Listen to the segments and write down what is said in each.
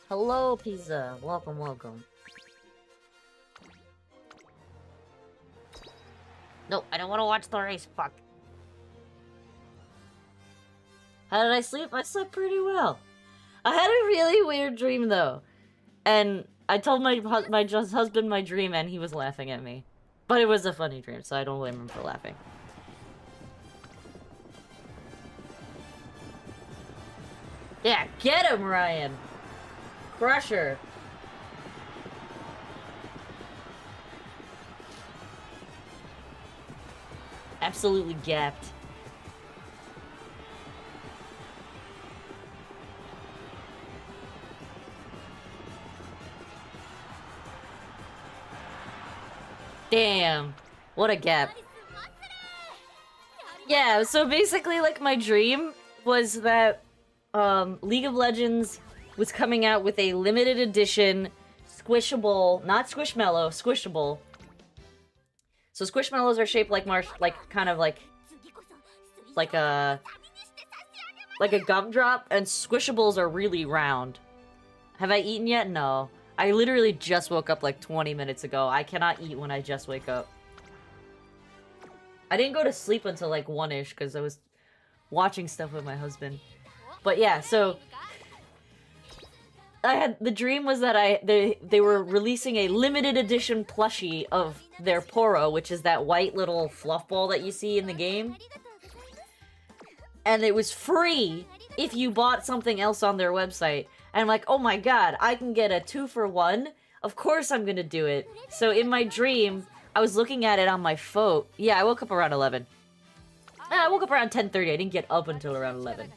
Hello, Pizza. Welcome, welcome. No, I don't want to watch the race. Fuck. How did I sleep? I slept pretty well. I had a really weird dream, though. And I told my husband my dream, and he was laughing at me. But it was a funny dream, so I don't blame him for laughing. Yeah, get him, Ryan! Crusher! Absolutely gapped. Damn. What a gap. Yeah, so basically, like, my dream was that, League of Legends was coming out with a limited edition squishable, not Squishmallow, squishable. So Squishmallows are shaped like kind of like a gumdrop, and Squishables are really round. Have I eaten yet? No. I literally just woke up like 20 minutes ago. I cannot eat when I just wake up. I didn't go to sleep until like 1-ish because I was watching stuff with my husband. But yeah, so the dream was that they were releasing a limited edition plushie of their Poro, which is that white little fluff ball that you see in the game. And it was free if you bought something else on their website. And I'm like, oh my god, I can get a 2-for-1? Of course I'm gonna do it. So in my dream, I was looking at it on my phone. Yeah, I woke up around 11. I woke up around 10:30. I didn't get up until around 11.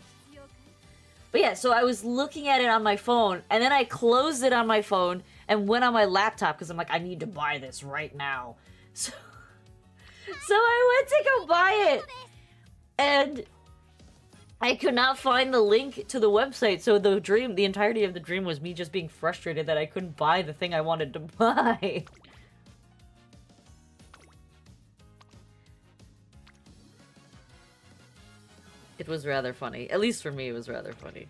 But yeah, so I was looking at it on my phone, and then I closed it on my phone and went on my laptop because I'm like, I need to buy this right now. So I went to go buy it, and I could not find the link to the website. So the entirety of the dream was me just being frustrated that I couldn't buy the thing I wanted to buy. It was rather funny. At least for me, it was rather funny.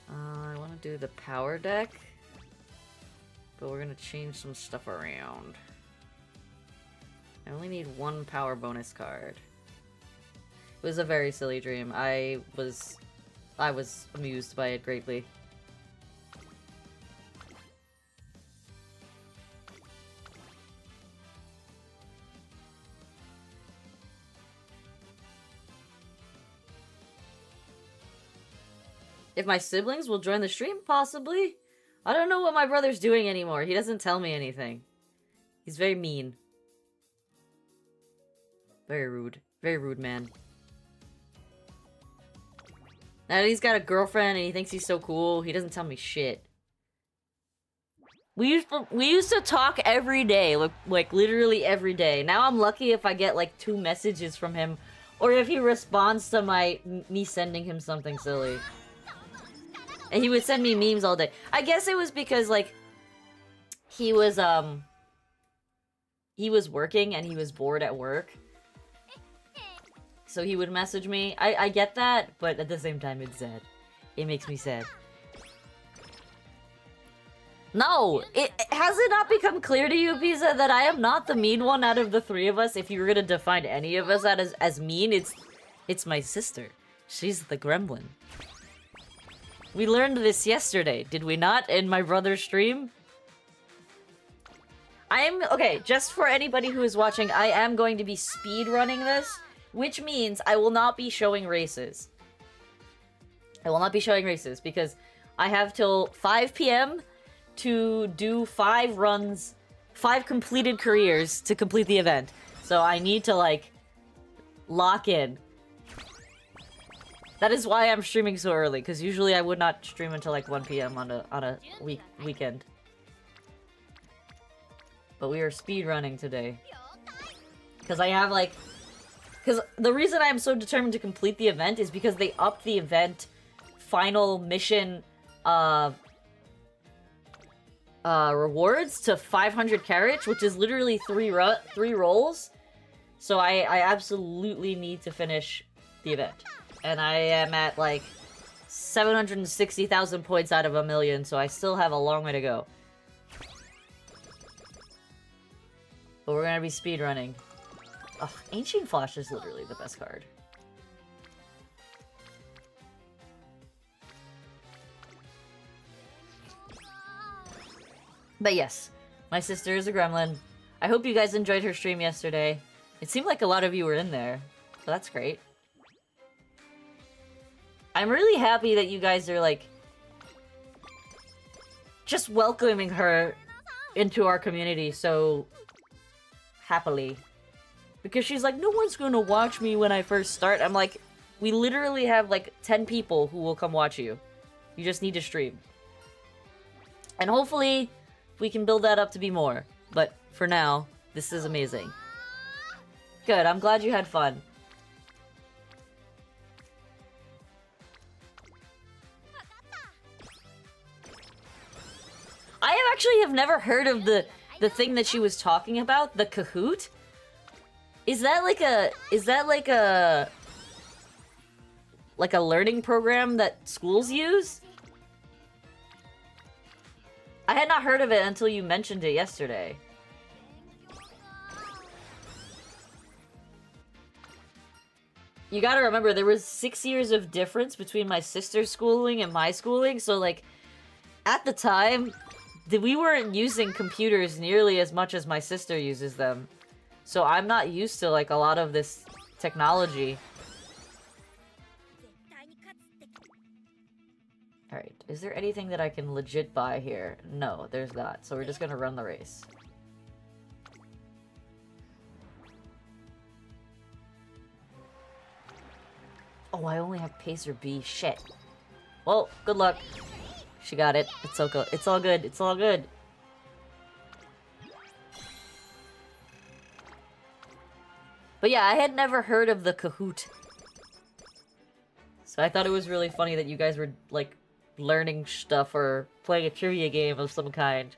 I want to do the power deck, but we're going to change some stuff around. I only need one power bonus card. It was a very silly dream. I was amused by it greatly. If my siblings will join the stream, possibly. I don't know what my brother's doing anymore. He doesn't tell me anything. He's very mean. Very rude. Very rude man. Now that he's got a girlfriend and he thinks he's so cool, he doesn't tell me shit. We used to talk every day, like literally every day. Now I'm lucky if I get like 2 messages from him, or if he responds to me sending him something silly. And he would send me memes all day. I guess it was because like he was working and he was bored at work. So he would message me. I get that, but at the same time, it's sad. It makes me sad. No! Has it not become clear to you, Pisa, that I am not the mean one out of the three of us? If you were gonna define any of us as mean, it's my sister. She's the gremlin. We learned this yesterday, did we not, in my brother's stream? Okay, just for anybody who is watching, I am going to be speed running this, which means I will not be showing races. I will not be showing races, because I have till 5 p.m. to do 5 runs, 5 completed careers to complete the event. So I need to, like, lock in. That is why I'm streaming so early, because usually I would not stream until like 1 p.m. on a weekend. But we are speedrunning today. Because I have like... Because the reason I'm so determined to complete the event is because they upped the event final mission rewards to 500 carriage, which is literally 3 rolls. So I absolutely need to finish the event. And I am at, like, 760,000 points out of 1,000,000, so I still have a long way to go. But we're gonna be speedrunning. Ugh, Ancient Flash is literally the best card. But yes, my sister is a gremlin. I hope you guys enjoyed her stream yesterday. It seemed like a lot of you were in there, so that's great. I'm really happy that you guys are, like, just welcoming her into our community so happily. Because she's like, no one's gonna watch me when I first start. I'm like, we literally have, like, 10 people who will come watch you. You just need to stream. And hopefully, we can build that up to be more. But for now, this is amazing. Good, I'm glad you had fun. I actually have never heard of the thing that she was talking about, the Kahoot. Is that like a learning program that schools use? I had not heard of it until you mentioned it yesterday. You gotta remember, there was 6 years of difference between my sister's schooling and my schooling, so like, at the time, we weren't using computers nearly as much as my sister uses them. So I'm not used to, like, a lot of this technology. Alright, is there anything that I can legit buy here? No, there's not. So we're just gonna run the race. Oh, I only have Pacer B. Shit. Well, good luck. She got it. It's so good. It's all good. It's all good. But yeah, I had never heard of the Kahoot. So I thought it was really funny that you guys were, like, learning stuff or playing a trivia game of some kind.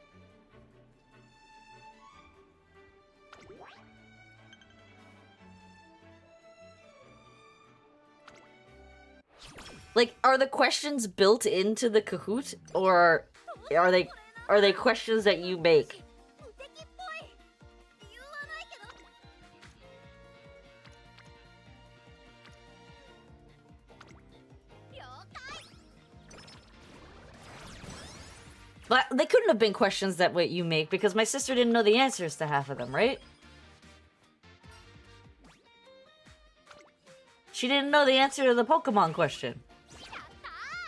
Like, are the questions built into the Kahoot, or are they questions that you make? But they couldn't have been questions that what you make, because my sister didn't know the answers to half of them, right? She didn't know the answer to the Pokemon question.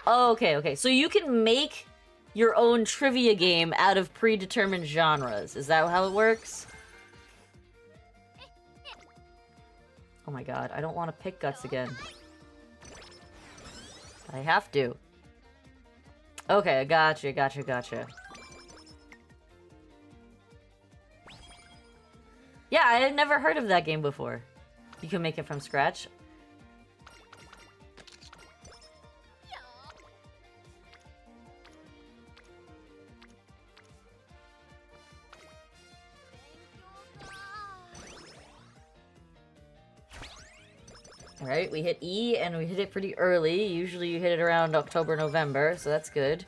Oh, okay, okay. So you can make your own trivia game out of predetermined genres. Is that how it works? Oh my god, I don't want to pick Guts again. I have to. Okay, gotcha, gotcha, gotcha. Yeah, I had never heard of that game before. You can make it from scratch. Right, we hit E, and we hit it pretty early. Usually you hit it around October, November, so that's good.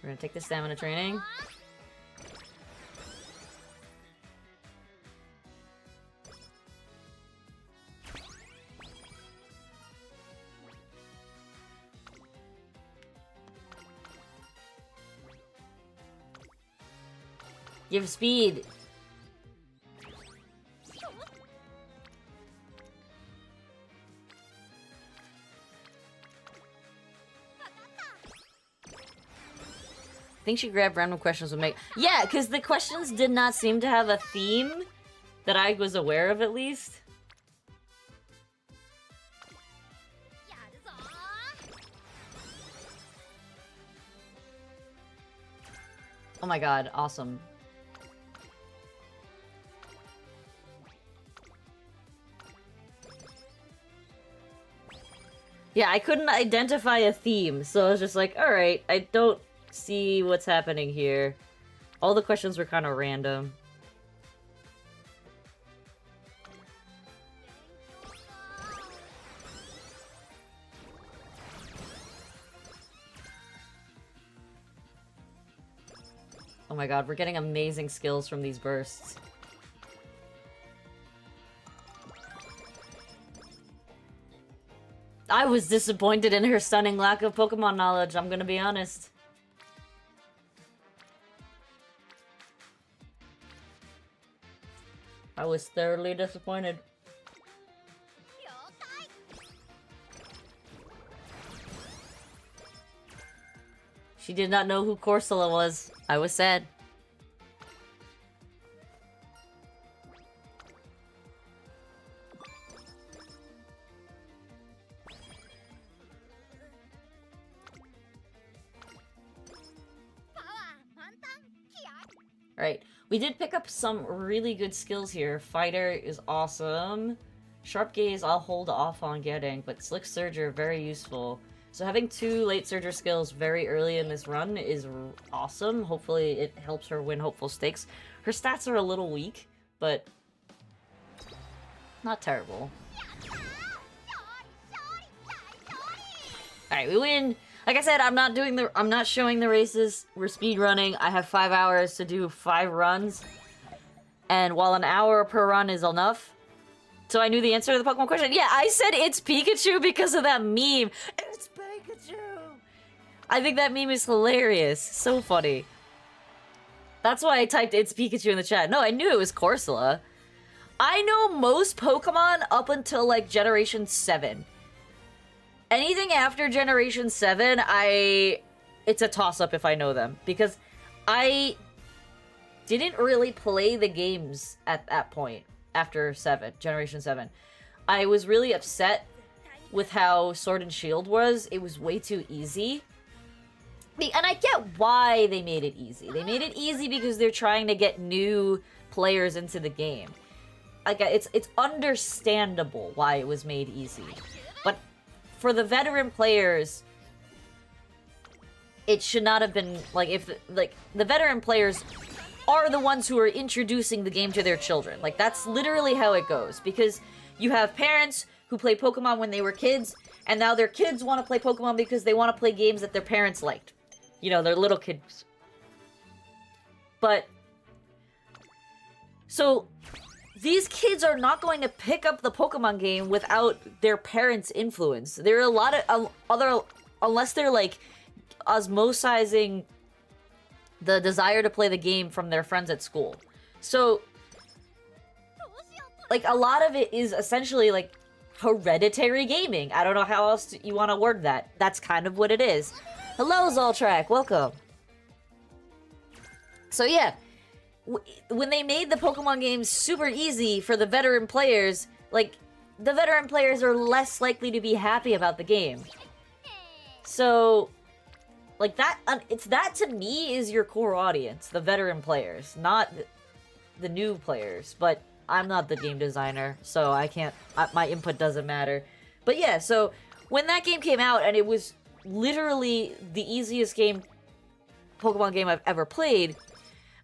We're gonna take the stamina training. Give speed! I think she grabbed random questions would make... Yeah, because the questions did not seem to have a theme that I was aware of, at least. Oh my god, awesome. Yeah, I couldn't identify a theme, so I was just like, alright, I don't see what's happening here. All the questions were kind of random. Oh my god, we're getting amazing skills from these bursts. I was disappointed in her stunning lack of Pokemon knowledge, I'm gonna be honest. I was thoroughly disappointed. She did not know who Corsola was. I was sad. Alright, we did pick up some really good skills here. Fighter is awesome. Sharp Gaze I'll hold off on getting, but Slick Surger, very useful. So having 2 late Surger skills very early in this run is awesome. Hopefully it helps her win Hopeful Stakes. Her stats are a little weak, but not terrible. Alright, we win. Like I said, I'm not showing the races. We're speed running. I have 5 hours to do 5 runs. And while an hour per run is enough, so I knew the answer to the Pokemon question. Yeah, I said it's Pikachu because of that meme. It's Pikachu! I think that meme is hilarious. So funny. That's why I typed it's Pikachu in the chat. No, I knew it was Corsola. I know most Pokemon up until, like, Generation 7. Anything after Generation 7, it's a toss-up if I know them. Because I didn't really play the games at that point. After Generation 7. I was really upset with how Sword and Shield was. It was way too easy. And I get why they made it easy. They made it easy because they're trying to get new players into the game. Like, it's understandable why it was made easy. But for the veteran players, it should not have been, like, the veteran players are the ones who are introducing the game to their children. Like, that's literally how it goes. Because you have parents who play Pokemon when they were kids, and now their kids want to play Pokemon because they want to play games that their parents liked. You know, they're little kids. But, so, these kids are not going to pick up the Pokemon game without their parents' influence. There are a lot of other, unless they're, like, osmosizing the desire to play the game from their friends at school. So, like, a lot of it is essentially, like, hereditary gaming. I don't know how else you want to word that. That's kind of what it is. Hello, Zoltrak. Welcome. So, yeah. When they made the Pokemon games super easy for the veteran players, like, the veteran players are less likely to be happy about the game. So, like, that to me is your core audience, the veteran players, not the new players. But I'm not the game designer, so I can't, my input doesn't matter. But yeah, so when that game came out, and it was literally the easiest Pokemon game I've ever played,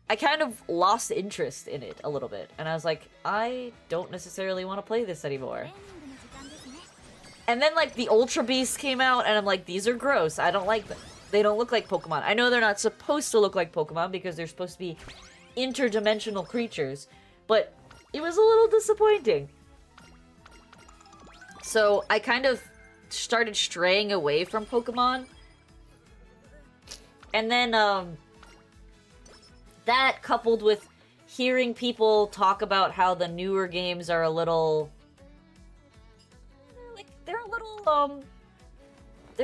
I kind of lost interest in it a little bit. And I was like, I don't necessarily want to play this anymore. And then, like, the Ultra Beasts came out, and I'm like, these are gross. I don't like them. They don't look like Pokemon. I know they're not supposed to look like Pokemon because they're supposed to be interdimensional creatures, but it was a little disappointing. So I kind of started straying away from Pokemon. And then, that coupled with hearing people talk about how the newer games are a little... They're a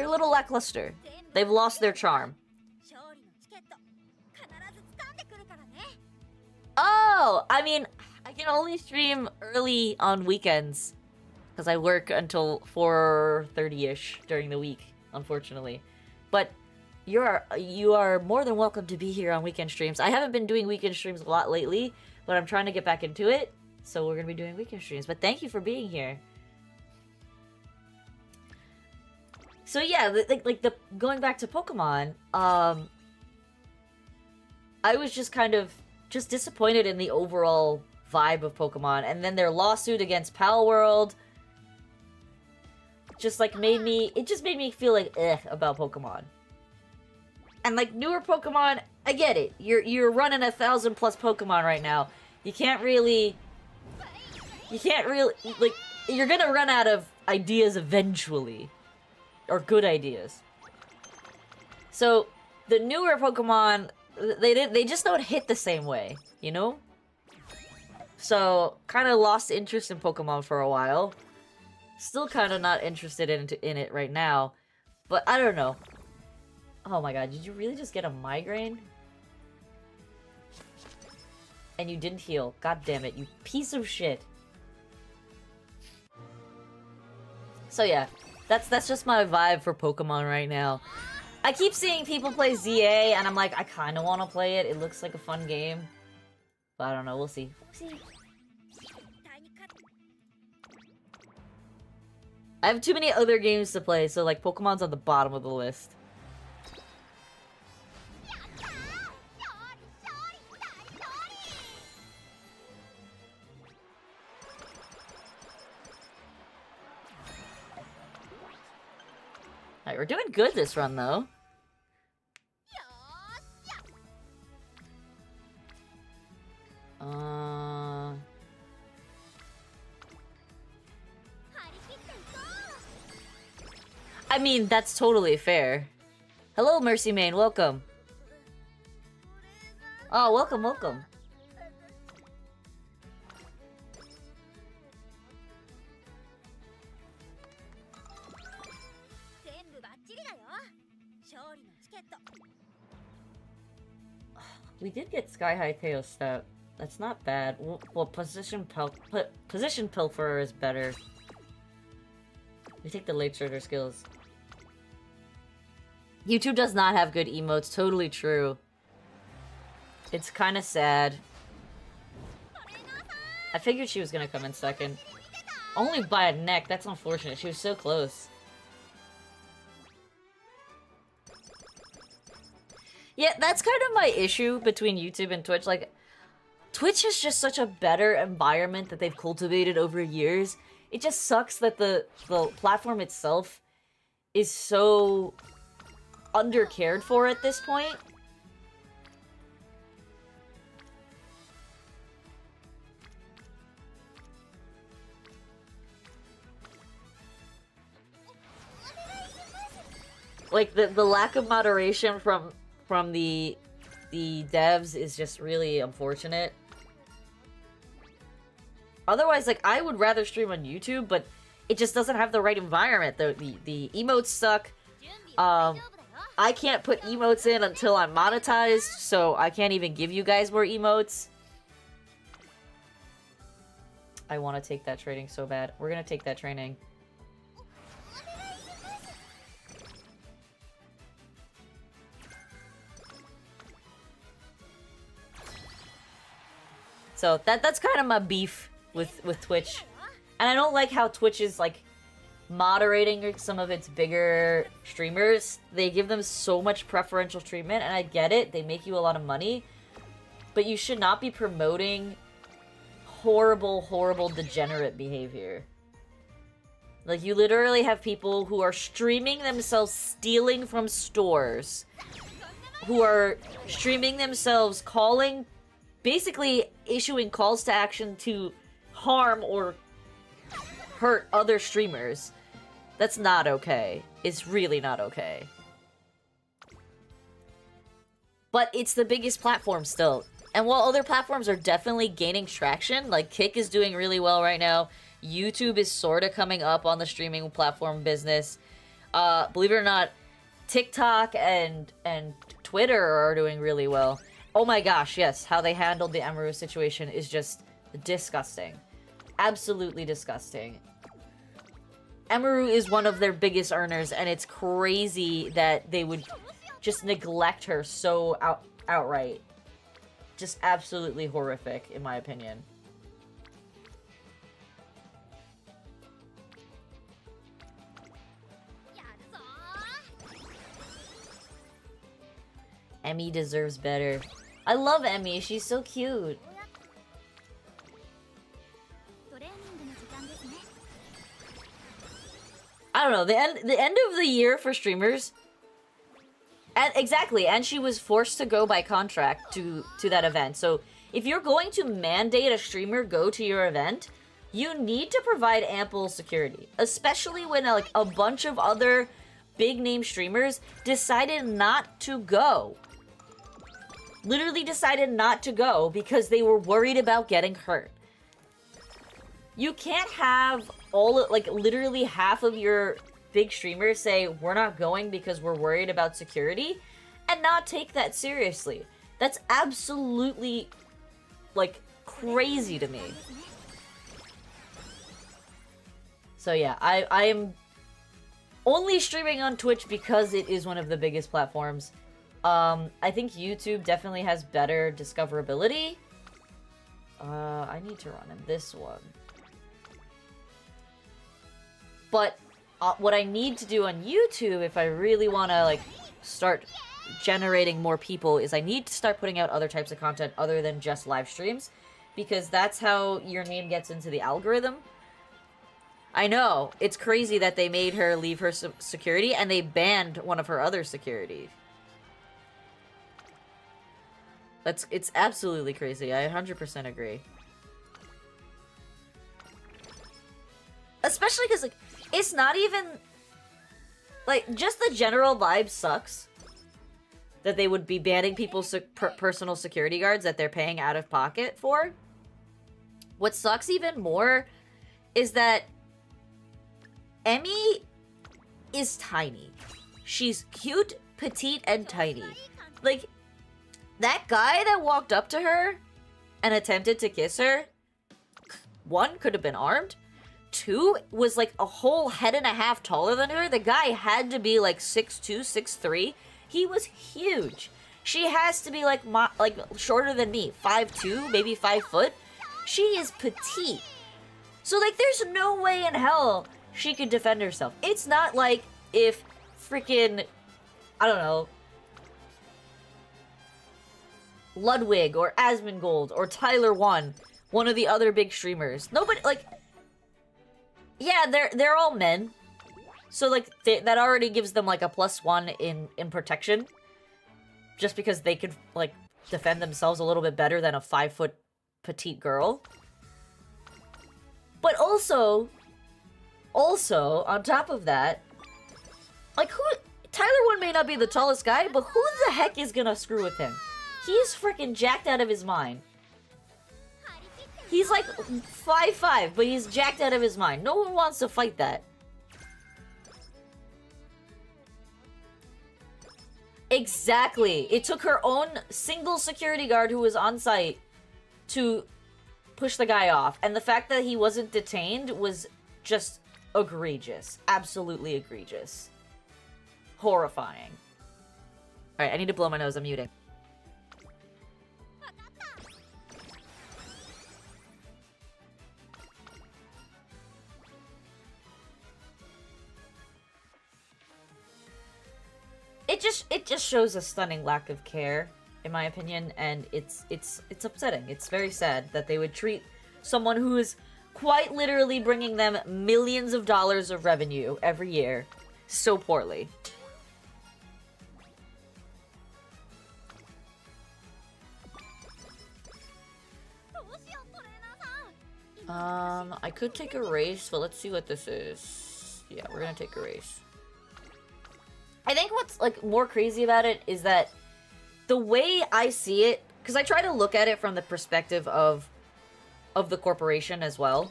little lackluster. They've lost their charm. Oh! I mean, I can only stream early on weekends. Because I work until 4:30-ish during the week, unfortunately. But you are more than welcome to be here on weekend streams. I haven't been doing weekend streams a lot lately, but I'm trying to get back into it. So we're going to be doing weekend streams. But thank you for being here. So yeah, going back to Pokemon, I was just kind of disappointed in the overall vibe of Pokemon, and then their lawsuit against Palworld just like made me feel like about Pokemon. And like newer Pokemon, I get it. You're running 1,000+ Pokemon right now. You can't really like you're gonna run out of ideas eventually. Or good ideas. So, the newer Pokemon, they just don't hit the same way, you know? So, kind of lost interest in Pokemon for a while. Still kind of not interested in it right now. But I don't know. Oh my god, did you really just get a migraine? And you didn't heal. God damn it, you piece of shit. So yeah. That's just my vibe for Pokemon right now. I keep seeing people play ZA, and I'm like, I kind of want to play it. It looks like a fun game. But I don't know. We'll see. I have too many other games to play, so like Pokemon's on the bottom of the list. Alright, we're doing good this run, though. I mean, that's totally fair. Hello, Mercy Main, welcome. Oh, welcome, welcome. We did get Sky High Tail stat. That's not bad. Well, Position Pilferer is better. We take the late starter skills. YouTube does not have good emotes. Totally true. It's kind of sad. I figured she was gonna come in second. Only by a neck. That's unfortunate. She was so close. Yeah, that's kind of my issue between YouTube and Twitch. Like, Twitch is just such a better environment that they've cultivated over years. It just sucks that the platform itself is so undercared for at this point. Like, the lack of moderation from the devs is just really unfortunate. Otherwise, like, I would rather stream on YouTube, but it just doesn't have the right environment. The emotes suck. I can't put emotes in until I'm monetized, so I can't even give you guys more emotes. I want to take that training so bad. We're gonna take that training. So that's kind of my beef with Twitch. And I don't like how Twitch is like moderating some of its bigger streamers. They give them so much preferential treatment, and I get it. They make you a lot of money. but you should not be promoting horrible, horrible, degenerate behavior. Like, you literally have people who are streaming themselves stealing from stores, who are streaming themselves calling, basically issuing calls to action to harm or hurt other streamers. That's not okay. It's really not okay. But it's the biggest platform still. And while other platforms are definitely gaining traction, like Kick is doing really well right now, YouTube is sort of coming up on the streaming platform business. Believe it or not, TikTok and Twitter are doing really well. Oh my gosh, yes, how they handled the Emeru situation is just disgusting. Absolutely disgusting. Emeru is one of their biggest earners, and it's crazy that they would just neglect her so outright. Just absolutely horrific, in my opinion. Emmy deserves better. I love Emmy, she's so cute. I don't know, the end of the year for streamers. And exactly, and she was forced to go by contract to that event. So if you're going to mandate a streamer go to your event, you need to provide ample security, especially when like a bunch of other big name streamers decided not to go. Literally decided not to go because they were worried about getting hurt. You can't have all, like, literally half of your big streamers say, we're not going because we're worried about security, and not take that seriously. That's absolutely, like, crazy to me. So yeah, I am only streaming on Twitch because it is one of the biggest platforms. I think YouTube definitely has better discoverability. I need to run in this one. But what I need to do on YouTube, if I really want to, like, start generating more people, is I need to start putting out other types of content other than just live streams. Because that's how your name gets into the algorithm. I know, it's crazy that they made her leave her security, and they banned one of her other security. It's absolutely crazy. I 100% agree. Especially because, like, it's not even... Like, just the general vibe sucks. That they would be banning people's personal security guards that they're paying out of pocket for. What sucks even more is that Emmy is tiny. She's cute, petite, and tiny. Like, that guy that walked up to her and attempted to kiss her, one, could have been armed. Two, was like a whole head and a half taller than her. The guy had to be like 6'2", 6'3". He was huge. She has to be like shorter than me, 5'2", maybe 5 foot. She is petite. So like there's no way in hell she could defend herself. It's not like if freaking, I don't know, Ludwig or Asmongold or Tyler one of the other big streamers. Nobody, like, yeah, they're all men. So like that already gives them like a +1 in protection. Just because they could like defend themselves a little bit better than a 5-foot petite girl. But also on top of that, like Tyler 1 may not be the tallest guy, but who the heck is gonna screw with him? He's freaking jacked out of his mind. He's like 5'5", but he's jacked out of his mind. No one wants to fight that. Exactly. It took her own single security guard who was on site to push the guy off. And the fact that he wasn't detained was just egregious. Absolutely egregious. Horrifying. Alright, I need to blow my nose. I'm muting. It just shows a stunning lack of care in my opinion, and it's upsetting. It's very sad that they would treat someone who is quite literally bringing them millions of dollars of revenue every year so poorly. I could take a race, but let's see what this is. Yeah, we're gonna take a race. I think what's, like, more crazy about it is that the way I see it, because I try to look at it from the perspective of the corporation as well,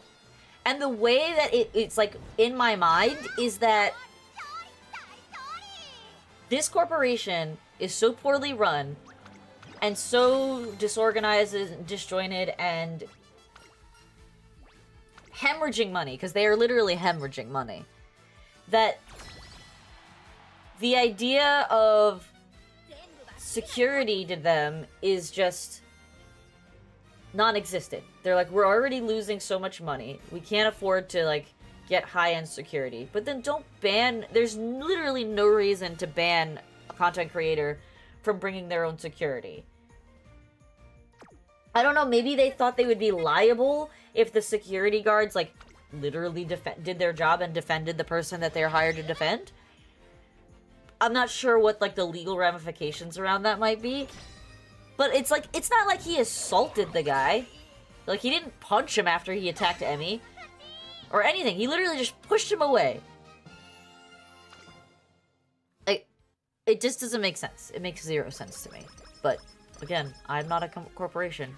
and the way that it's, like, in my mind is that this corporation is so poorly run and so disorganized and disjointed and hemorrhaging money, because they are literally hemorrhaging money, that the idea of security to them is just non-existent. They're like, we're already losing so much money. We can't afford to, like, get high-end security. But then don't ban... There's literally no reason to ban a content creator from bringing their own security. I don't know, maybe they thought they would be liable if the security guards, like, literally did their job and defended the person that they're hired to defend. I'm not sure what, like, the legal ramifications around that might be. But it's like, it's not like he assaulted the guy. Like, he didn't punch him after he attacked Emmy. Or anything. He literally just pushed him away. Like, it just doesn't make sense. It makes zero sense to me. But, again, I'm not a corporation.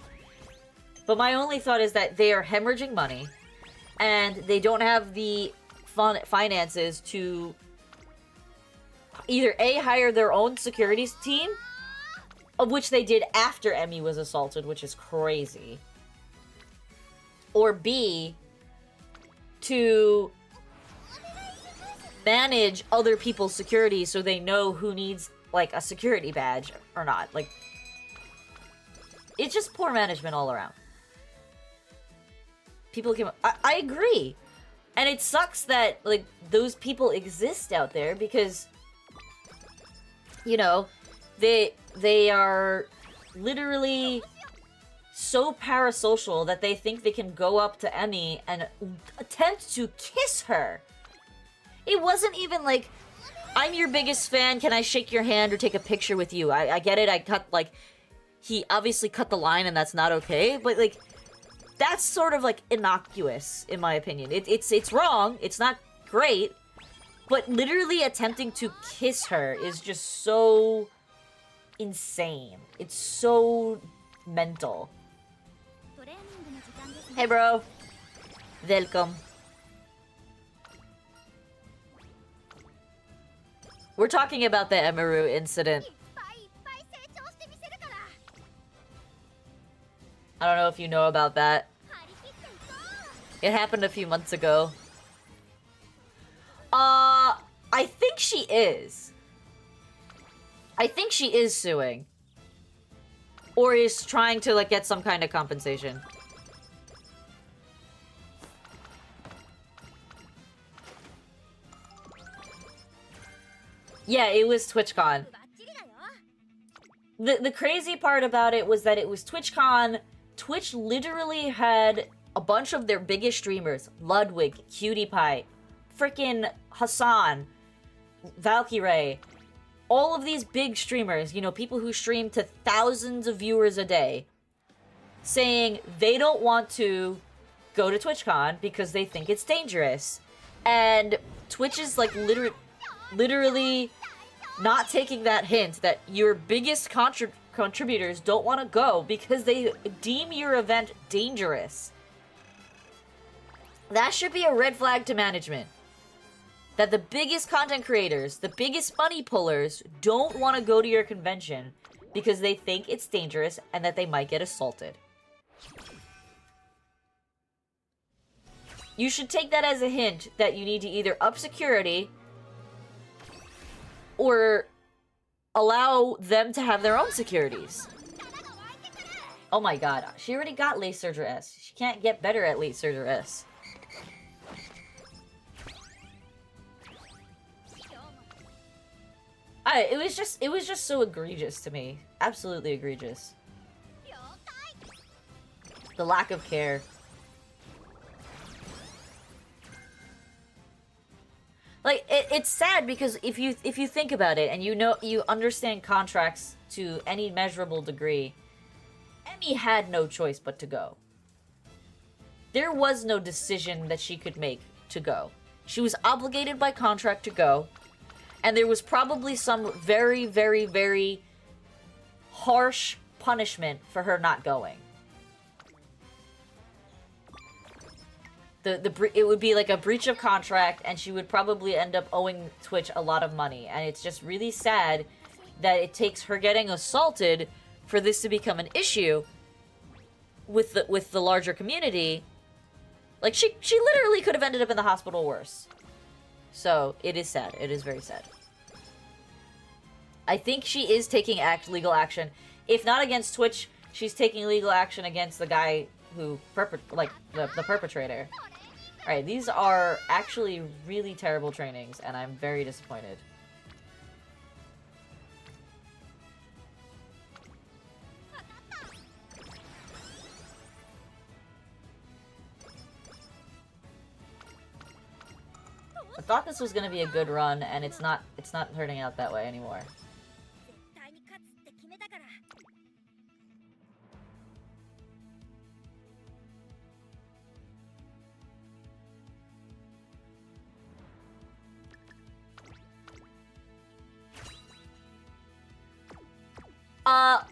But my only thought is that they are hemorrhaging money, and they don't have the finances to either A, hire their own security team, of which they did after Emmy was assaulted, which is crazy, or B, to manage other people's security so they know who needs, like, a security badge or not. Like, it's just poor management all around. People can... I agree. And it sucks that, like, those people exist out there because, you know, they are literally so parasocial that they think they can go up to Emmy and attempt to kiss her. It wasn't even like, I'm your biggest fan, can I shake your hand or take a picture with you? I get it, I cut, like, he obviously cut the line and that's not okay, but, like, that's sort of, like, innocuous, in my opinion. It's wrong, it's not great, but literally attempting to kiss her is just so insane. It's so mental. Hey, bro. Welcome. We're talking about the Emiru incident. I don't know if you know about that. It happened a few months ago. I think she is. I think she is suing. Or is trying to, like, get some kind of compensation. Yeah, it was TwitchCon. The crazy part about it was that it was TwitchCon. Twitch literally had a bunch of their biggest streamers. Ludwig, Cutie Pie, frickin' Hassan, Valkyrae. All of these big streamers, you know, people who stream to thousands of viewers a day, saying they don't want to go to TwitchCon because they think it's dangerous. And Twitch is, like, literally not taking that hint that your biggest contributors don't want to go because they deem your event dangerous. That should be a red flag to management. That the biggest content creators, the biggest money pullers, don't want to go to your convention because they think it's dangerous and that they might get assaulted. You should take that as a hint that you need to either up security or allow them to have their own securities. Oh my god, she already got Lace Surger S. She can't get better at Lace Surger S. It was just so egregious to me. absolutely egregious. The lack of care. Like, it's sad because if you think about it and you understand contracts to any measurable degree, Emmy had no choice but to go. There was no decision that she could make to go. She was obligated by contract to go, and there was probably some very, very, very harsh punishment for her not going. It would be like a breach of contract, and she would probably end up owing Twitch a lot of money. And it's just really sad that it takes her getting assaulted for this to become an issue with the larger community. Like, she literally could have ended up in the hospital worse. So, it is sad. It is very sad. I think she is taking legal action. If not against Twitch, she's taking legal action against the guy who the perpetrator. Alright, these are actually really terrible trainings, and I'm very disappointed. I thought this was gonna be a good run, and it's not turning out that way anymore.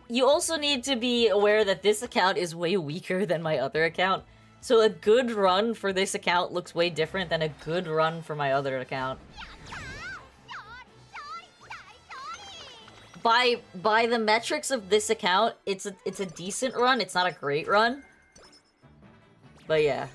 You also need to be aware that this account is way weaker than my other account. So a good run for this account looks way different than a good run for my other account. By the metrics of this account, it's a decent run. It's not a great run. But yeah.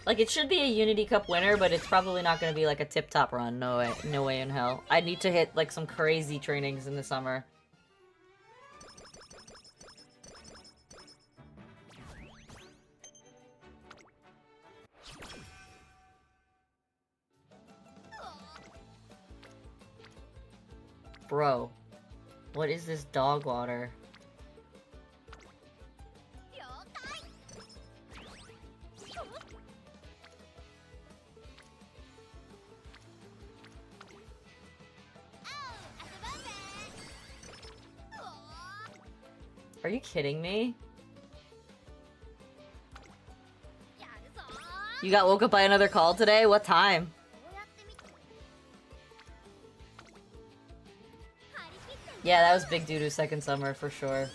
Like, it should be a Unity Cup winner, but it's probably not going to be, like, a tip-top run. No way. No way in hell. I need to hit, like, some crazy trainings in the summer. Bro. What is this dog water? Are you kidding me? You got woke up by another call today? What time? Yeah, that was big doo-doo second summer for sure.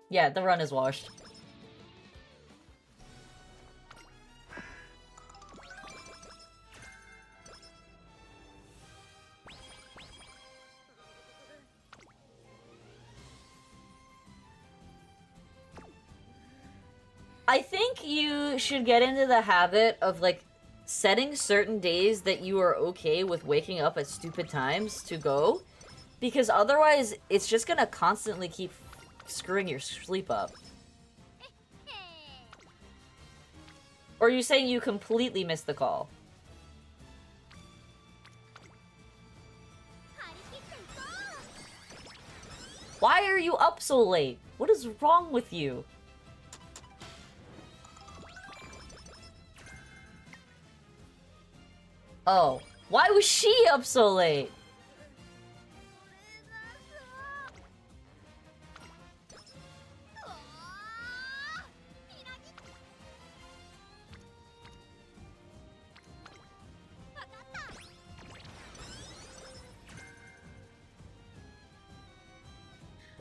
Yeah, the run is washed. I think you should get into the habit of, like, setting certain days that you are okay with waking up at stupid times to go. Because otherwise, it's just gonna constantly keep screwing your sleep up. Or are you saying you completely missed the call? Why are you up so late? What is wrong with you? Oh, why was she up so late?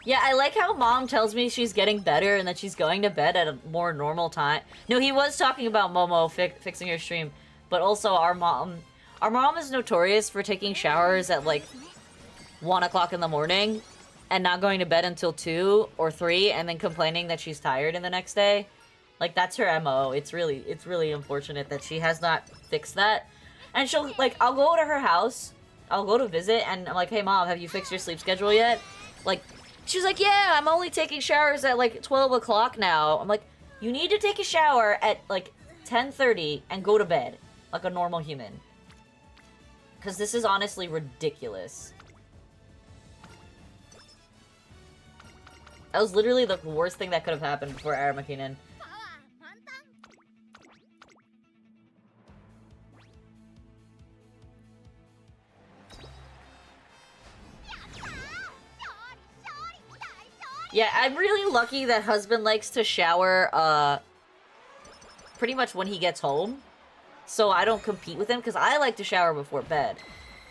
Yeah, I like how Mom tells me she's getting better and that she's going to bed at a more normal time. No, he was talking about Momo fixing her stream, but also our mom is notorious for taking showers at like 1 o'clock in the morning and not going to bed until 2 or 3 and then complaining that she's tired in the next day. Like, that's her MO. It's really unfortunate that she has not fixed that. And she'll, like, I'll go to her house, I'll go to visit, and I'm like, hey mom, have you fixed your sleep schedule yet? Like, she's like, yeah, I'm only taking showers at, like, 12 o'clock now. I'm like, you need to take a shower at, like, 10:30 and go to bed, like a normal human. Because this is honestly ridiculous. That was literally the worst thing that could have happened before Arama came in. Yeah, I'm really lucky that husband likes to shower, pretty much when he gets home. So I don't compete with him, because I like to shower before bed.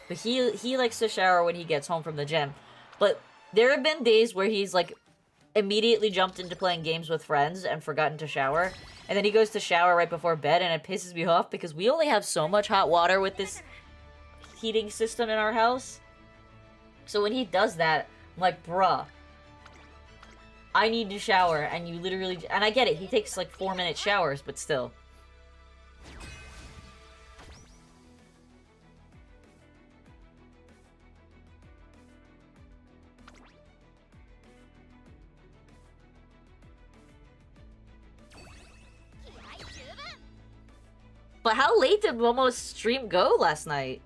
But he likes to shower when he gets home from the gym. But there have been days where he's, like, immediately jumped into playing games with friends and forgotten to shower. And then he goes to shower right before bed, and it pisses me off, because we only have so much hot water with this heating system in our house. So when he does that, I'm like, bruh, I need to shower, and you literally... And I get it, he takes, like, 4-minute showers, but still. But how late did Momo's stream go last night?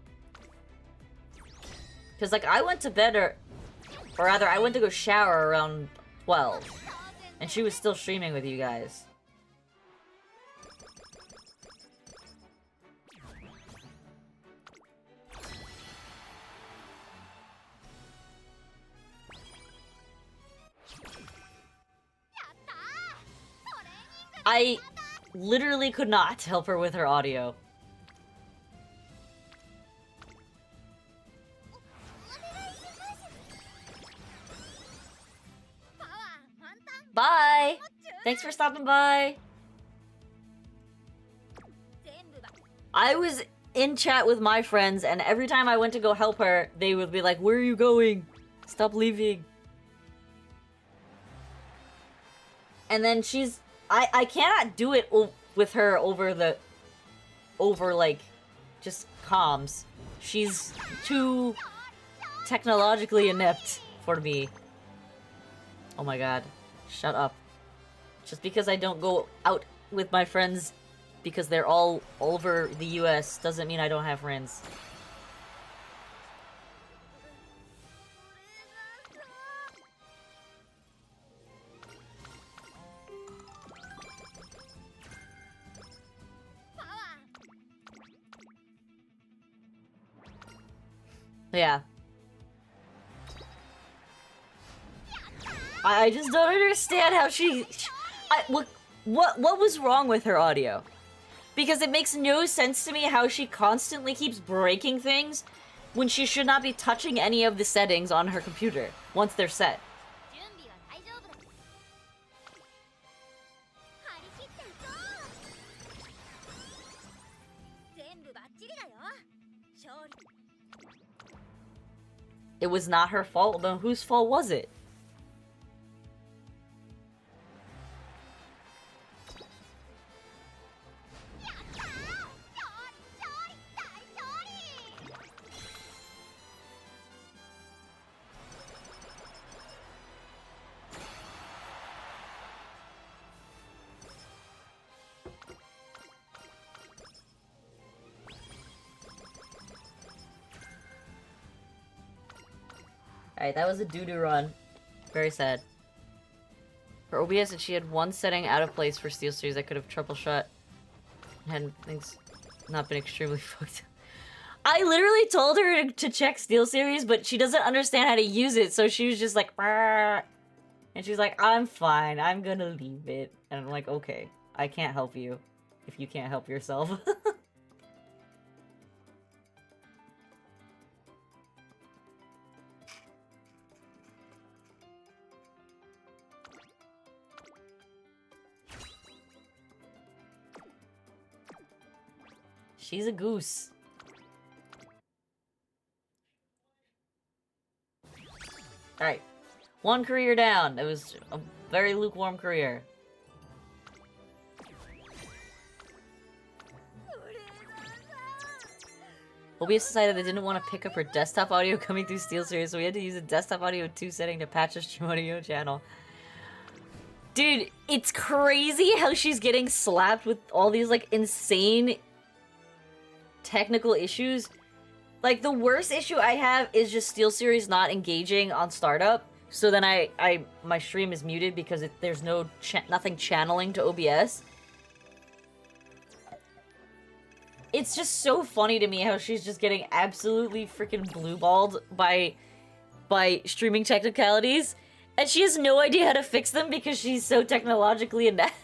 Because, like, I went to bed, or rather, I went to go shower around 12. And she was still streaming with you guys. I literally could not help her with her audio. Bye! Thanks for stopping by. I was in chat with my friends, and every time I went to go help her, they would be like, where are you going? Stop leaving. And then she's... I cannot do it with her over, like, just comms. She's too technologically inept for me. Oh my god. Shut up. Just because I don't go out with my friends because they're all over the US doesn't mean I don't have friends. Yeah. I just don't understand how what was wrong with her audio? Because it makes no sense to me how she constantly keeps breaking things when she should not be touching any of the settings on her computer once they're set. It was not her fault. Then whose fault was it? Alright, that was a doo-doo run. Very sad. Her OBS said she had one setting out of place for Steel Series that could have troubleshot. Had things not been extremely fucked. I literally told her to check Steel Series, but she doesn't understand how to use it, so she was just like, "Brr." And she's like, I'm fine, I'm gonna leave it. And I'm like, okay, I can't help you if you can't help yourself. She's a goose. Alright. One career down. It was a very lukewarm career. OBS decided they didn't want to pick up her desktop audio coming through SteelSeries, so we had to use a desktop audio 2 setting to patch her stream audio channel. Dude, it's crazy how she's getting slapped with all these, like, insane technical issues. Like, the worst issue I have is just SteelSeries not engaging on startup. So then my stream is muted because there's nothing channeling to OBS. It's just so funny to me how she's just getting absolutely freaking blue-balled by streaming technicalities. And she has no idea how to fix them because she's so technologically inept.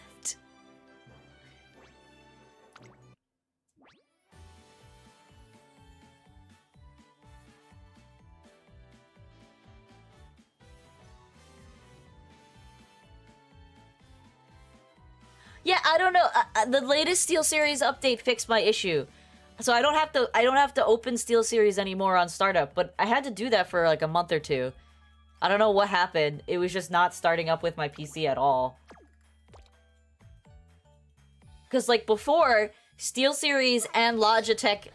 Yeah, I don't know. The latest SteelSeries update fixed my issue, so I don't have to open SteelSeries anymore on startup. But I had to do that for like a month or two. I don't know what happened. It was just not starting up with my PC at all. Because like before, SteelSeries and Logitech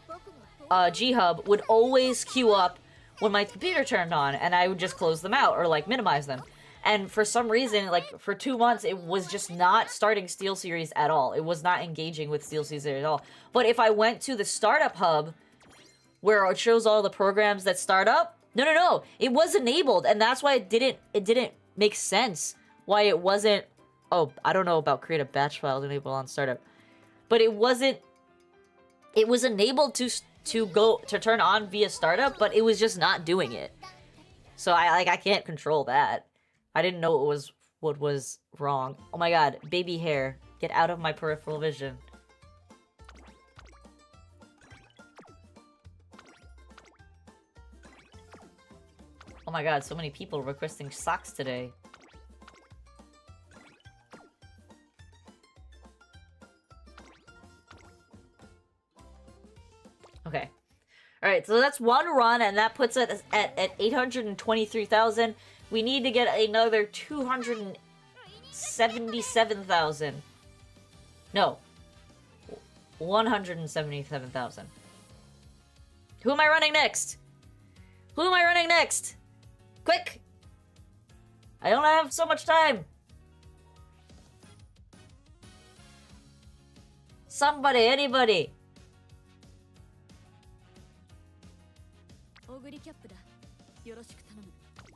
G-Hub would always queue up when my computer turned on, and I would just close them out or like minimize them. And for some reason, like, for 2 months, it was just not starting SteelSeries at all. It was not engaging with SteelSeries at all. But if I went to the Startup Hub, where it shows all the programs that start up, no, it was enabled, and that's why it didn't make sense why it wasn't... Oh, I don't know about create a batch file to enable on startup. But it wasn't... It was enabled to turn on via startup, but it was just not doing it. So I can't control that. I didn't know what was wrong. Oh my god, baby hair. Get out of my peripheral vision. Oh my god, so many people requesting socks today. Okay. Alright, so that's one run, and that puts it at 823,000. We need to get another 277,000. No. 177,000. Who am I running next? Who am I running next? Quick! I don't have so much time. Somebody, anybody.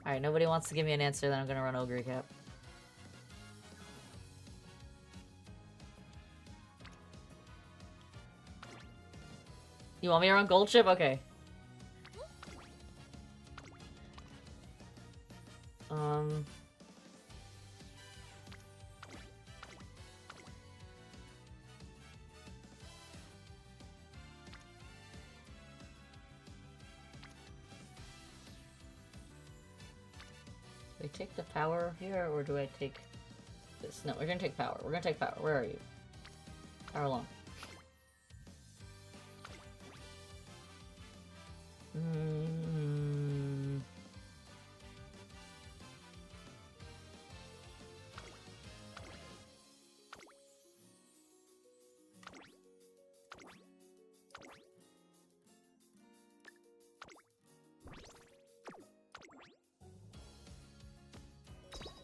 Alright, nobody wants to give me an answer, then I'm gonna run Ogre Cap. You want me to run Gold Chip? Okay. Do I take the power here, or do I take this? No, we're gonna take power. We're gonna take power. Where are you? Power along.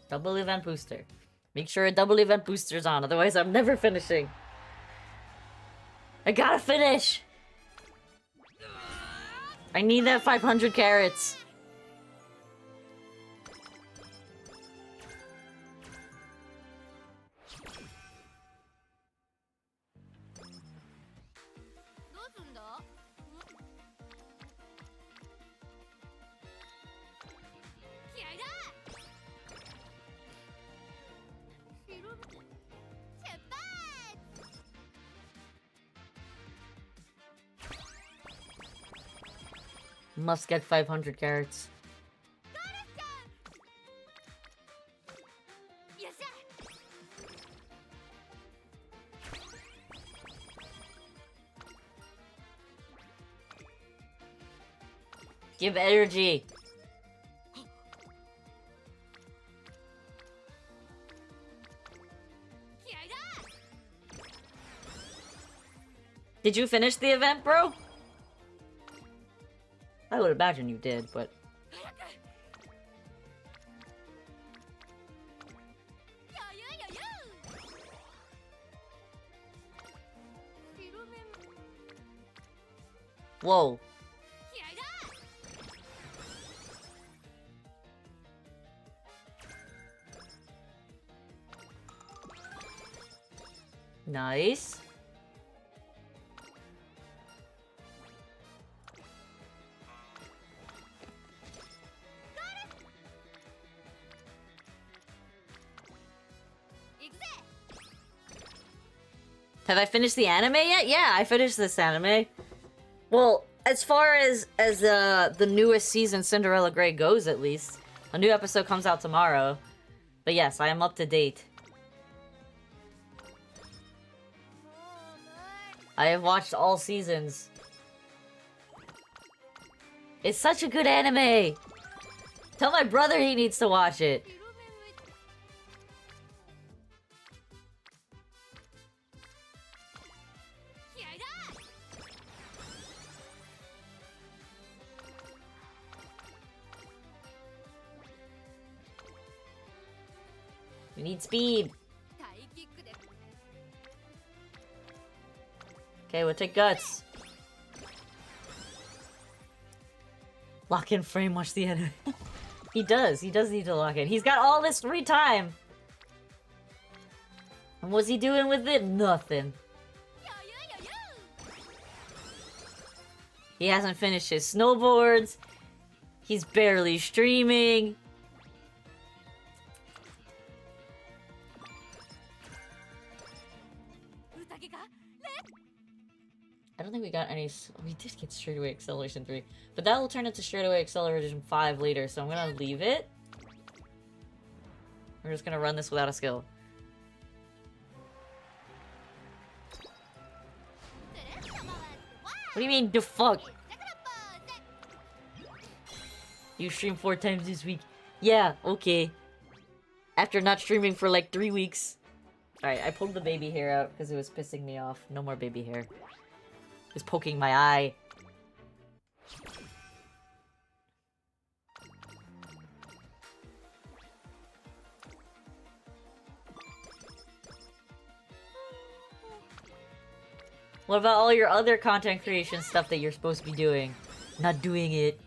Double event booster. Make sure a double event booster's on, otherwise I'm never finishing. I gotta finish! I need that 500 carrots. Must get 500 carrots. Give energy. Did you finish the event, bro? I would imagine you did, but... Whoa. Nice. Have I finished the anime yet? Yeah, I finished this anime. Well, as far as the newest season, Cinderella Grey, goes, at least. A new episode comes out tomorrow. But yes, I am up to date. I have watched all seasons. It's such a good anime! Tell my brother he needs to watch it. We need speed. Okay, we'll take guts. Lock in frame, watch the enemy. He does need to lock in. He's got all this free time. And what's he doing with it? Nothing. He hasn't finished his snowboards. He's barely streaming. I don't think we got any... We did get Straightaway Acceleration 3. But that will turn into Straightaway Acceleration 5 later, so I'm gonna leave it. We're just gonna run this without a skill. What do you mean, the fuck? You streamed 4 times this week. Yeah, okay. After not streaming for like 3 weeks. Alright, I pulled the baby hair out because it was pissing me off. No more baby hair. It's poking my eye. What about all your other content creation stuff that you're supposed to be doing? Not doing it.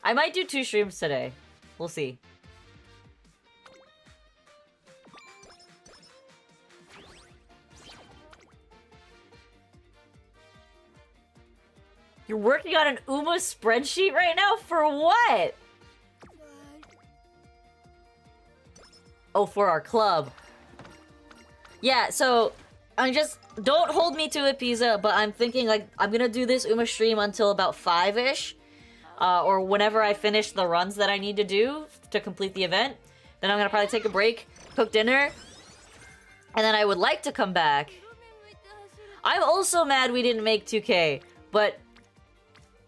I might do 2 streams today. We'll see. You're working on an Uma spreadsheet right now? For what? Oh, for our club. Yeah, so I'm just... Don't hold me to it, Pizza, but I'm thinking, like, I'm gonna do this Uma stream until about 5-ish. Or whenever I finish the runs that I need to do to complete the event. Then I'm gonna probably take a break, cook dinner. And then I would like to come back. I'm also mad we didn't make 2K, but...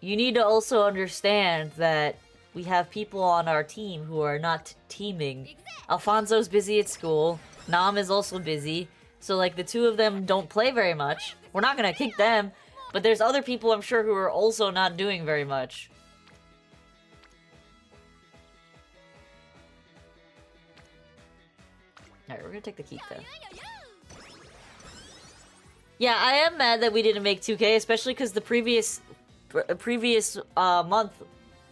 You need to also understand that we have people on our team who are not teaming. Alfonso's busy at school. Nam is also busy. So, like, the two of them don't play very much. We're not gonna kick them. But there's other people, I'm sure, who are also not doing very much. Alright, we're gonna take the Kita. Yeah, I am mad that we didn't make 2K, especially because the previous month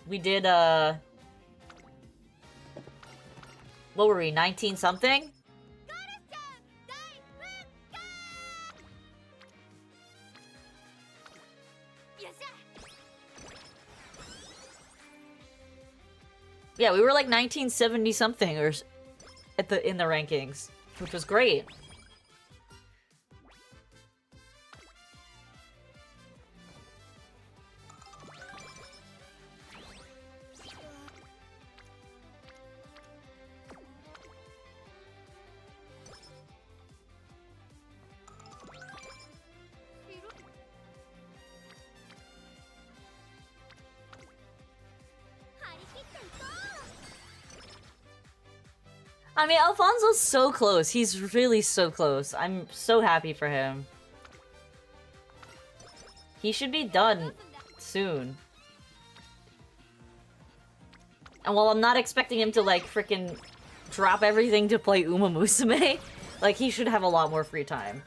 we did what were we, 19 something? Yeah, we were like 1970 something or in the rankings, which was great. I mean, Alfonso's so close. He's really so close. I'm so happy for him. He should be done soon. And while I'm not expecting him to, like, frickin' drop everything to play Umamusume, like, he should have a lot more free time.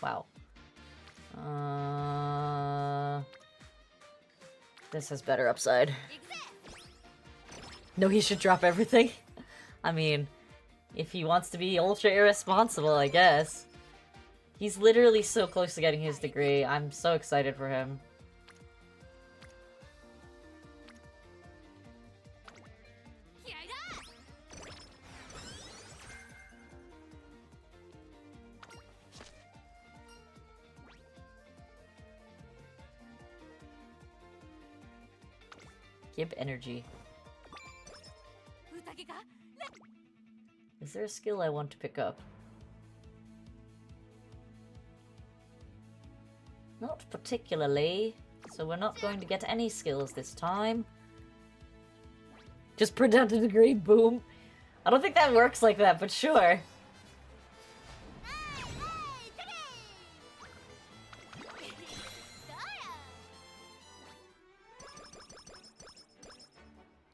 Wow. This has better upside. No, he should drop everything. I mean, if he wants to be ultra irresponsible, I guess. He's literally so close to getting his degree. I'm so excited for him. Give energy. Is there a skill I want to pick up? Not particularly, so we're not going to get any skills this time. Just print out a degree, boom. I don't think that works like that, but sure.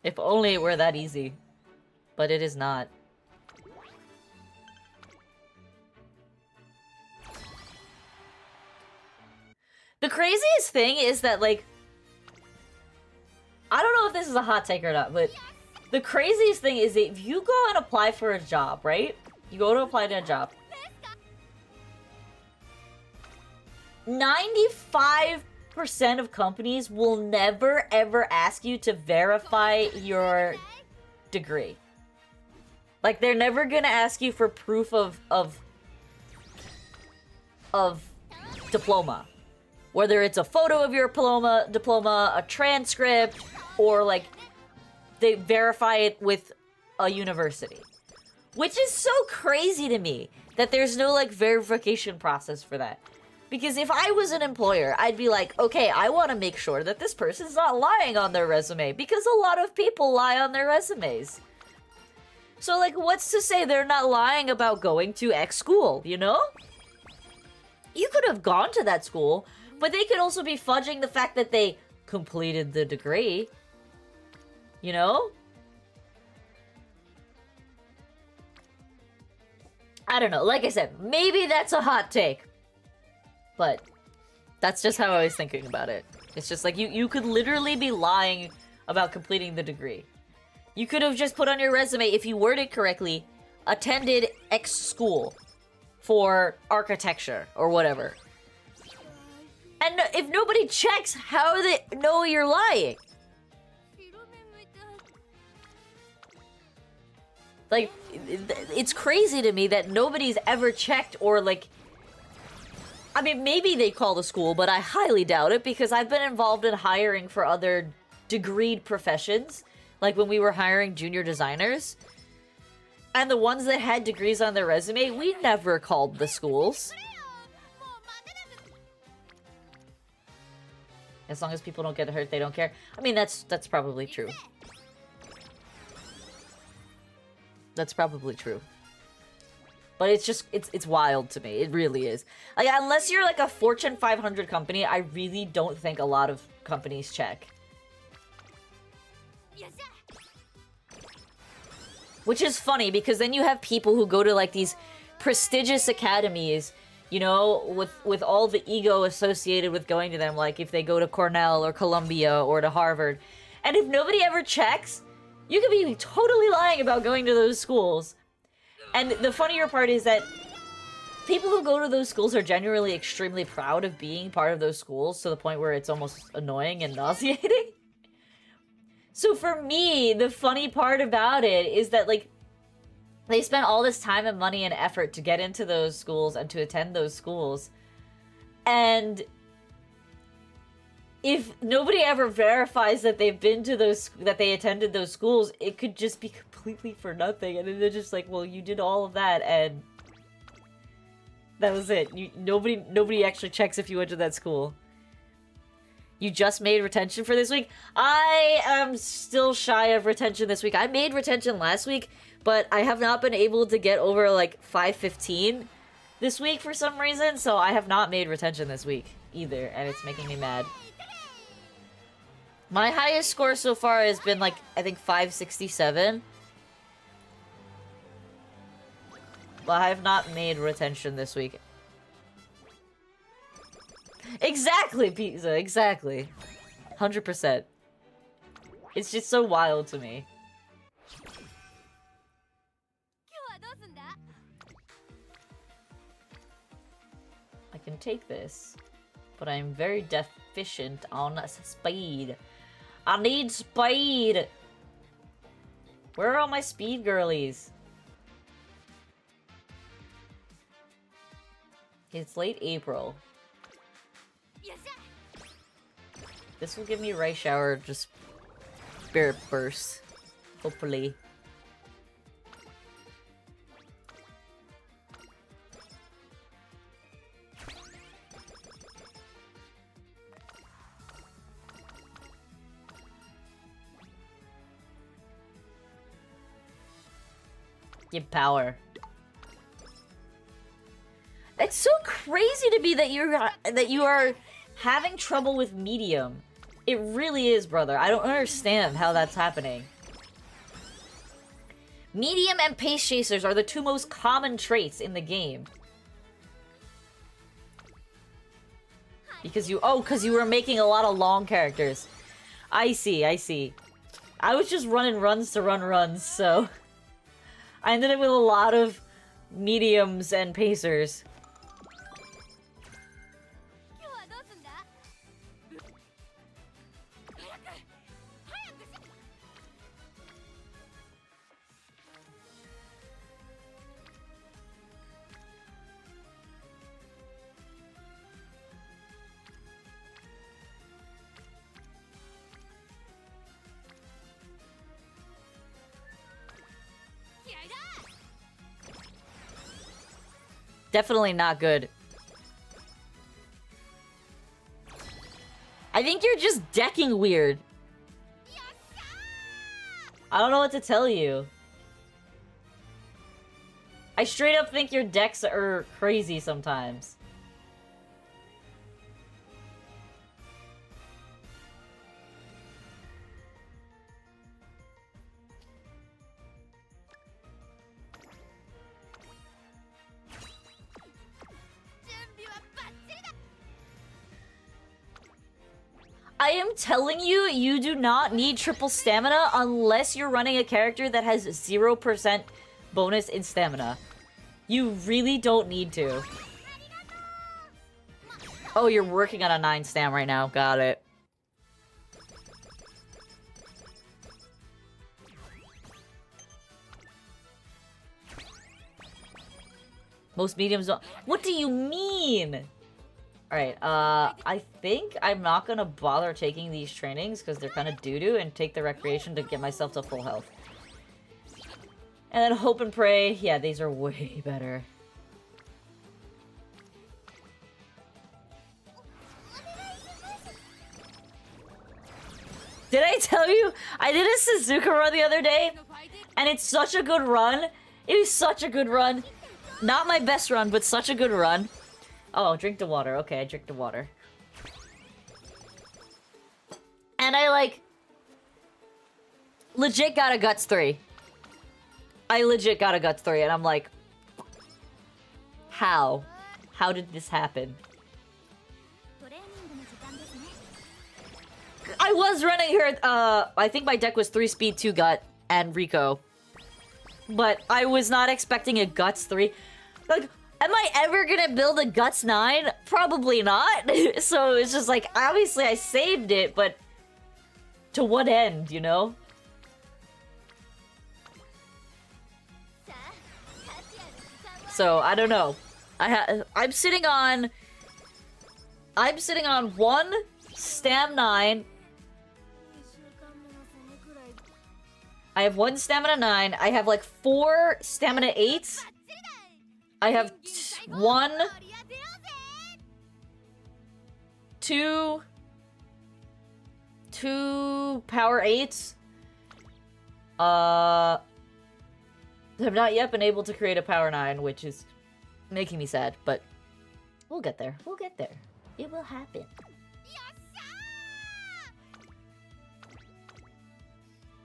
If only it were that easy. But it is not. The craziest thing is that, like... I don't know if this is a hot take or not, but... The craziest thing is that if you go and apply for a job, right? You go to apply to a job. 95% of companies will never ever ask you to verify your degree. Like, they're never gonna ask you for proof of diploma. Whether it's a photo of your diploma, a transcript, or like they verify it with a university. Which is so crazy to me that there's no like verification process for that. Because if I was an employer, I'd be like, okay, I want to make sure that this person's not lying on their resume, because a lot of people lie on their resumes. So like, what's to say they're not lying about going to X school, you know? You could have gone to that school, but they could also be fudging the fact that they completed the degree. You know? I don't know. Like I said, maybe that's a hot take. But that's just how I was thinking about it. It's just like, you could literally be lying about completing the degree. You could have just put on your resume, if you worded correctly, attended X school for architecture or whatever. And if nobody checks, how do they know you're lying? Like, it's crazy to me that nobody's ever checked or, like... I mean, maybe they call the school, but I highly doubt it, because I've been involved in hiring for other degreed professions. Like when we were hiring junior designers. And the ones that had degrees on their resume, we never called the schools. As long as people don't get hurt, they don't care. I mean, that's probably true. That's probably true. But it's just, it's wild to me. It really is. Like, unless you're like a Fortune 500 company, I really don't think a lot of companies check. Which is funny, because then you have people who go to like these prestigious academies, you know, with all the ego associated with going to them, like if they go to Cornell or Columbia or to Harvard. And if nobody ever checks, you could be totally lying about going to those schools. And the funnier part is that people who go to those schools are generally extremely proud of being part of those schools, to the point where it's almost annoying and nauseating. So for me, the funny part about it is that, like, they spent all this time and money and effort to get into those schools and to attend those schools. And if nobody ever verifies that they've been to those, that they attended those schools, it could just be completely for nothing. And then they're just like, well, you did all of that and That was it. Nobody actually checks if you went to that school. You just made retention for this week? I am still shy of retention this week. I made retention last week, but I have not been able to get over, like, 515 this week for some reason, so I have not made retention this week either, and it's making me mad. My highest score so far has been, like, I think 567. But I have not made retention this week. Exactly, Pizza, exactly. 100%. It's just so wild to me. I can take this, but I'm very deficient on speed. I need speed! Where are all my speed girlies? It's late April. This will give me Ray Shower, just Spirit Burst. Hopefully. Give power. It's so crazy to me that you are having trouble with medium. It really is, brother. I don't understand how that's happening. Medium and pace chasers are the two most common traits in the game. Because you were making a lot of long characters. I see, I see. I was just running runs to run runs, so I ended up with a lot of mediums and pacers. Definitely not good. I think you're just decking weird. I don't know what to tell you. I straight up think your decks are crazy sometimes. I am telling you, you do not need triple stamina unless you're running a character that has 0% bonus in stamina. You really don't need to. Oh, you're working on a 9 stam right now. Got it. Most mediums don't. What do you mean? Alright, I think I'm not gonna bother taking these trainings because they're kind of doo-doo and take the recreation to get myself to full health. And then hope and pray. Yeah, these are way better. Did I tell you? I did a Suzuka run the other day, and it's such a good run. It was such a good run. Not my best run, but such a good run. Oh, drink the water. Okay, I drink the water. And I, like, legit got a Guts 3. I legit got a Guts 3, and I'm like, how? How did this happen? I was running her, I think my deck was 3 speed, 2 gut, and Rico. But I was not expecting a Guts 3. Like, am I ever gonna build a Guts 9? Probably not. So it's just like, obviously I saved it, but to what end, you know? So, I don't know. I'm sitting on 1 Stam 9. I have 1 Stamina 9. I have like 4 Stamina 8s. I have one, two power 8s. Have not yet been able to create a power 9, which is making me sad, but we'll get there. We'll get there. It will happen.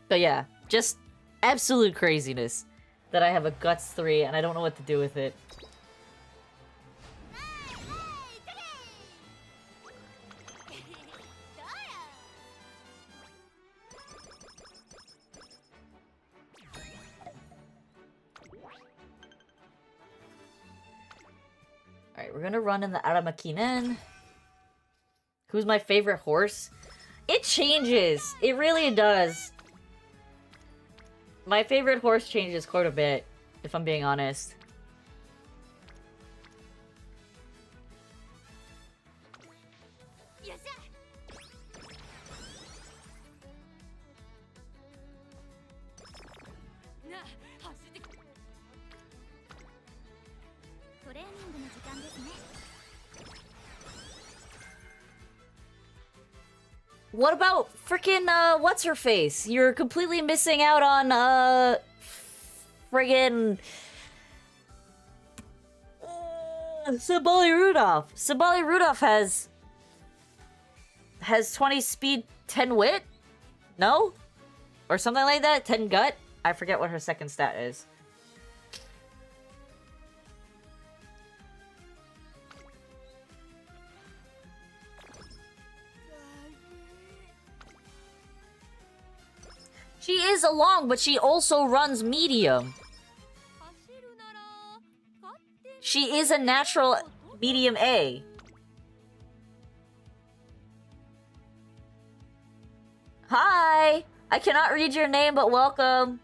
But yeah, just absolute craziness that I have a Guts 3 and I don't know what to do with it. Alright, we're gonna run in the Aramakinen. Who's my favorite horse? It changes! It really does. My favorite horse changes quite a bit, if I'm being honest. What about frickin' what's her face? You're completely missing out on friggin' Sabali Rudolph. Sabali Rudolph has 20 speed, 10 wit? No? Or something like that? 10 gut? I forget what her second stat is. She is a long, but she also runs medium. She is a natural medium A. Hi! I cannot read your name, but welcome.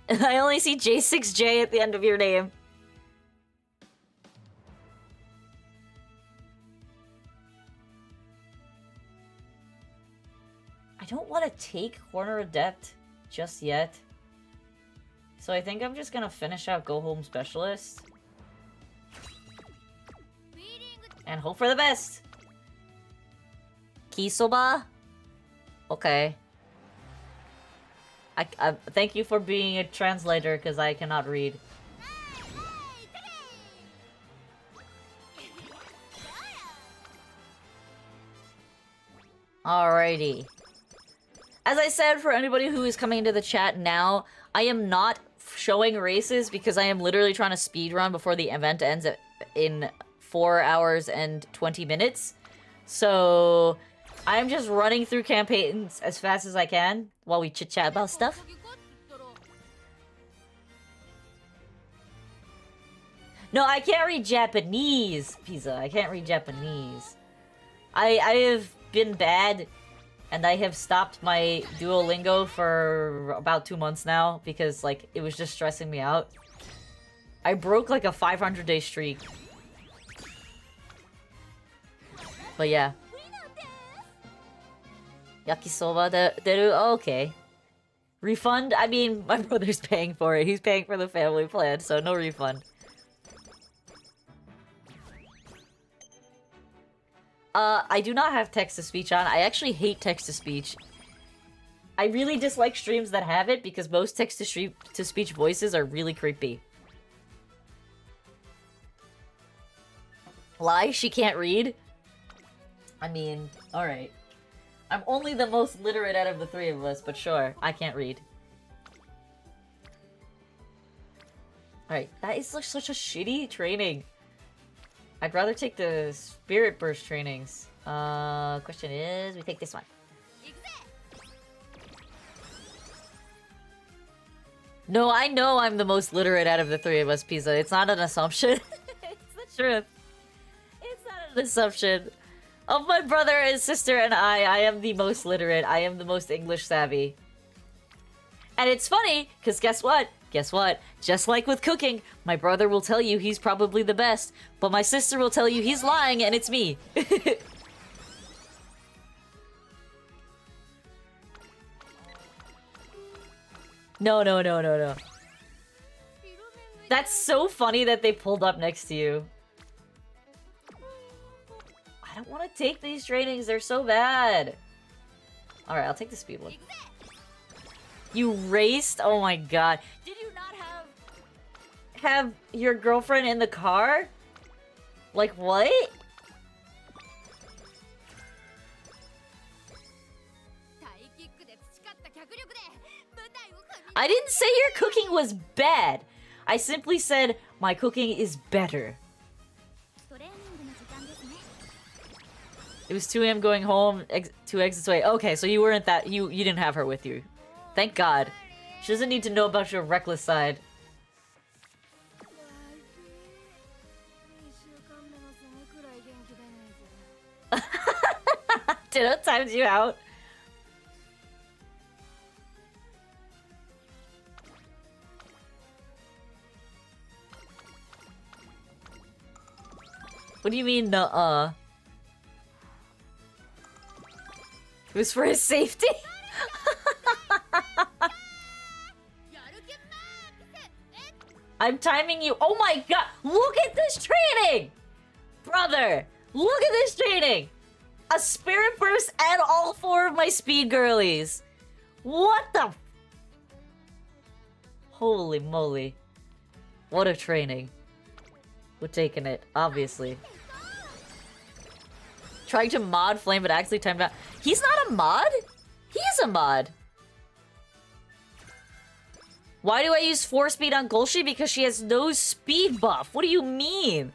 And I only see J6J at the end of your name. I don't want to take Corner Adept just yet. So I think I'm just gonna finish out Go Home Specialist. And hope for the best! Kisoba? Okay. I thank you for being a translator, because I cannot read. Alrighty. As I said, for anybody who is coming into the chat now, I am not showing races because I am literally trying to speedrun before the event ends in 4 hours and 20 minutes. So I'm just running through campaigns as fast as I can while we chit-chat about stuff. No, I can't read Japanese, Pizza. I can't read Japanese. I have been bad. And I have stopped my Duolingo for about 2 months now because, like, it was just stressing me out. I broke, like, a 500-day streak. But yeah. Yakisoba deru? Oh, okay. Refund? I mean, my brother's paying for it. He's paying for the family plan, so no refund. I do not have text-to-speech on. I actually hate text-to-speech. I really dislike streams that have it because most text-to-speech voices are really creepy. Lie? She can't read? I mean, alright. I'm only the most literate out of the three of us, but sure, I can't read. Alright, that is like such a shitty training. I'd rather take the Spirit Burst trainings. Question is, we take this one. No, I know I'm the most literate out of the three of us, Pizza. It's not an assumption. It's the truth. It's not an assumption. Of my brother and sister and I am the most literate. I am the most English savvy. And it's funny, because guess what? Guess what? Just like with cooking, my brother will tell you he's probably the best, but my sister will tell you he's lying and it's me. No. That's so funny that they pulled up next to you. I don't want to take these trainings, they're so bad. Alright, I'll take the speed one. You raced? Oh my god. Did you not have your girlfriend in the car? Like, what? I didn't say your cooking was bad. I simply said my cooking is better. It was 2 AM going home, 2 exits away. Okay, so you weren't that... You didn't have her with you. Thank God. She doesn't need to know about your reckless side. Ditto times you out. What do you mean, nuh-uh? It was for his safety? I'm timing you. Oh my god! Look at this training! Brother! Look at this training! A spirit burst and all 4 of my speed girlies! What the... Holy moly. What a training. We're taking it, obviously. Trying to mod Flame, but actually timed out. He's not a mod? He is a mod. Why do I use 4 speed on Golshi? Because she has no speed buff. What do you mean?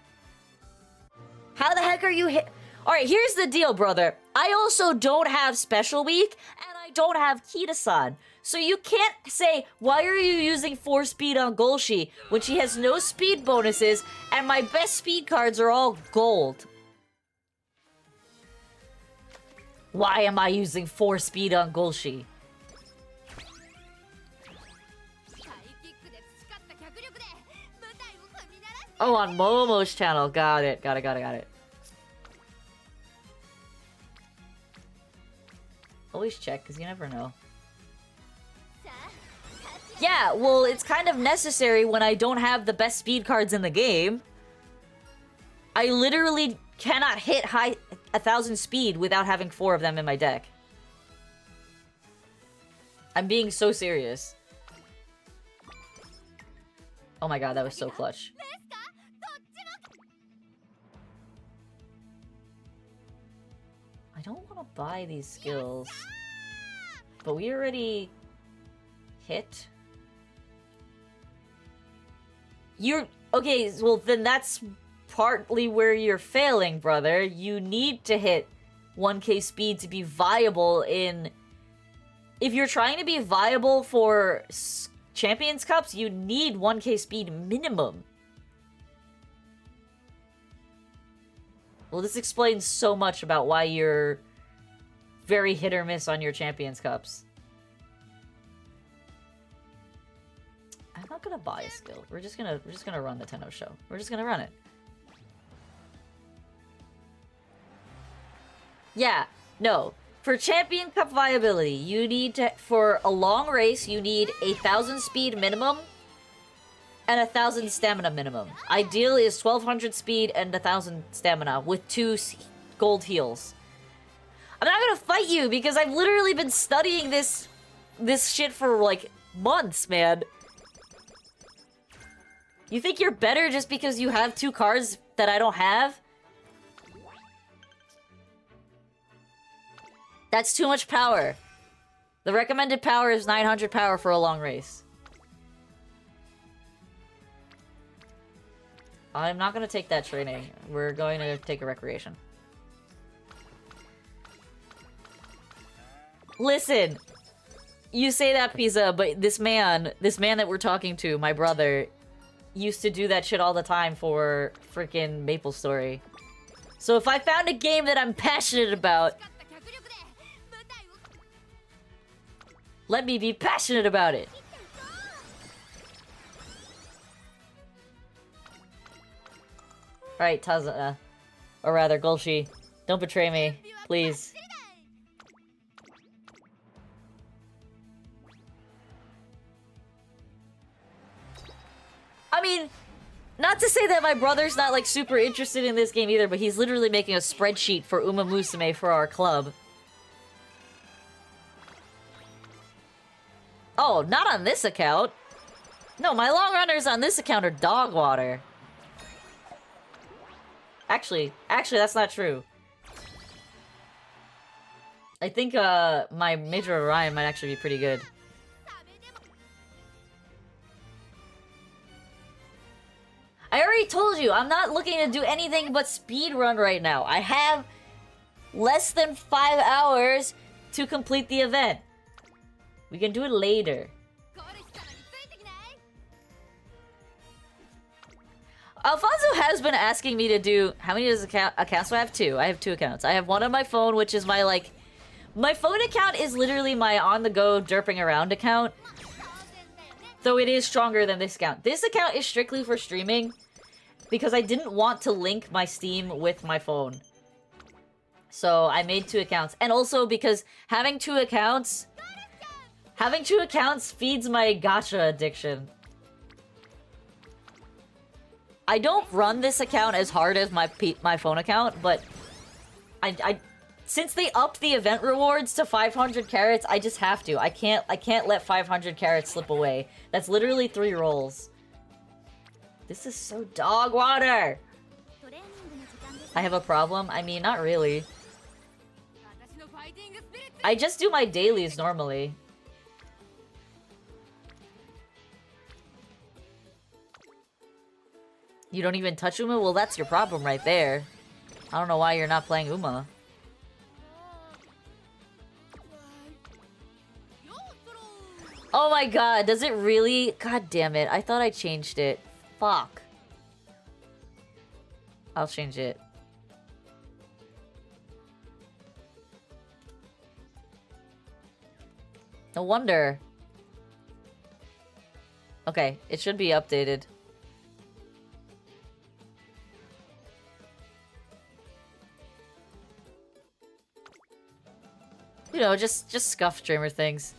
How the heck are you hit? Alright, here's the deal, brother. I also don't have Special Week, and I don't have Kita-san. So you can't say, why are you using 4 speed on Golshi when she has no speed bonuses and my best speed cards are all gold? Why am I using 4 speed on Golshi? Oh, on Momo's channel. Got it. Got it. Always check, because you never know. Yeah, well, it's kind of necessary when I don't have the best speed cards in the game. I literally cannot hit high 1,000 speed without having 4 of them in my deck. I'm being so serious. Oh my god, that was so clutch. I don't want to buy these skills. But we already hit. You're... Okay, well then that's partly where you're failing, brother. You need to hit 1k speed to be viable in... If you're trying to be viable for Champions Cups, you need 1k speed minimum. Well, this explains so much about why you're very hit or miss on your Champions Cups. I'm not gonna buy a skill. We're just gonna run the Tenno show. We're just gonna run it. Yeah, no. For Champion Cup viability, you need to, for a long race, you need 1,000 speed minimum and 1,000 stamina minimum. Ideally is 1,200 speed and 1,000 stamina with 2 gold heals. I'm not gonna fight you because I've literally been studying this shit for like months, man. You think you're better just because you have 2 cards that I don't have? That's too much power. The recommended power is 900 power for a long race. I'm not gonna take that training. We're going to take a recreation. Listen! You say that, Pizza, but this man that we're talking to, my brother, used to do that shit all the time for freaking MapleStory. So if I found a game that I'm passionate about, let me be passionate about it. Alright, Taza, or rather, Golshi, don't betray me, please. I mean, not to say that my brother's not, like, super interested in this game either, but he's literally making a spreadsheet for Umamusume for our club. Oh, not on this account. No, my long runners on this account are dog water. Actually, that's not true. I think, my Major Orion might actually be pretty good. I already told you, I'm not looking to do anything but speedrun right now. I have less than 5 hours to complete the event. We can do it later. Alfonso has been asking me to do... How many accounts do I have? 2. I have 2 accounts. I have one on my phone, which is my, like... My phone account is literally my on-the-go derping around account. Though it is stronger than this account. This account is strictly for streaming because I didn't want to link my Steam with my phone. So I made 2 accounts. And also because having 2 accounts feeds my gacha addiction. I don't run this account as hard as my phone account, but since they upped the event rewards to 500 carats, I just have to. I can't let 500 carats slip away. That's literally 3 rolls. This is so dog water. I have a problem? I mean, not really. I just do my dailies normally. You don't even touch Uma? Well, that's your problem right there. I don't know why you're not playing Uma. Oh my god, does it really? God damn it, I thought I changed it. Fuck. I'll change it. No wonder. Okay, it should be updated. You know, just scuff streamer things.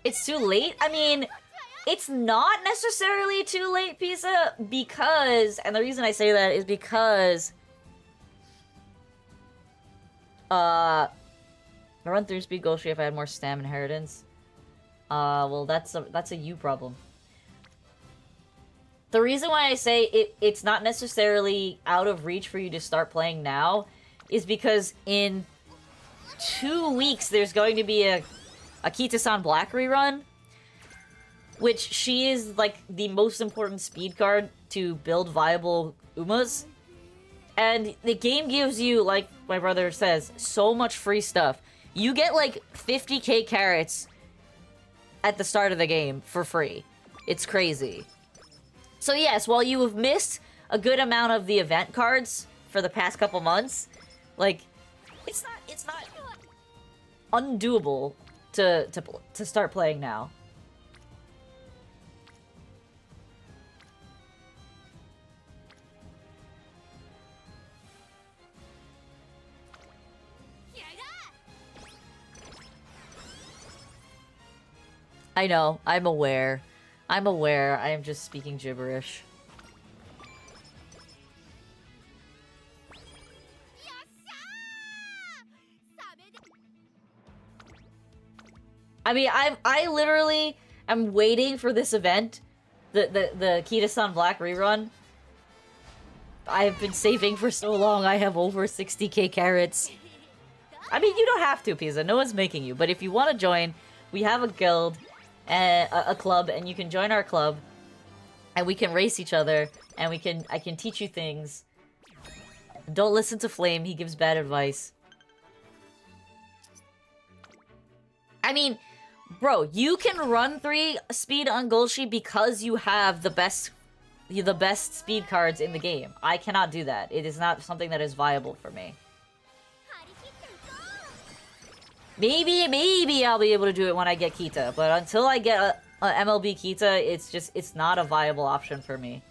It's too late? I mean, it's not necessarily too late, Pizza, because... And the reason I say that is because... I run 3-speed Gulchi if I had more stam inheritance. Well, that's a you problem. The reason why I say it's not necessarily out of reach for you to start playing now is because in 2 weeks there's going to be a Kita-san Black rerun, which she is like the most important speed card to build viable Umas. And the game gives you, like my brother says, so much free stuff. You get like 50k carats at the start of the game for free. It's crazy. So yes, while you have missed a good amount of the event cards for the past couple months, like, it's not undoable to start playing now. I know, I'm aware. I'm aware, I am just speaking gibberish. I mean, I literally am waiting for this event, the Kita-san Black rerun. I've been saving for so long, I have over 60k carats. I mean, you don't have to, Pizza, no one's making you, but if you want to join, we have a guild, a club, and you can join our club, and we can race each other, and I can teach you things. Don't listen to Flame, he gives bad advice. I mean, bro, you can run 3 speed on Golshi because you have the best speed cards in the game. I cannot do that. It is not something that is viable for me. Maybe I'll be able to do it when I get Kita, but until I get a MLB Kita, it's not a viable option for me.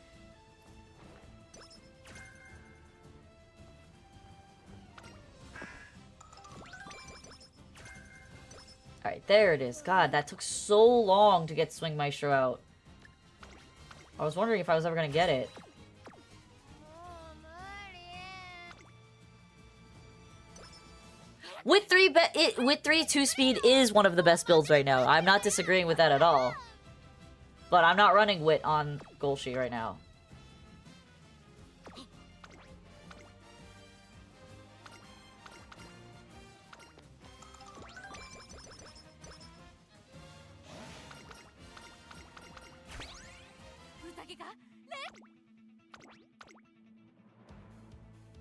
Alright, there it is. God, that took so long to get Swing Maestro out. I was wondering if I was ever gonna get it. With 3, 2-speed is one of the best builds right now. I'm not disagreeing with that at all. But I'm not running Wit on Golshi right now.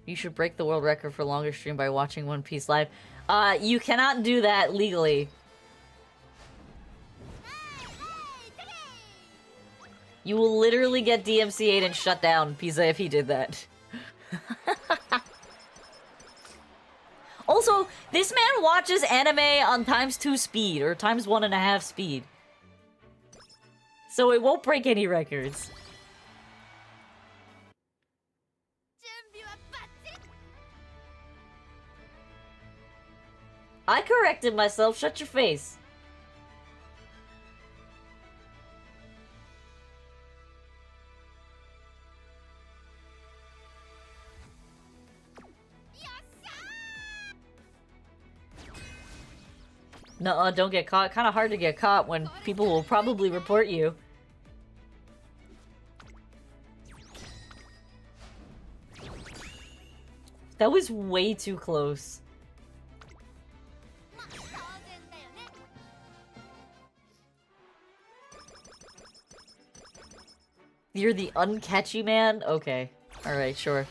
You should break the world record for longest stream by watching One Piece live. You cannot do that legally. You will literally get DMCA'd and shut down, Pizza, if he did that. Also, this man watches anime on ×2 speed, or ×1.5 speed. So it won't break any records. I corrected myself, shut your face. Nuh-uh, don't get caught. Kinda hard to get caught when people will probably report you. That was way too close. You're the uncatchy man? Okay. Alright, sure.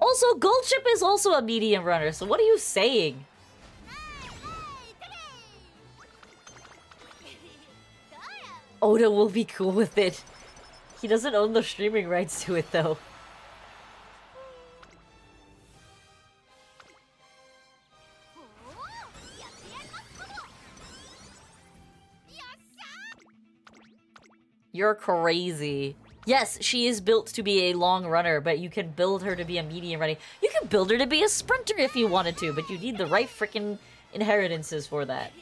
Also, Goldship is also a medium runner, so what are you saying? Oda will be cool with it. He doesn't own the streaming rights to it, though. You're crazy. Yes, she is built to be a long runner, but you can build her to be a medium running. You can build her to be a sprinter if you wanted to, but you need the right freaking inheritances for that.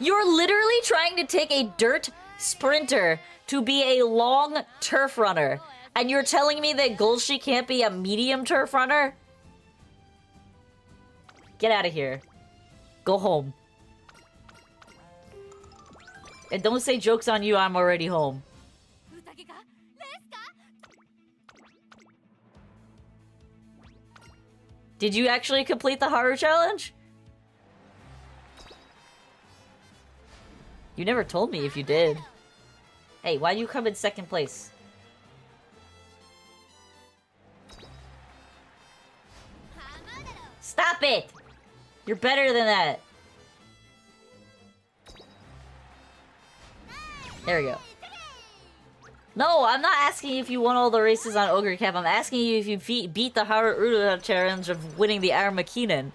You're literally trying to take a dirt sprinter to be a long turf runner, and you're telling me that Golshi can't be a medium turf runner? Get out of here. Go home. And don't say joke's on you, I'm already home. Did you actually complete the Haru challenge? You never told me if you did. Hey, why do you come in second place? Stop it! You're better than that. There we go. No, I'm not asking if you won all the races on Ogre Cap. I'm asking you if you beat the Haru challenge of winning the Armakinen.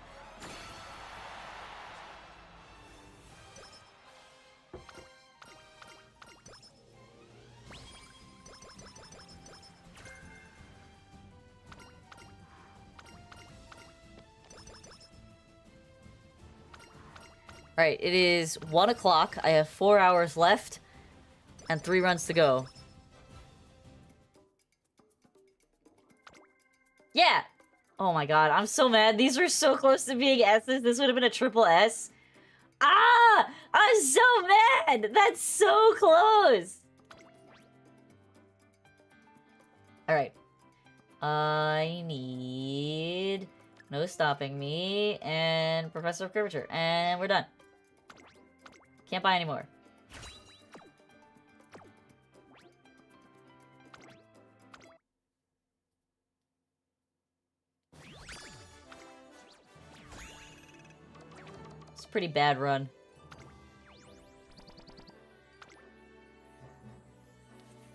Alright, it is 1 o'clock. I have 4 hours left and 3 runs to go. Yeah! Oh my god, I'm so mad. These were so close to being S's. This would have been a triple S. Ah! I'm so mad! That's so close! Alright. I need... No Stopping Me and Professor of Curvature. And we're done. Can't buy anymore. a pretty bad run.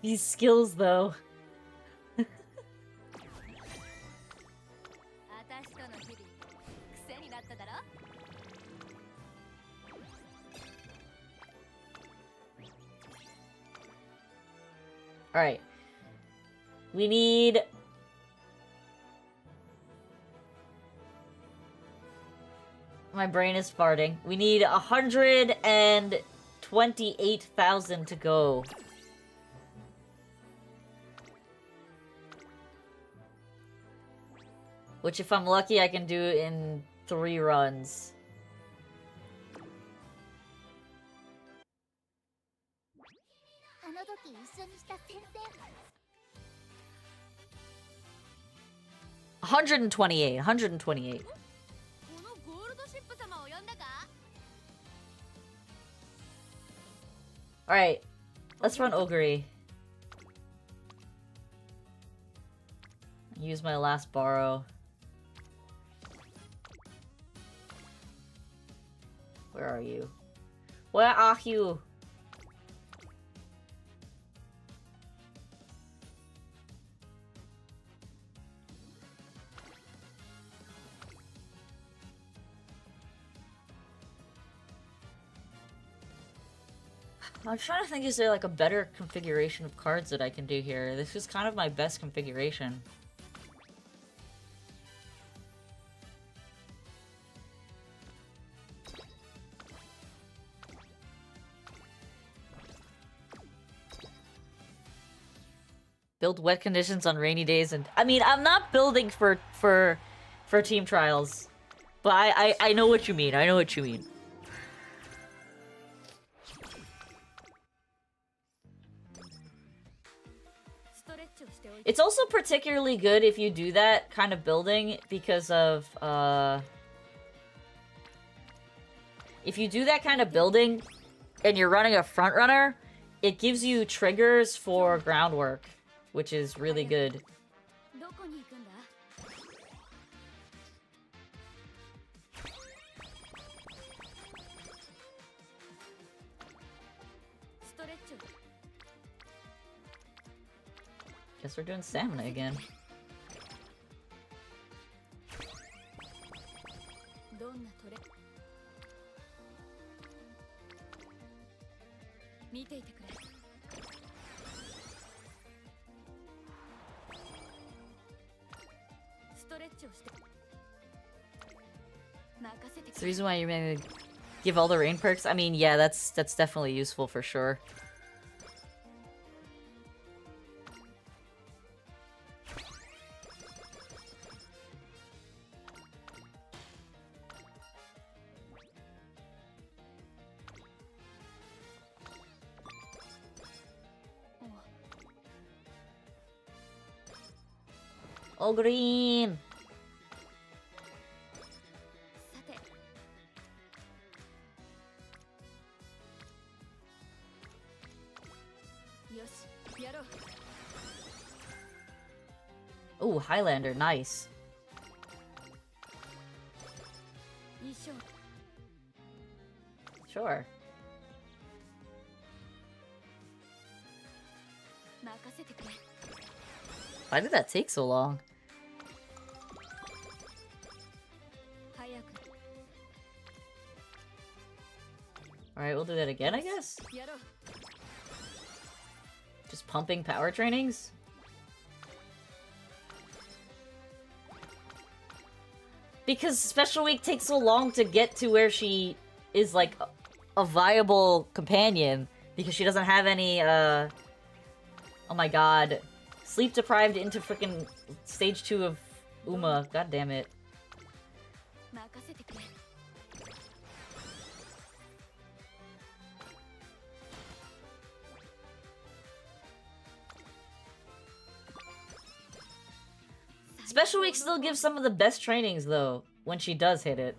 These skills, though. Alright. We need... My brain is farting. We need 128,000 to go. Which, if I'm lucky, I can do in 3 runs. $128. Alright, let's run Ogre. Use my last borrow. Where are you? Where are you? I'm trying to think, is there like a better configuration of cards that I can do here? This is kind of my best configuration. Build wet conditions on rainy days, and I mean, I'm not building for team trials, but I know what you mean. I know what you mean. It's also particularly good if you do that kind of building because of, if you do that kind of building and you're running a front runner, it gives you triggers for groundwork, which is really good. Guess we're doing stamina again. It's the reason why you're gonna give all the rain perks? I mean, yeah, that's definitely useful for sure. Oh, green! Ooh, Highlander, nice. Sure. Why did that take so long? Alright, we'll do that again, I guess? Just pumping power trainings? Because Special Week takes so long to get to where she is, like, a viable companion. Because she doesn't have any, oh my god. Sleep deprived into frickin' stage 2 of Uma. God damn it. Special Week still gives some of the best trainings, though, when she does hit it.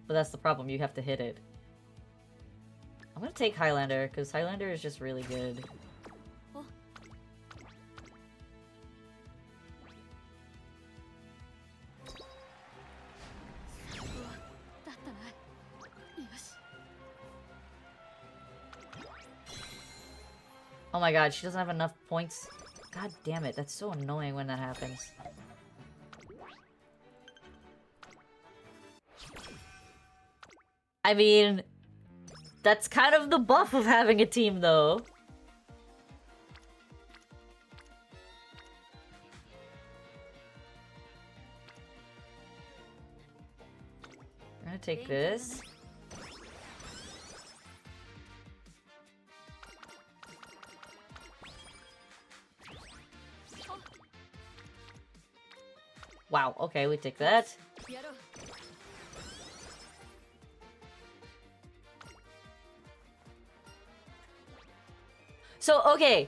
But that's the problem, you have to hit it. I'm gonna take Highlander, because Highlander is just really good. Oh my god, she doesn't have enough points. God damn it, that's so annoying when that happens. I mean, that's kind of the buff of having a team, though. I'm gonna take this. Wow, okay, we take that. So, okay.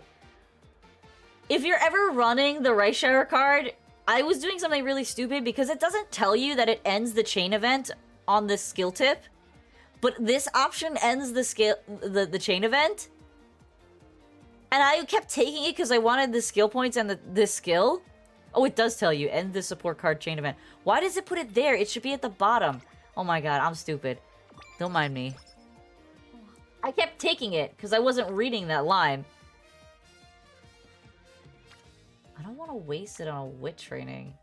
If you're ever running the Rice Shower card, I was doing something really stupid because it doesn't tell you that it ends the chain event on this skill tip. But this option ends the chain event. And I kept taking it because I wanted the skill points and this skill. Oh, it does tell you, end the support card chain event. Why does it put it there? It should be at the bottom. Oh my god, I'm stupid. Don't mind me. I kept taking it because I wasn't reading that line. I don't want to waste it on a wit training.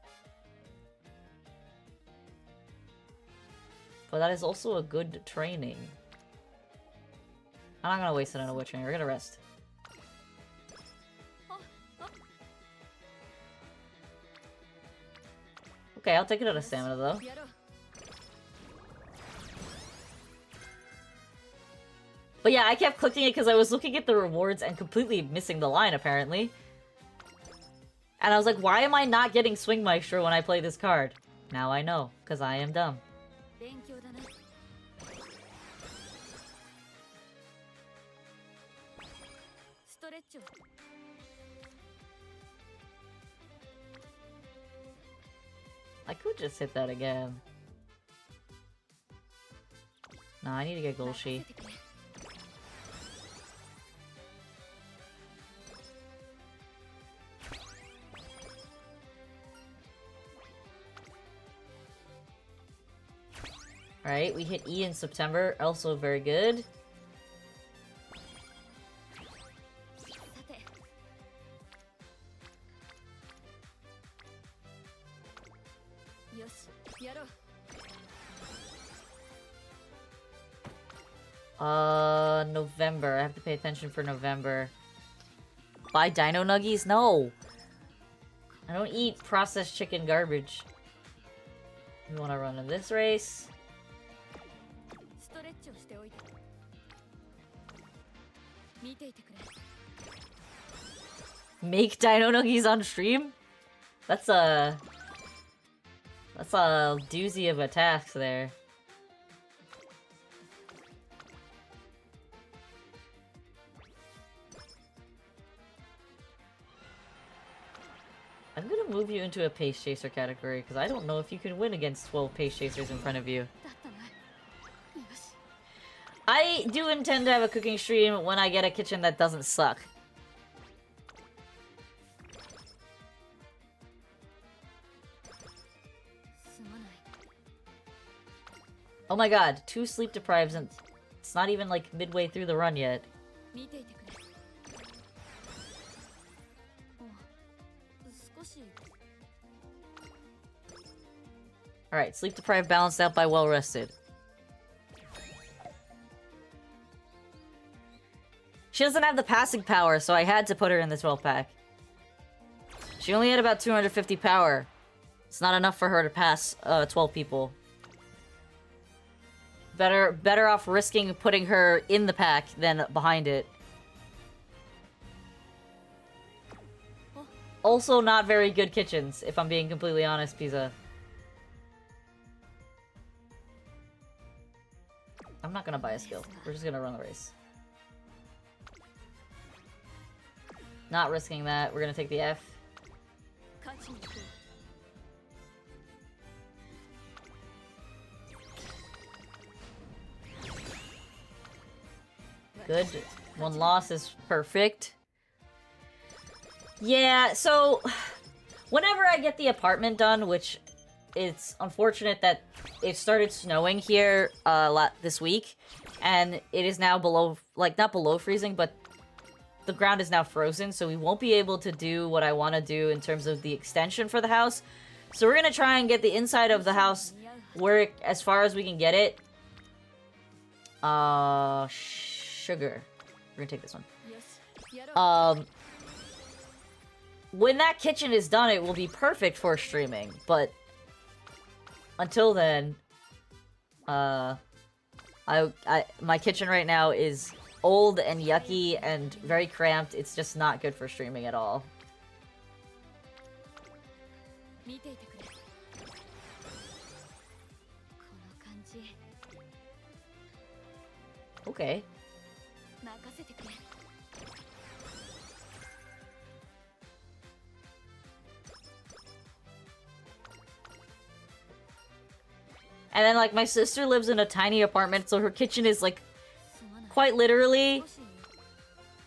But that is also a good training. I'm not gonna waste it on a wit training. We're gonna rest. Okay, I'll take it out of stamina though. But yeah, I kept clicking it because I was looking at the rewards and completely missing the line, apparently. And I was like, why am I not getting Swing Maestro when I play this card? Now I know, because I am dumb. I could just hit that again. No, I need to get Golshi. Alright, we hit E in September, also very good. November. I have to pay attention for November. Buy Dino Nuggies? No! I don't eat processed chicken garbage. We want to run in this race. Make Dino Nuggies on stream? That's a doozy of a task there. I'm gonna move you into a Pace Chaser category, because I don't know if you can win against 12 Pace Chasers in front of you. I do intend to have a cooking stream when I get a kitchen that doesn't suck. Oh my god, 2 sleep deprives and it's not even like midway through the run yet. Alright, sleep deprived balanced out by well rested. She doesn't have the passing power, so I had to put her in the 12 pack. She only had about 250 power. It's not enough for her to pass 12 people. Better off risking putting her in the pack than behind it. Also not very good kitchens, if I'm being completely honest, Pizza. I'm not gonna buy a skill. We're just gonna run the race. Not risking that. We're gonna take the F. Good. 1 loss is perfect. Yeah, so whenever I get the apartment done, which it's unfortunate that it started snowing here this week, and it is now below, like, not below freezing, but the ground is now frozen, so we won't be able to do what I want to do in terms of the extension for the house. So we're gonna try and get the inside of the house where as far as we can get it. Sugar. We're gonna take this one. When that kitchen is done, it will be perfect for streaming, but until then, my kitchen right now is old and yucky and very cramped. It's just not good for streaming at all. Okay. And then, like, my sister lives in a tiny apartment, so her kitchen is, like, quite literally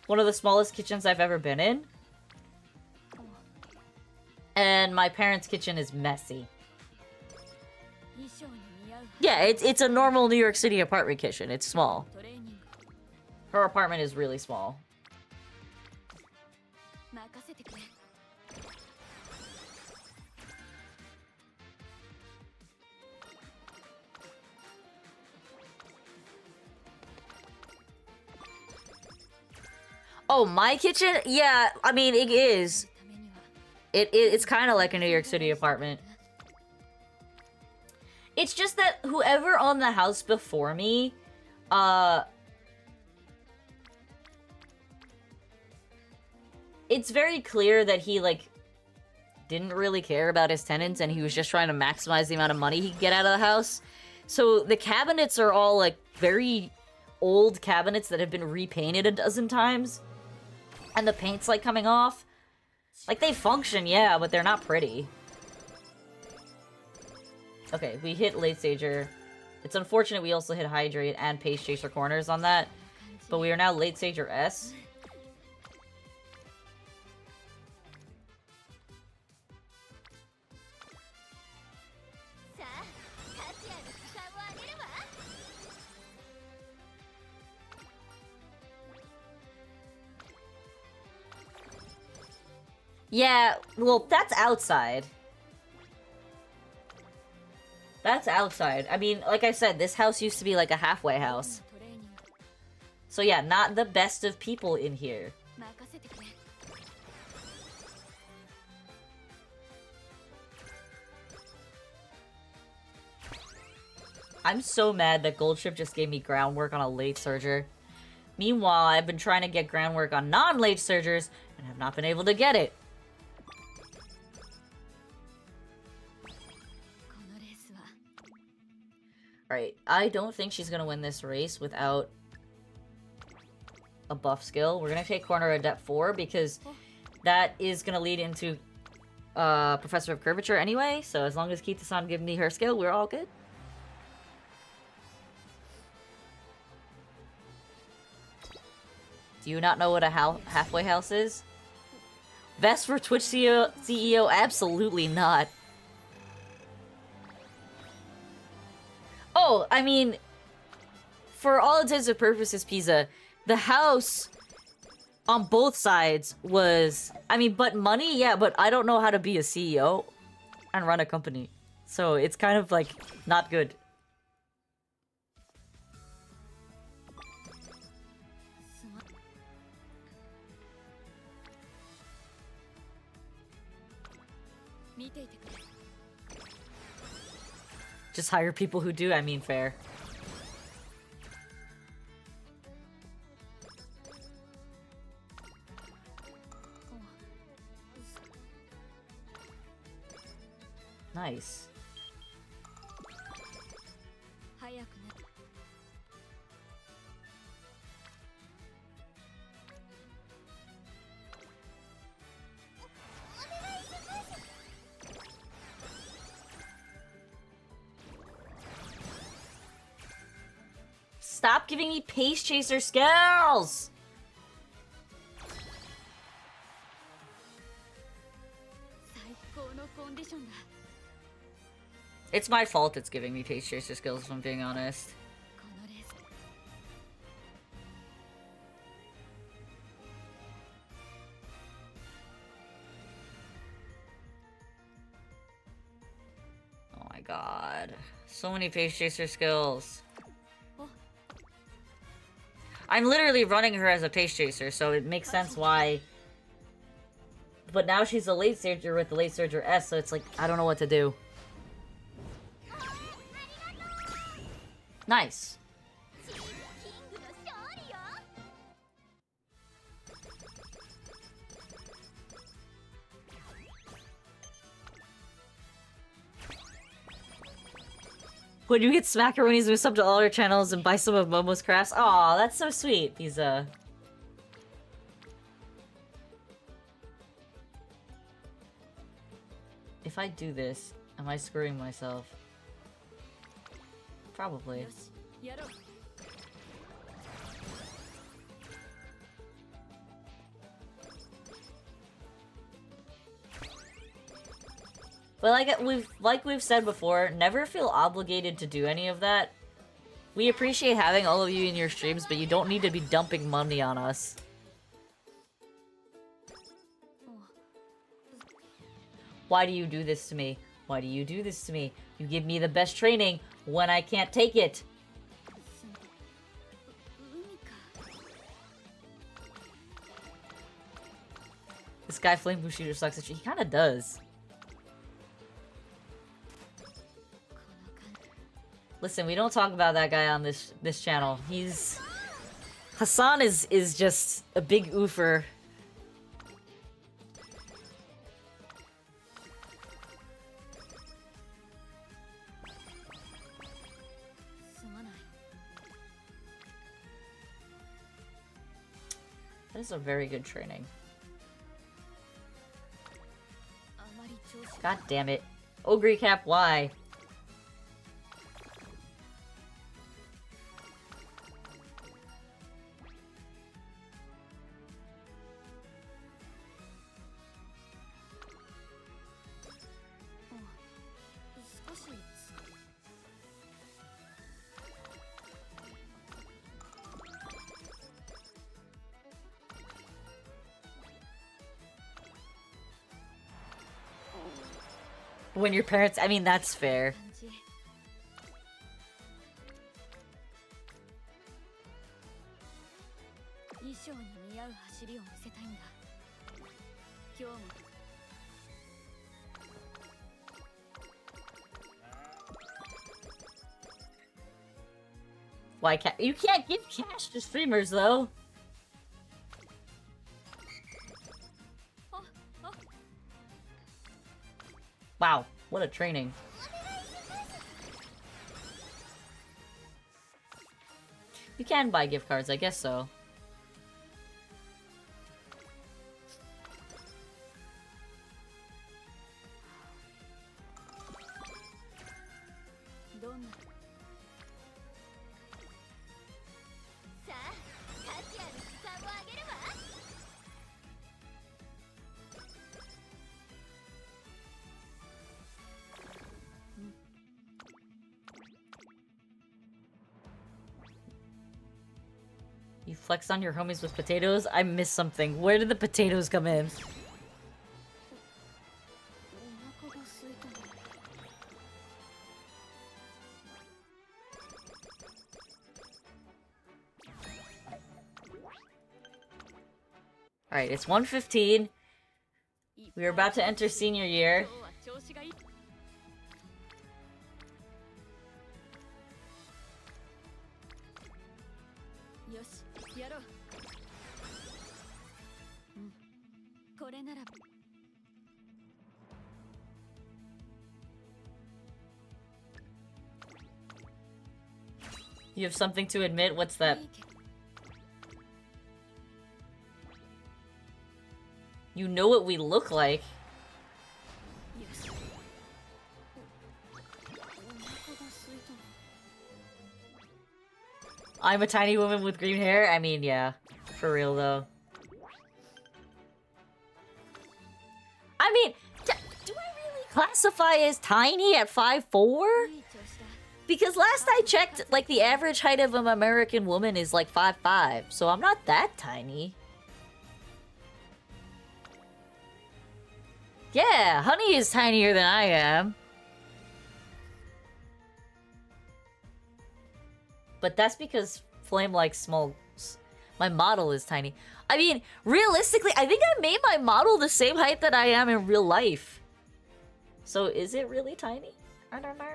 one of the smallest kitchens I've ever been in. And my parents' kitchen is messy. Yeah, it's a normal New York City apartment kitchen. It's small. Her apartment is really small. Oh, my kitchen? Yeah, I mean, it is. It's kind of like a New York City apartment. It's just that whoever owned the house before me, it's very clear that he, like, didn't really care about his tenants and he was just trying to maximize the amount of money he could get out of the house. So the cabinets are all, like, very old cabinets that have been repainted a dozen times. And the paint's, like, coming off. Like, they function, yeah, but they're not pretty. Okay, we hit Late Stager. It's unfortunate we also hit Hydrate and Pace Chaser corners on that. But we are now Late Stager S. Yeah, well, that's outside. That's outside. I mean, like I said, this house used to be like a halfway house. So yeah, not the best of people in here. I'm so mad that Goldship just gave me groundwork on a late surger. Meanwhile, I've been trying to get groundwork on non-late surgers and have not been able to get it. Alright, I don't think she's gonna win this race without a buff skill. We're gonna take Corner Adept 4 because that is gonna lead into Professor of Curvature anyway, so as long as Kita-san gives me her skill, we're all good. Do you not know what a halfway house is? Best for Twitch CEO? Absolutely not. Oh, I mean, for all intents and purposes, Pizza, the house on both sides was, I mean, but money, yeah, but I don't know how to be a CEO and run a company. So it's kind of like not good. Just hire people who do, I mean, fair. Nice. Stop giving me Pace Chaser skills! It's my fault it's giving me Pace Chaser skills, if I'm being honest. god. So many Page Chaser skills. I'm literally running her as a Page Chaser, so it makes sense why. But now she's a Late Stager with the Late Stager S, so it's like, I don't know what to do. Nice. When you get smackaroonies, we sub to all our channels and buy some of Momo's crafts. Aw, that's so sweet. These, If I do this, am I screwing myself? Probably. But like we've said before, never feel obligated to do any of that. We appreciate having all of you in your streams, but you don't need to be dumping money on us. Why do you do this to me? Why do you do this to me? You give me the best training when I can't take it. This guy Flame Bushido sucks at you. He kinda does. Listen, we don't talk about that guy on this channel. Hassan is just a big oofer. That is a very good training. God damn it. Ogre Cap, why? When your parents, I mean, that's fair. Why can't you can't give cash to streamers though? Wow, what a training. You can buy gift cards, I guess so. You flex on your homies with potatoes? I missed something. Where did the potatoes come in? Alright, it's 1:15. We are about to enter senior year. You have something to admit? What's that? You know what we look like. I'm a tiny woman with green hair? I mean, yeah. For real, though. I mean, do I really classify as tiny at 5'4"? Because last I checked, like, the average height of an American woman is like 5'5", so I'm not that tiny. Yeah, Honey is tinier than I am. but that's because Flame likes small... My model is tiny. I mean, realistically, I think I made my model the same height that I am in real life. So is it really tiny? I don't know.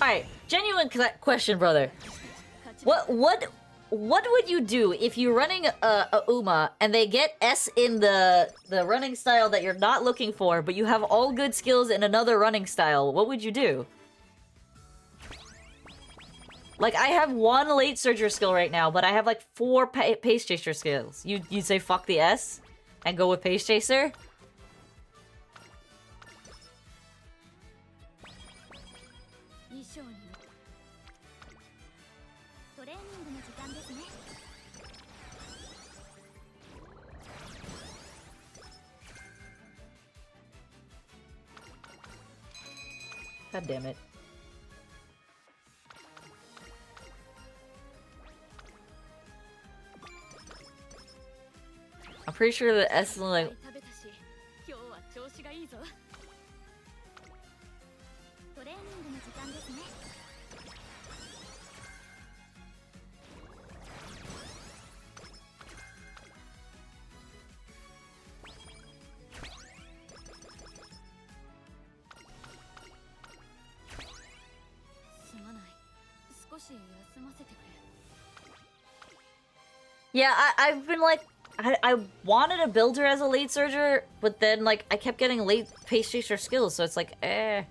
Alright, genuine question, brother. What would you do if you're running a Uma and they get S in the running style that you're not looking for, but you have all good skills in another running style? What would you do? Like, I have 1 late surger skill right now, but I have like 4 pace chaser skills. You'd say fuck the S and go with pace chaser? God damn it. I'm pretty sure the S is like... Yeah, I've been like... I wanted to build her as a late surger, but then, like, I kept getting late pace chaser skills, so it's like, eh.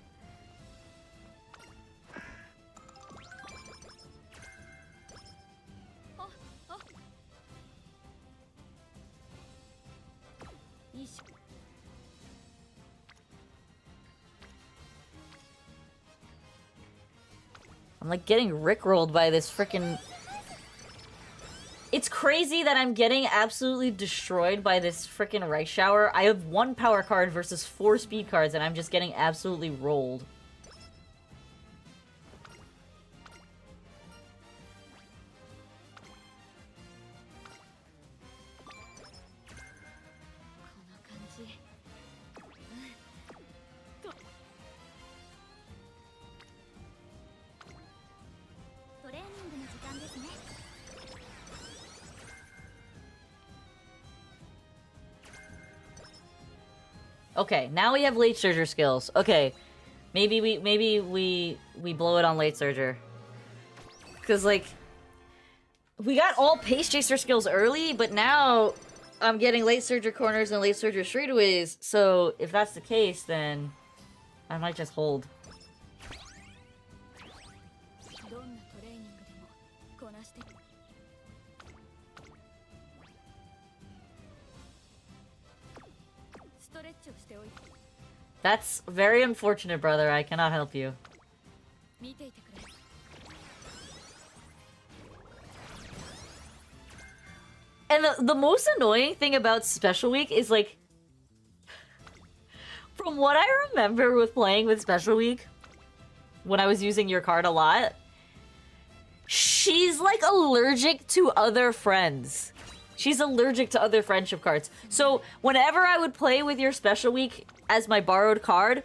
I'm, like, getting rickrolled by this frickin'... It's crazy that I'm getting absolutely destroyed by this frickin' Rice Shower. I have 1 power card versus 4 speed cards, and I'm just getting absolutely rolled. Okay, now we have late surger skills. Okay, maybe we blow it on late surger. Cause like, we got all pace chaser skills early, but now I'm getting late surger corners and late surger straightaways. So if that's the case, then I might just hold. That's very unfortunate, brother. I cannot help you. And the most annoying thing about Special Week is, like... From what I remember with playing with Special Week, when I was using your card a lot, she's, like, allergic to other friends. She's allergic to other friendship cards. So, whenever I would play with your Special Week as my borrowed card,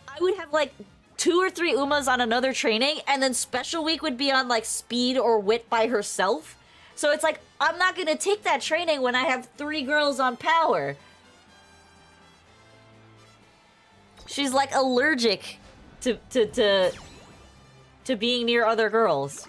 I would have, like, 2 or 3 Umas on another training, and then Special Week would be on, like, Speed or Wit by herself. So it's like, I'm not gonna take that training when I have 3 girls on Power. She's, like, allergic to being near other girls.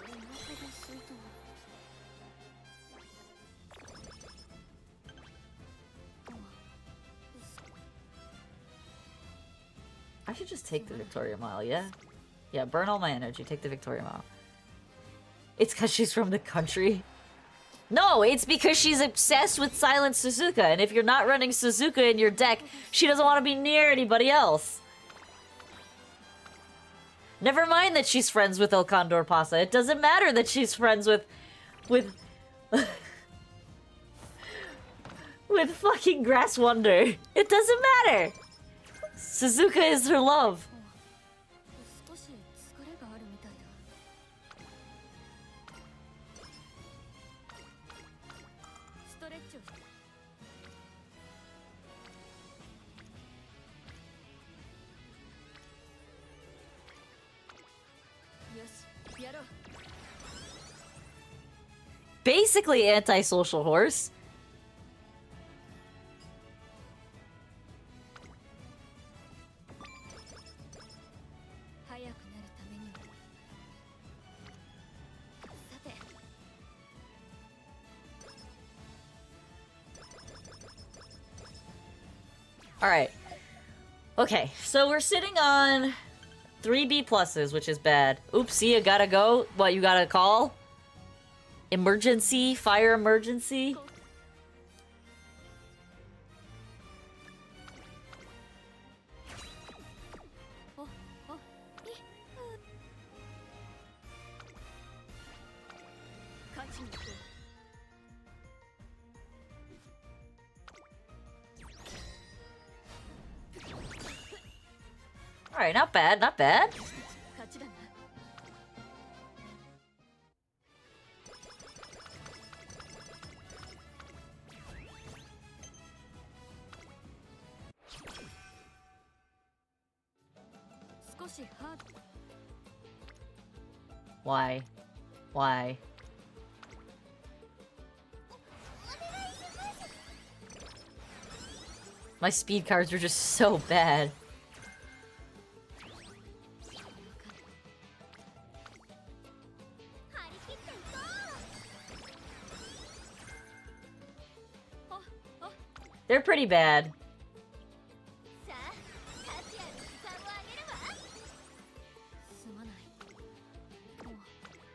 I should just take the Victoria Mile, yeah? Yeah, burn all my energy, take the Victoria Mile. It's because she's from the country? No, it's because she's obsessed with Silent Suzuka, and if you're not running Suzuka in your deck, she doesn't want to be near anybody else. Never mind that she's friends with El Condor Pasa. It doesn't matter that she's friends with with fucking Grass Wonder. It doesn't matter. Suzuka is her love. Basically antisocial horse. Alright. Okay, so we're sitting on 3 B pluses, which is bad. Oopsie, you gotta go. What, you gotta call? Emergency? Fire emergency? Alright, not bad, not bad. Why? Why? My speed cards are just so bad. They're pretty bad.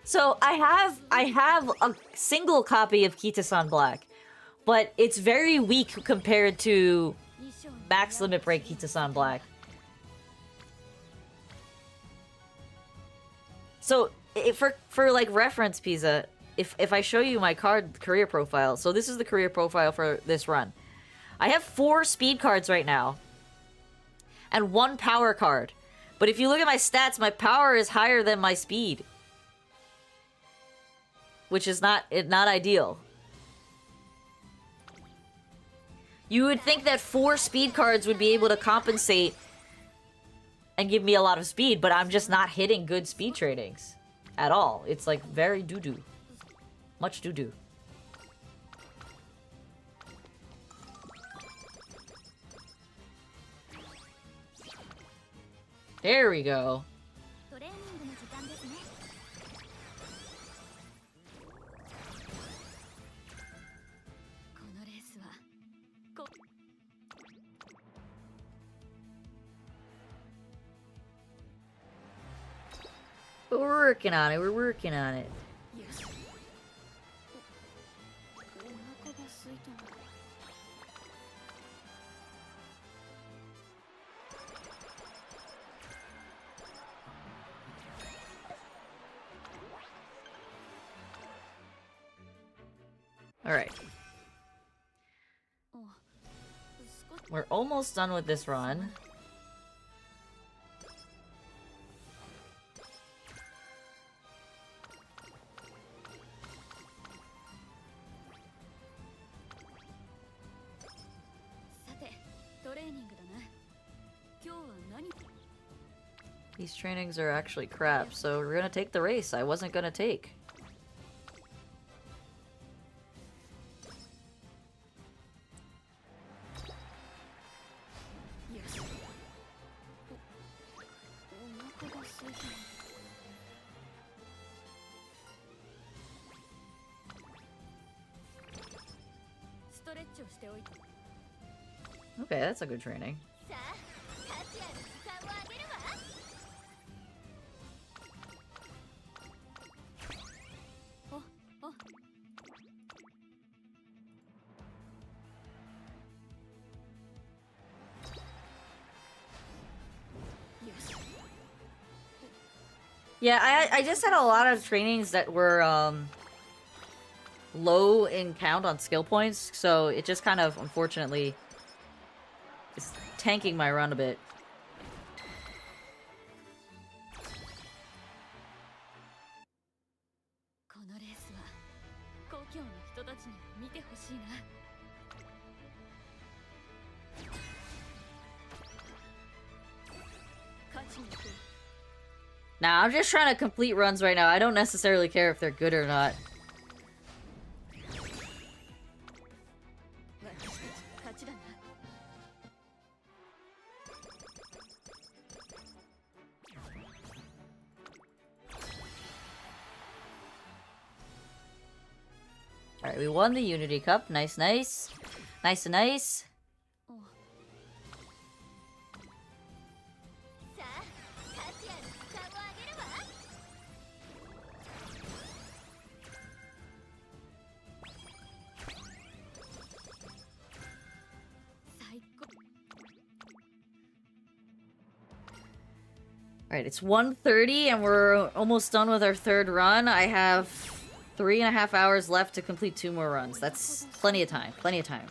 So I have a single copy of Kita-san Black, but it's very weak compared to Max Limit Break Kita-san Black. So for like reference, Pisa, if I show you my card career profile, so this is the career profile for this run. I have 4 speed cards right now, and 1 power card. But if you look at my stats, my power is higher than my speed, which is not ideal. You would think that 4 speed cards would be able to compensate and give me a lot of speed, but I'm just not hitting good speed tradings at all. It's like very doo-doo. Much doo-doo. There we go. But we're working on it, we're working on it. Alright. We're almost done with this run. These trainings are actually crap, so we're gonna take the race I wasn't gonna take. Okay, that's a good training. Yeah, I just had a lot of trainings that were low in count on skill points, so it just kind of, unfortunately, is tanking my run a bit. Nah, I'm just trying to complete runs right now. I don't necessarily care if they're good or not. Alright, we won the Unity Cup. Nice, nice. Nice and nice. Alright, it's 1:30 and we're almost done with our third run. I have 3.5 hours left to complete 2 more runs. That's plenty of time. Plenty of time.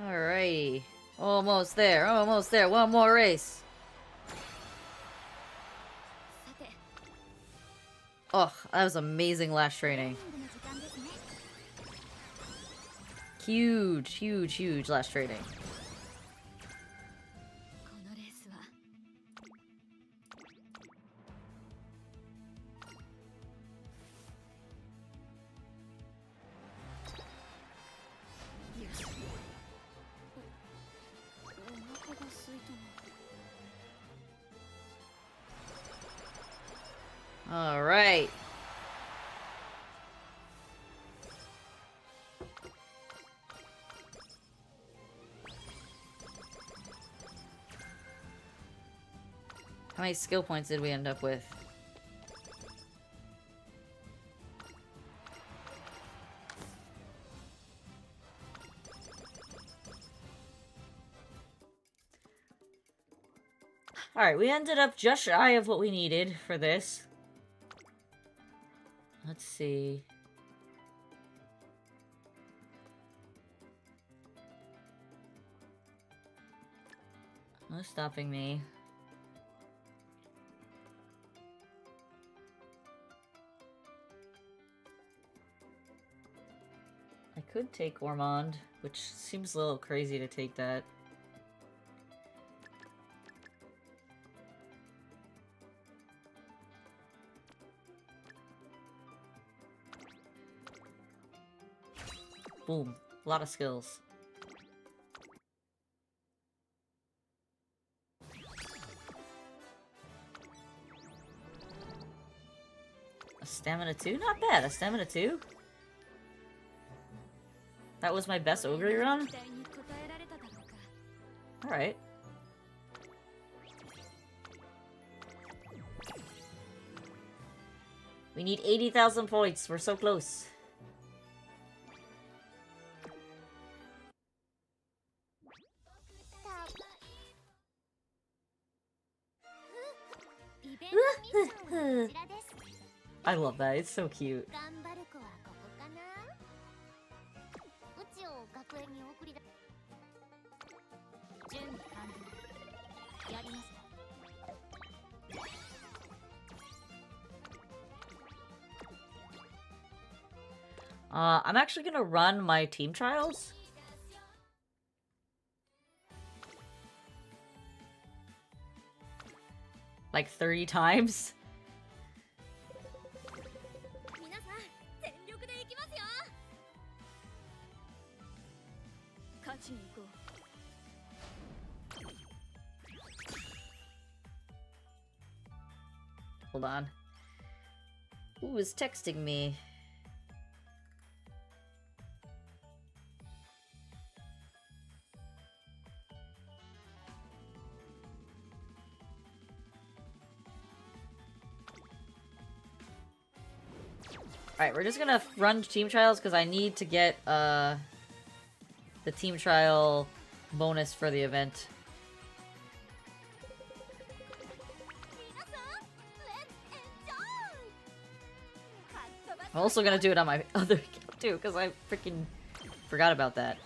Alrighty. Almost there. Almost there. One more race. Oh, that was amazing last training. Huge, huge, huge last training. All right. How many skill points did we end up with? Alright, we ended up just shy of what we needed for this. Let's see. No stopping me. I could take Ormond, which seems a little crazy to take that. Boom. A lot of skills. A stamina 2? Not bad. A stamina 2? That was my best ogre run? Alright. We need 80,000 points. We're so close. I love that. It's so cute. I'm actually gonna run my team trials. Like 30 times. Hold on. Who is texting me? Alright, we're just gonna run team trials because I need to get the team trial bonus for the event. I'm also gonna do it on my other account too, because I freaking forgot about that.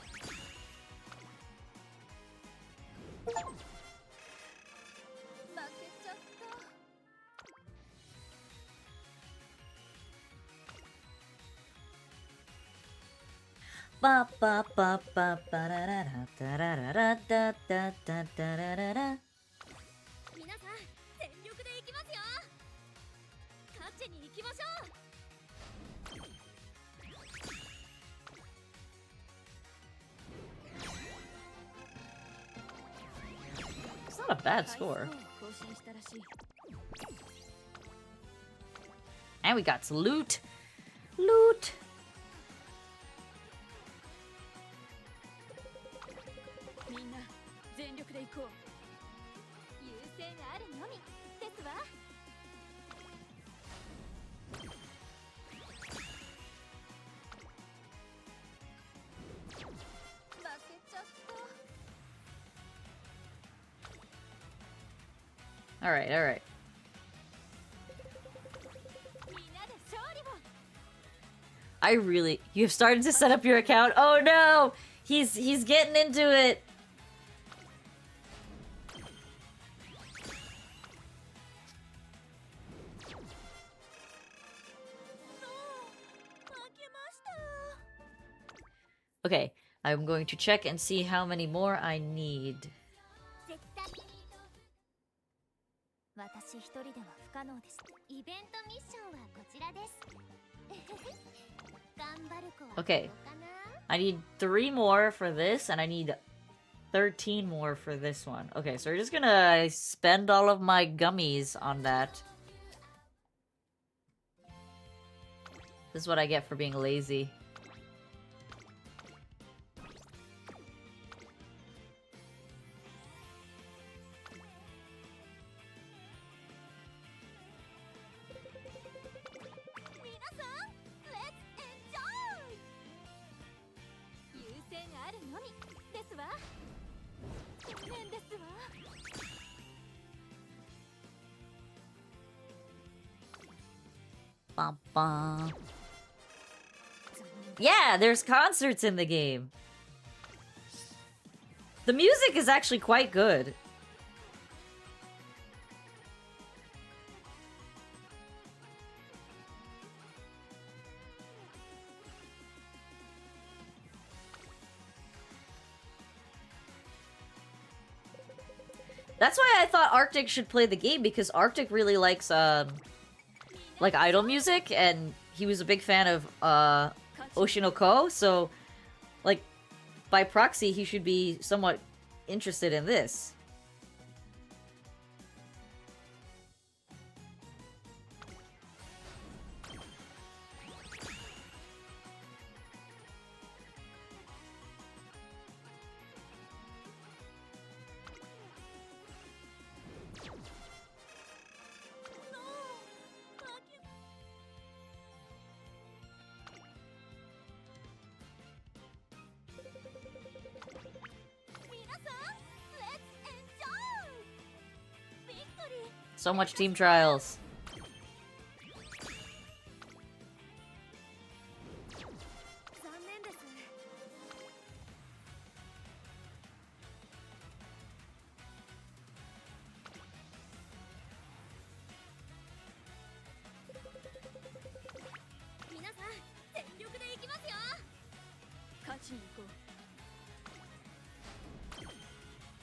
Ba ba ba ba ba da da da da da da da da da da da da. It's not a bad score. And we got some loot. Loot. Alright, alright. You've started to set up your account? Oh no! He's getting into it! Okay, I'm going to check and see how many more I need. Okay, I need 3 more for this, and I need 13 more for this one. Okay, so we're just gonna spend all of my gummies on that. This is what I get for being lazy. Bum, bum. Yeah, there's concerts in the game. The music is actually quite good. That's why I thought Arctic should play the game, because Arctic really likes like idol music, and he was a big fan of Oshinoko, so like by proxy he should be somewhat interested in this. So much team trials.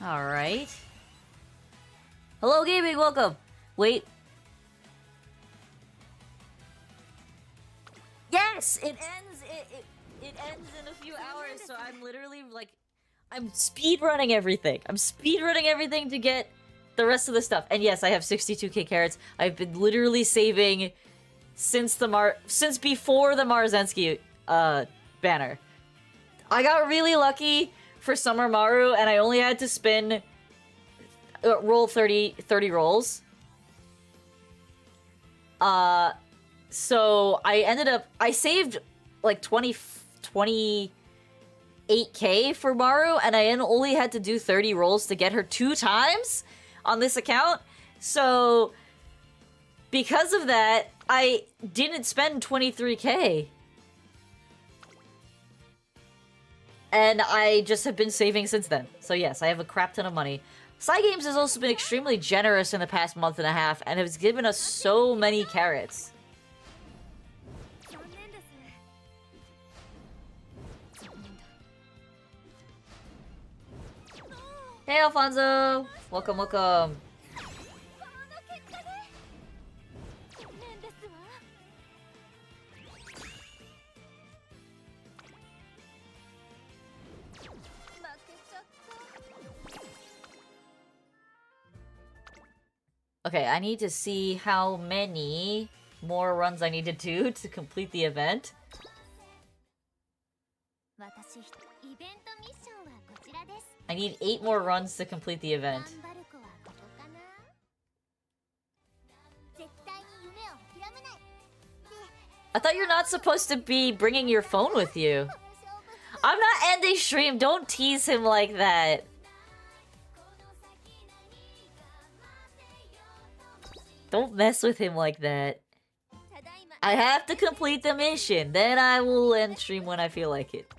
All right. Hello, gaming. Welcome. Wait. Yes, it ends. It ends in a few hours. So I'm literally like, I'm speed running everything. I'm speed running everything to get the rest of the stuff. And yes, I have 62k carats. I've been literally saving since before the Marzensky banner. I got really lucky for Summer Maru, and I only had to spin roll 30 rolls. So I saved like 28k for Maru, and I only had to do 30 rolls to get her 2 times on this account. So because of that, I didn't spend 23k. And I just have been saving since then. So yes, I have a crap ton of money. Cygames has also been extremely generous in the past month and a half and has given us so many carrots. Hey Alfonso! Welcome, welcome. Okay, I need to see how many more runs I need to do to complete the event. I need 8 more runs to complete the event. I thought you're not supposed to be bringing your phone with you. I'm not ending stream. Don't tease him like that. Don't mess with him like that. I have to complete the mission. Then I will end stream when I feel like it.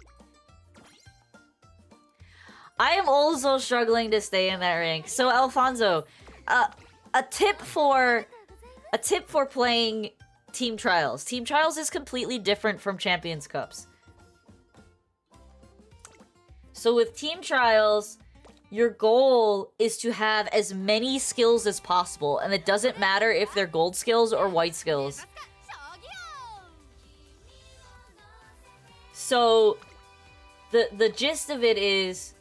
I am also struggling to stay in that rank. So Alfonso, a tip for playing Team Trials. Team Trials is completely different from Champions Cups. So with Team Trials, your goal is to have as many skills as possible, and it doesn't matter if they're gold skills or white skills. So the gist of it is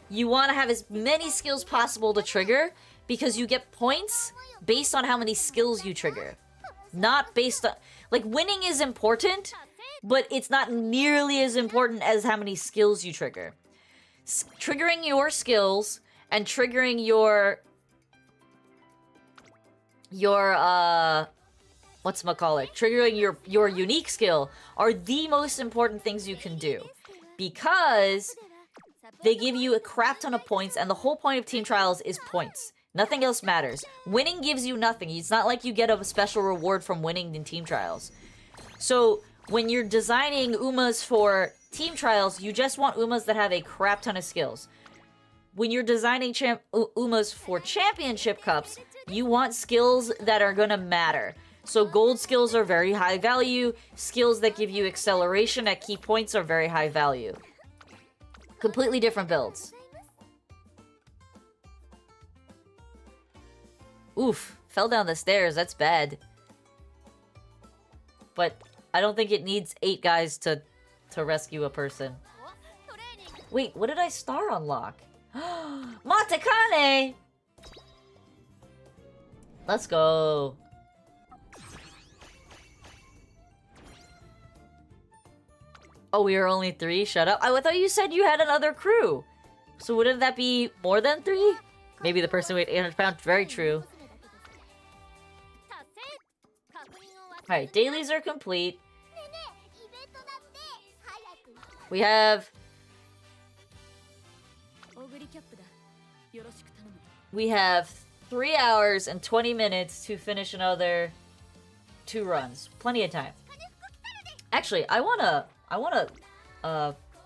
you want to have as many skills possible to trigger because you get points based on how many skills you trigger. Not based on... Like, winning is important, but it's not nearly as important as how many skills you trigger. Triggering your skills and triggering your whatchamacallit, triggering your unique skill are the most important things you can do, because they give you a crap ton of points, and the whole point of Team Trials is points. Nothing else matters. Winning gives you nothing. It's not like you get a special reward from winning in Team Trials. So when you're designing Umas for Team Trials, you just want Umas that have a crap ton of skills. When you're designing Umas for Championship Cups, you want skills that are gonna matter. So gold skills are very high value. Skills that give you acceleration at key points are very high value. Completely different builds. Oof, fell down the stairs, that's bad. But I don't think it needs 8 guys to rescue a person. Wait, what did I star unlock? Matekane! Let's go. Oh, we are only 3? Shut up. I thought you said you had another crew. So wouldn't that be more than 3? Maybe the person weighed 800 pounds. Very true. Alright, dailies are complete. We have... We have 3 hours and 20 minutes to finish another 2 runs. Plenty of time. Actually, I wanna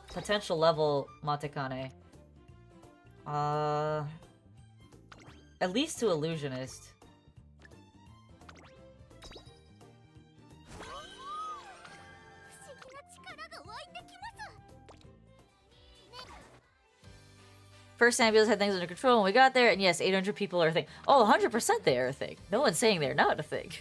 potential level Matekane. At least to Illusionist. First ambulance had things under control when we got there, and yes, 800 people are a thing. Oh, 100% they are a thing. No one's saying they're not a thing.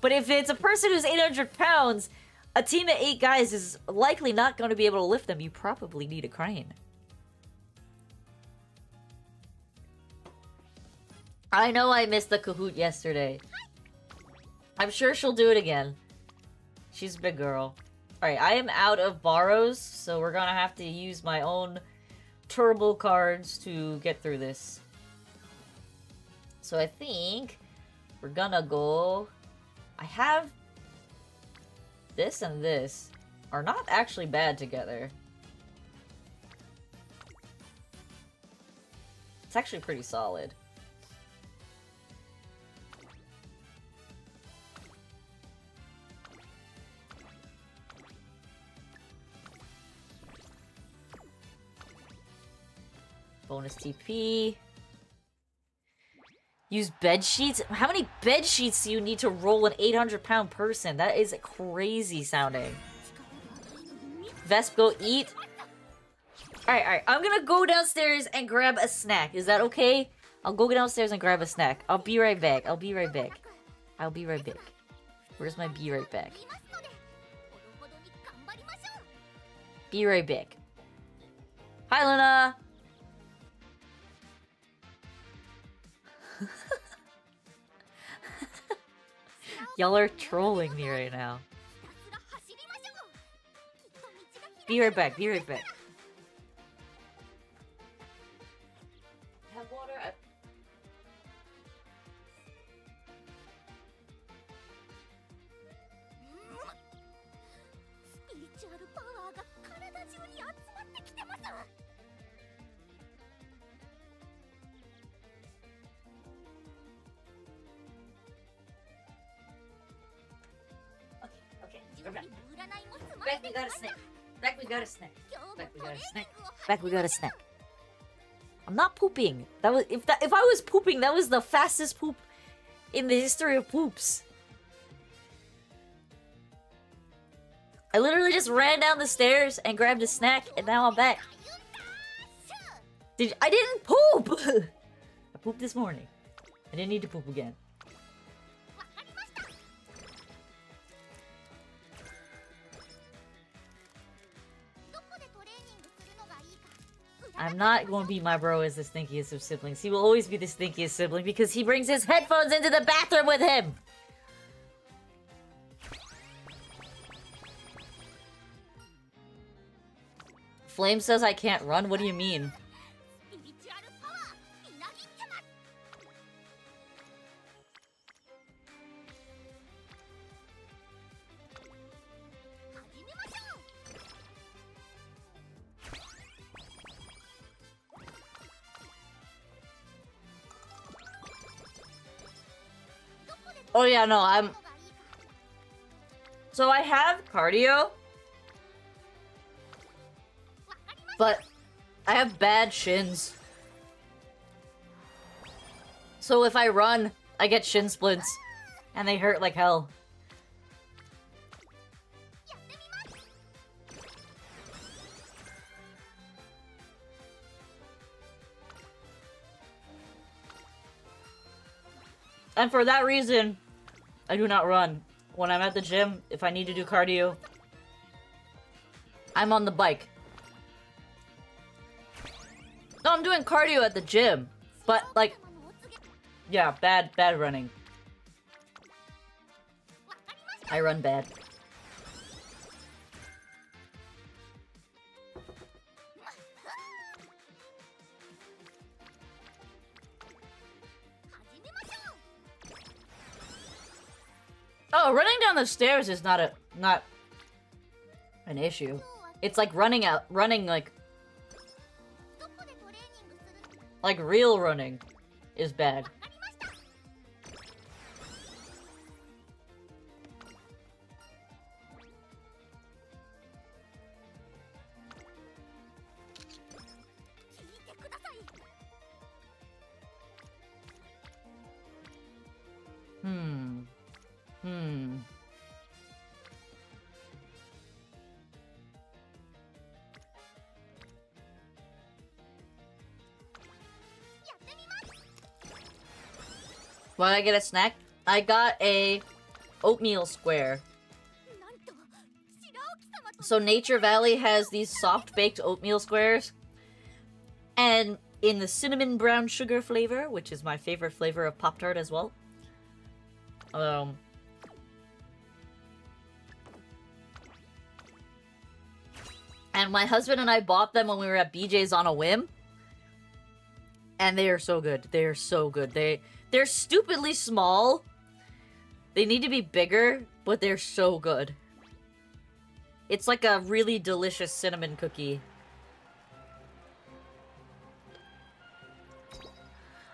But if it's a person who's 800 pounds, a team of 8 guys is likely not going to be able to lift them. You probably need a crane. I know I missed the Kahoot yesterday. I'm sure she'll do it again. She's a big girl. Alright, I am out of borrows, so we're gonna have to use my own turbo cards to get through this. So I think we're gonna go... I have... This and this are not actually bad together. It's actually pretty solid. Bonus TP. Use bed sheets? How many bed sheets do you need to roll an 800-pound person? That is crazy sounding. Vesp, go eat. Alright. I'm gonna go downstairs and grab a snack. Is that okay? I'll go downstairs and grab a snack. I'll be right back. Where's my be right back? Be right back. Hi, Luna! Y'all are trolling me right now. Be right back. Have water. Okay, we're back. Back, we got a snack. Back, we got a snack. I'm not pooping. That was if I was pooping, that was the fastest poop in the history of poops. I literally just ran down the stairs and grabbed a snack, and now I'm back. I didn't poop! I pooped this morning. I didn't need to poop again. I'm not going to be my bro as the stinkiest of siblings. He will always be the stinkiest sibling because he brings his headphones into the bathroom with him! Flame says I can't run? What do you mean? Oh yeah, no, So I have cardio, but I have bad shins. So if I run, I get shin splints, and they hurt like hell. And for that reason, I do not run. When I'm at the gym, if I need to do cardio, I'm on the bike. No, I'm doing cardio at the gym. But, like, yeah, bad running. I run bad. Oh, running down the stairs is not an issue. It's like running like real running is bad. Why did I get a snack? I got a oatmeal square. So Nature Valley has these soft-baked oatmeal squares. And in the cinnamon brown sugar flavor, which is my favorite flavor of Pop-Tart as well. And my husband and I bought them when we were at BJ's on a whim. And they are so good. They are so good. They're stupidly small. They need to be bigger, but they're so good. It's like a really delicious cinnamon cookie.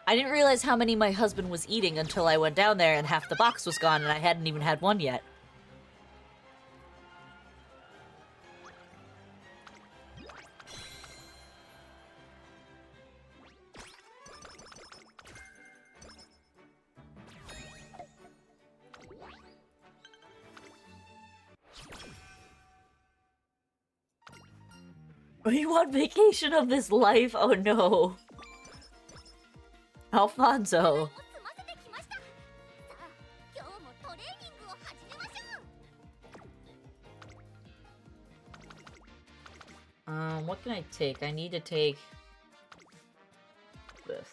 I didn't realize how many my husband was eating until I went down there and half the box was gone and I hadn't even had one yet. Are you on vacation of this life? Oh no. Alfonso. What can I take? I need to take this.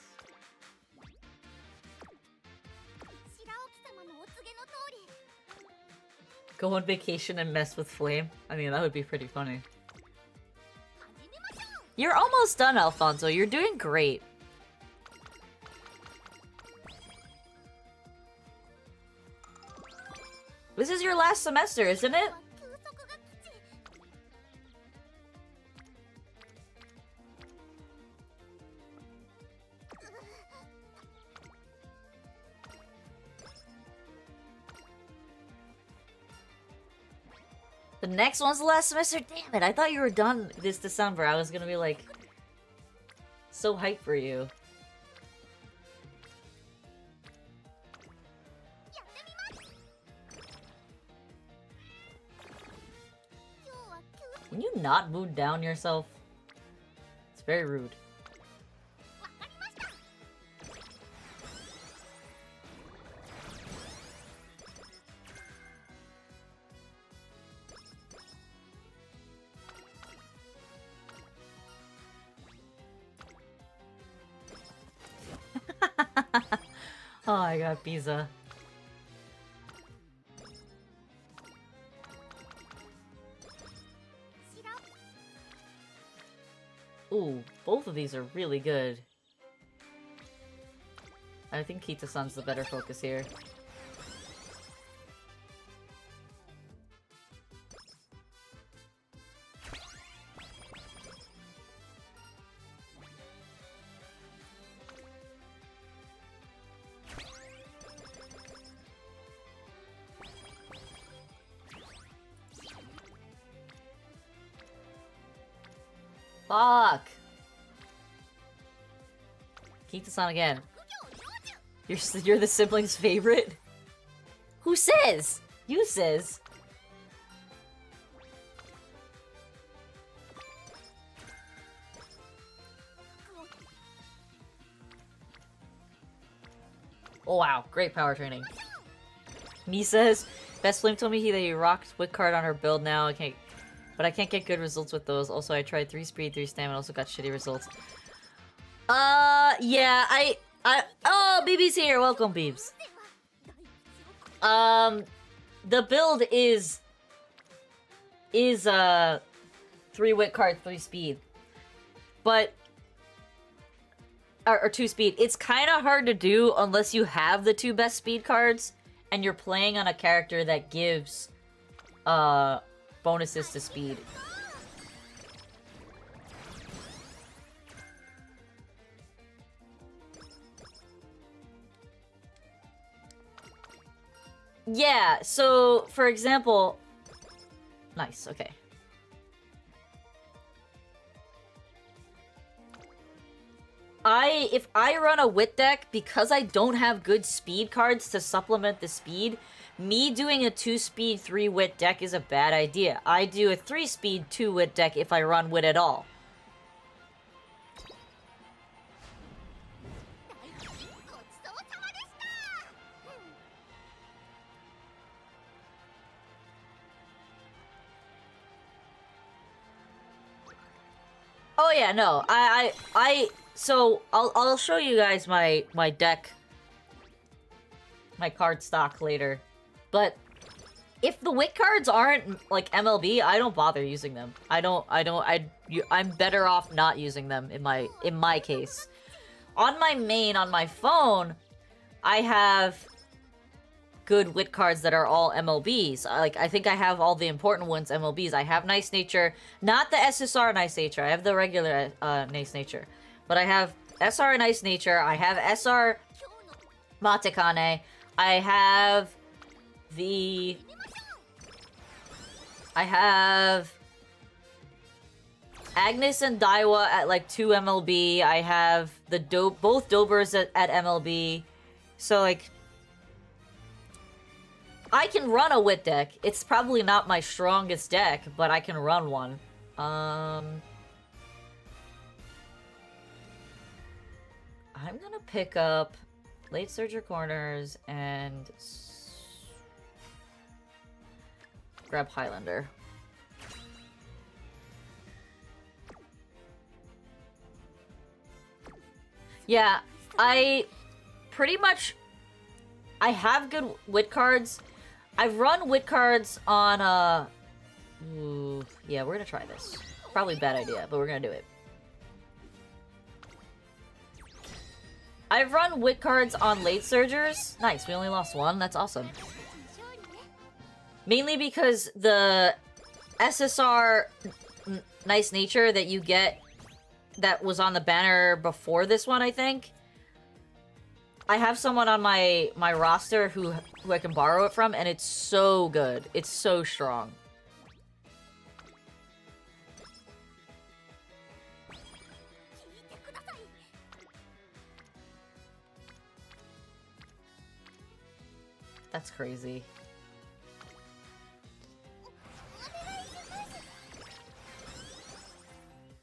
Go on vacation and mess with Flame? I mean, that would be pretty funny. You're almost done, Alfonso. You're doing great. This is your last semester, isn't it? The next one's the last semester? Damn it, I thought you were done this December. I was gonna be like... so hyped for you. Can you not mood down yourself? It's very rude. Oh, I got pizza. Ooh, both of these are really good. I think Kita-san's the better focus here. Fuck! Kita-san again. You're the sibling's favorite? Who says? You says. Oh wow, great power training. Me says, Best Flame told me that he rocked Wick card on her build now. But I can't get good results with those. Also, I tried 3 speed, 3 stamina, also got shitty results. Yeah, oh, BB's here. Welcome, Beebs. The build is 3 wit card, 3 speed. But, or 2 speed. It's kind of hard to do unless you have the 2 best speed cards and you're playing on a character that gives, bonuses to speed. Yeah, so, for example... Nice, okay. If I run a wit deck, because I don't have good speed cards to supplement the speed, me doing a 2-speed, 3-wit deck is a bad idea. I do a 3-speed, 2-wit deck if I run wit at all. Oh yeah, no, so I'll show you guys my deck, my card stock later, but if the wit cards aren't like MLB, I don't bother using them. I'm better off not using them in my case. On my main, on my phone, I have good wit cards that are all MLBs. Like, I think I have all the important ones MLBs. I have Nice Nature, not the SSR Nice Nature. I have the regular Nice Nature. But I have SR Nice Nature, I have SR Matekane, I have Agnes and Daiwa at like 2 MLB, I have both Dobers at MLB, so like, I can run a wit deck. It's probably not my strongest deck, but I can run one. I'm gonna pick up Late Surger Corners and grab Highlander. Yeah, I pretty much... I have good wit cards. I've run wit cards on, Ooh, yeah, we're gonna try this. Probably a bad idea, but we're gonna do it. I've run wit cards on late surgers. Nice, we only lost one. That's awesome. Mainly because the SSR nice nature that you get that was on the banner before this one, I think. I have someone on my roster who I can borrow it from, and it's so good. It's so strong. That's crazy.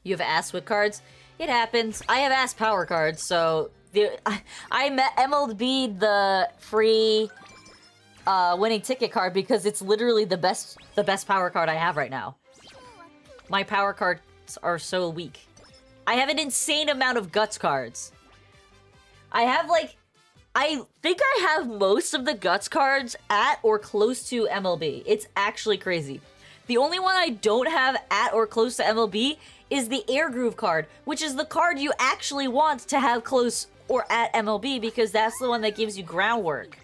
You have ass with cards? It happens. I have ass power cards, so I MLB'd the free winning ticket card because it's literally the best power card I have right now. My power cards are so weak. I have an insane amount of guts cards. I have like, I think I have most of the guts cards at or close to MLB. It's actually crazy. The only one I don't have at or close to MLB is the Air Groove card, which is the card you actually want to have close or at MLB because that's the one that gives you groundwork.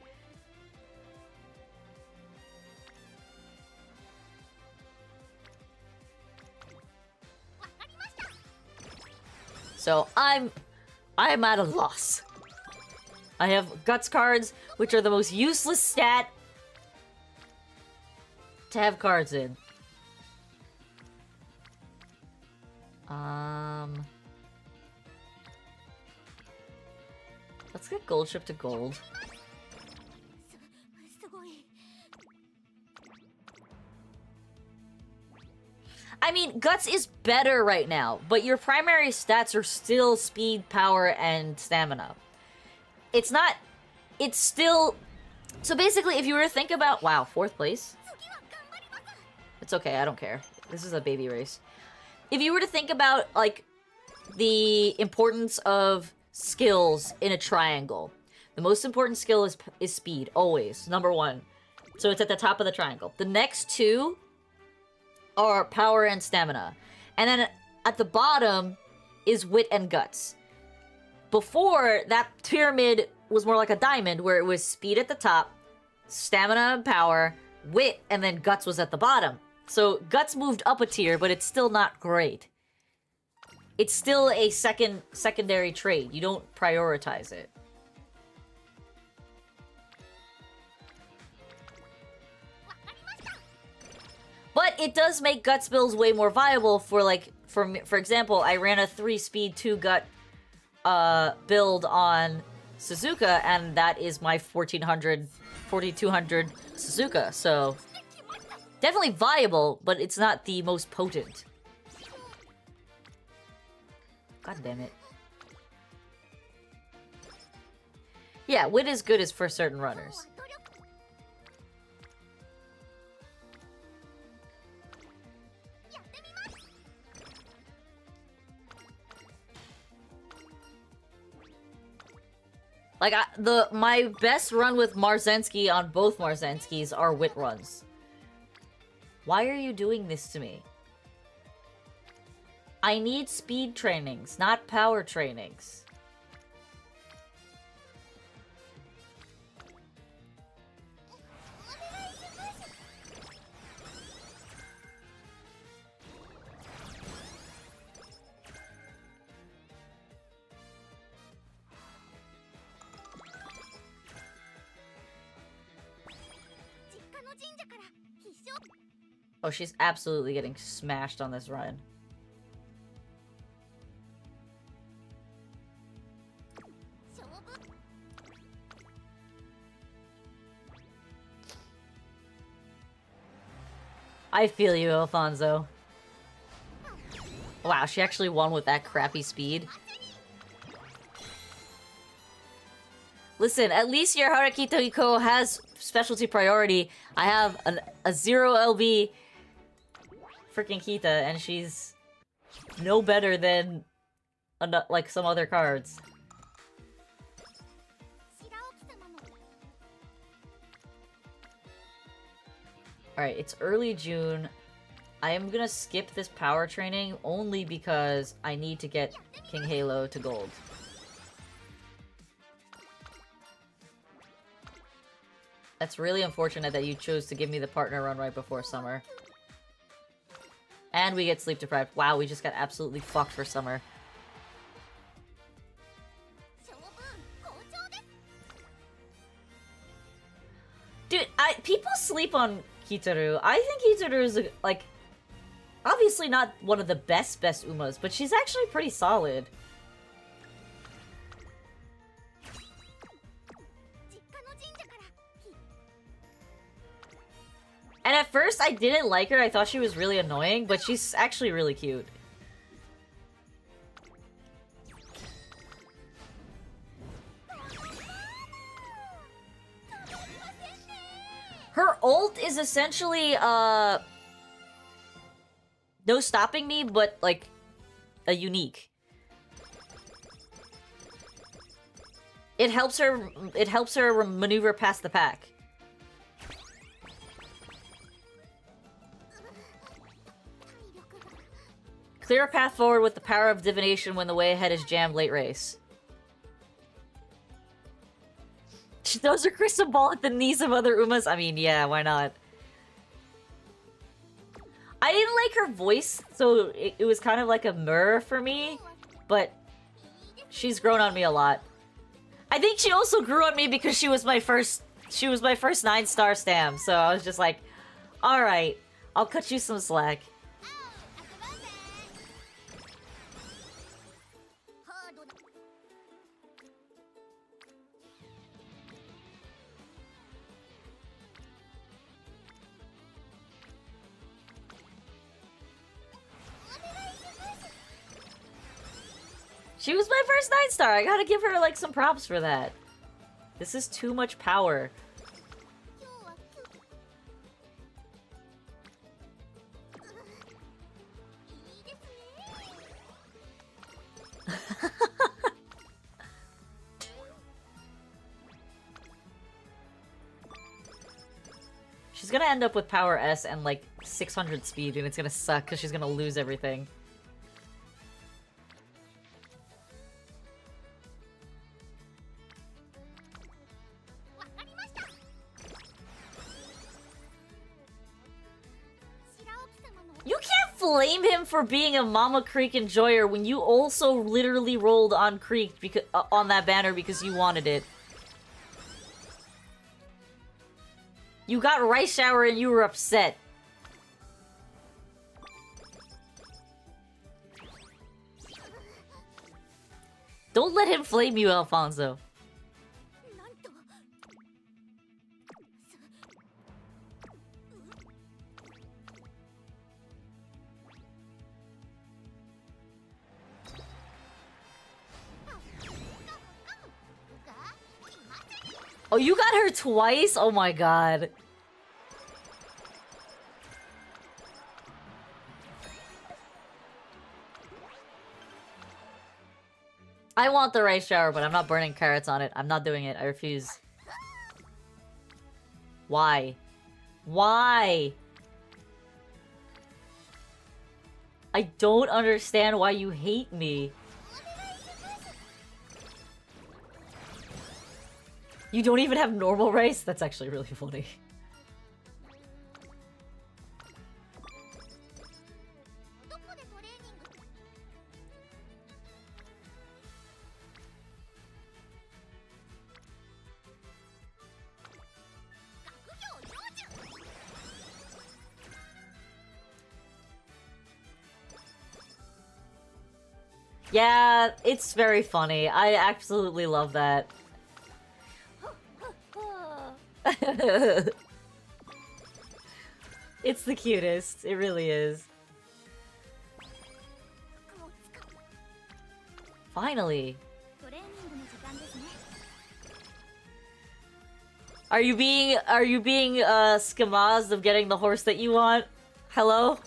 So I'm at a loss. I have guts cards, which are the most useless stat to have cards in. Let's get gold ship to gold. I mean, Guts is better right now, but your primary stats are still speed, power, and stamina. It's not... It's still... So basically, if you were to think about... Wow, 4th place? It's okay, I don't care. This is a baby race. If you were to think about, like, the importance of skills in a triangle, the most important skill is speed, always, number 1. So it's at the top of the triangle. The next 2 are power and stamina. And then at the bottom is wit and guts. Before, that pyramid was more like a diamond, where it was speed at the top, stamina and power, wit, and then guts was at the bottom. So guts moved up a tier, but it's still not great. It's still a secondary trait. You don't prioritize it. But it does make guts builds way more viable for, like, for example, I ran a 3 speed 2 gut build on Suzuka, and that is my 4200 Suzuka, so definitely viable, but it's not the most potent. God damn it. Yeah, wit is good as for certain runners. Like, my best run with Marzensky on both Marzenskys are wit runs. Why are you doing this to me? I need speed trainings, not power trainings. Oh, she's absolutely getting smashed on this run. I feel you, Alfonso. Wow, she actually won with that crappy speed. Listen, at least your Harakito Iko has specialty priority. I have a 0 LB freaking Kita, and she's no better than like some other cards. Alright, it's early June. I am gonna skip this power training only because I need to get King Halo to gold. That's really unfortunate that you chose to give me the partner run right before summer. And we get sleep deprived. Wow, we just got absolutely fucked for summer. Dude, people sleep on Kitaru. I think Kitaru is, like, obviously not one of the best Umas, but she's actually pretty solid. And at first, I didn't like her. I thought she was really annoying, but she's actually really cute. Her ult is essentially, no stopping me, but, like, a unique. It helps her maneuver past the pack. Clear a path forward with the power of divination when the way ahead is jammed late race. She throws her crystal ball at the knees of other Umas. I mean, yeah, why not? I didn't like her voice, so it was kind of like a mirror for me, but she's grown on me a lot. I think she also grew on me because she was my first 9-star stam, so I was just like, alright, I'll cut you some slack. She was my first 9-star. I gotta give her, like, some props for that. This is too much power. She's gonna end up with power S and, like, 600 speed, and it's gonna suck because she's gonna lose everything. You can't flame him for being a Mama Creek enjoyer when you also literally rolled on Creek because on that banner because you wanted it. You got Rice Shower and you were upset. Don't let him flame you, Alfonso. Oh, you got her twice? Oh my god. I want the rice shower, but I'm not burning carrots on it. I'm not doing it. I refuse. Why? Why? I don't understand why you hate me. You don't even have normal rice? That's actually really funny. Yeah, it's very funny. I absolutely love that. It's the cutest. It really is. Finally. Are you being skamazed of getting the horse that you want? Hello?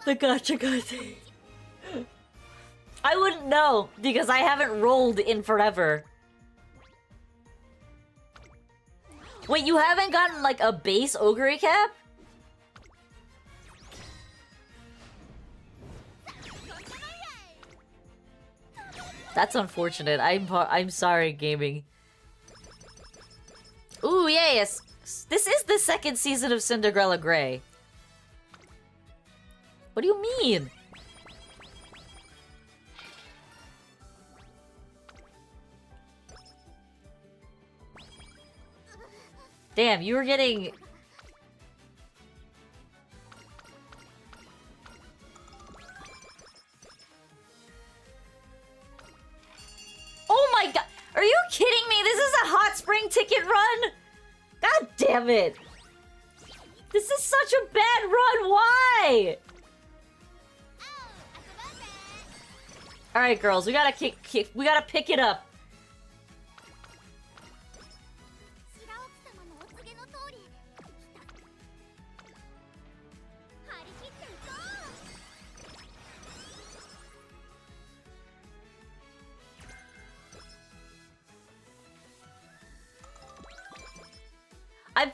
The gacha gacha. I wouldn't know, because I haven't rolled in forever. Wait, you haven't gotten, like, a base ogre recap? That's unfortunate. I'm sorry, gaming. Ooh, yes! This is the second season of Cinderella Grey. What do you mean? Damn, you were getting... Oh my god! Are you kidding me? This is a hot spring ticket run? God damn it! This is such a bad run, why? Alright, girls, we gotta we gotta pick it up.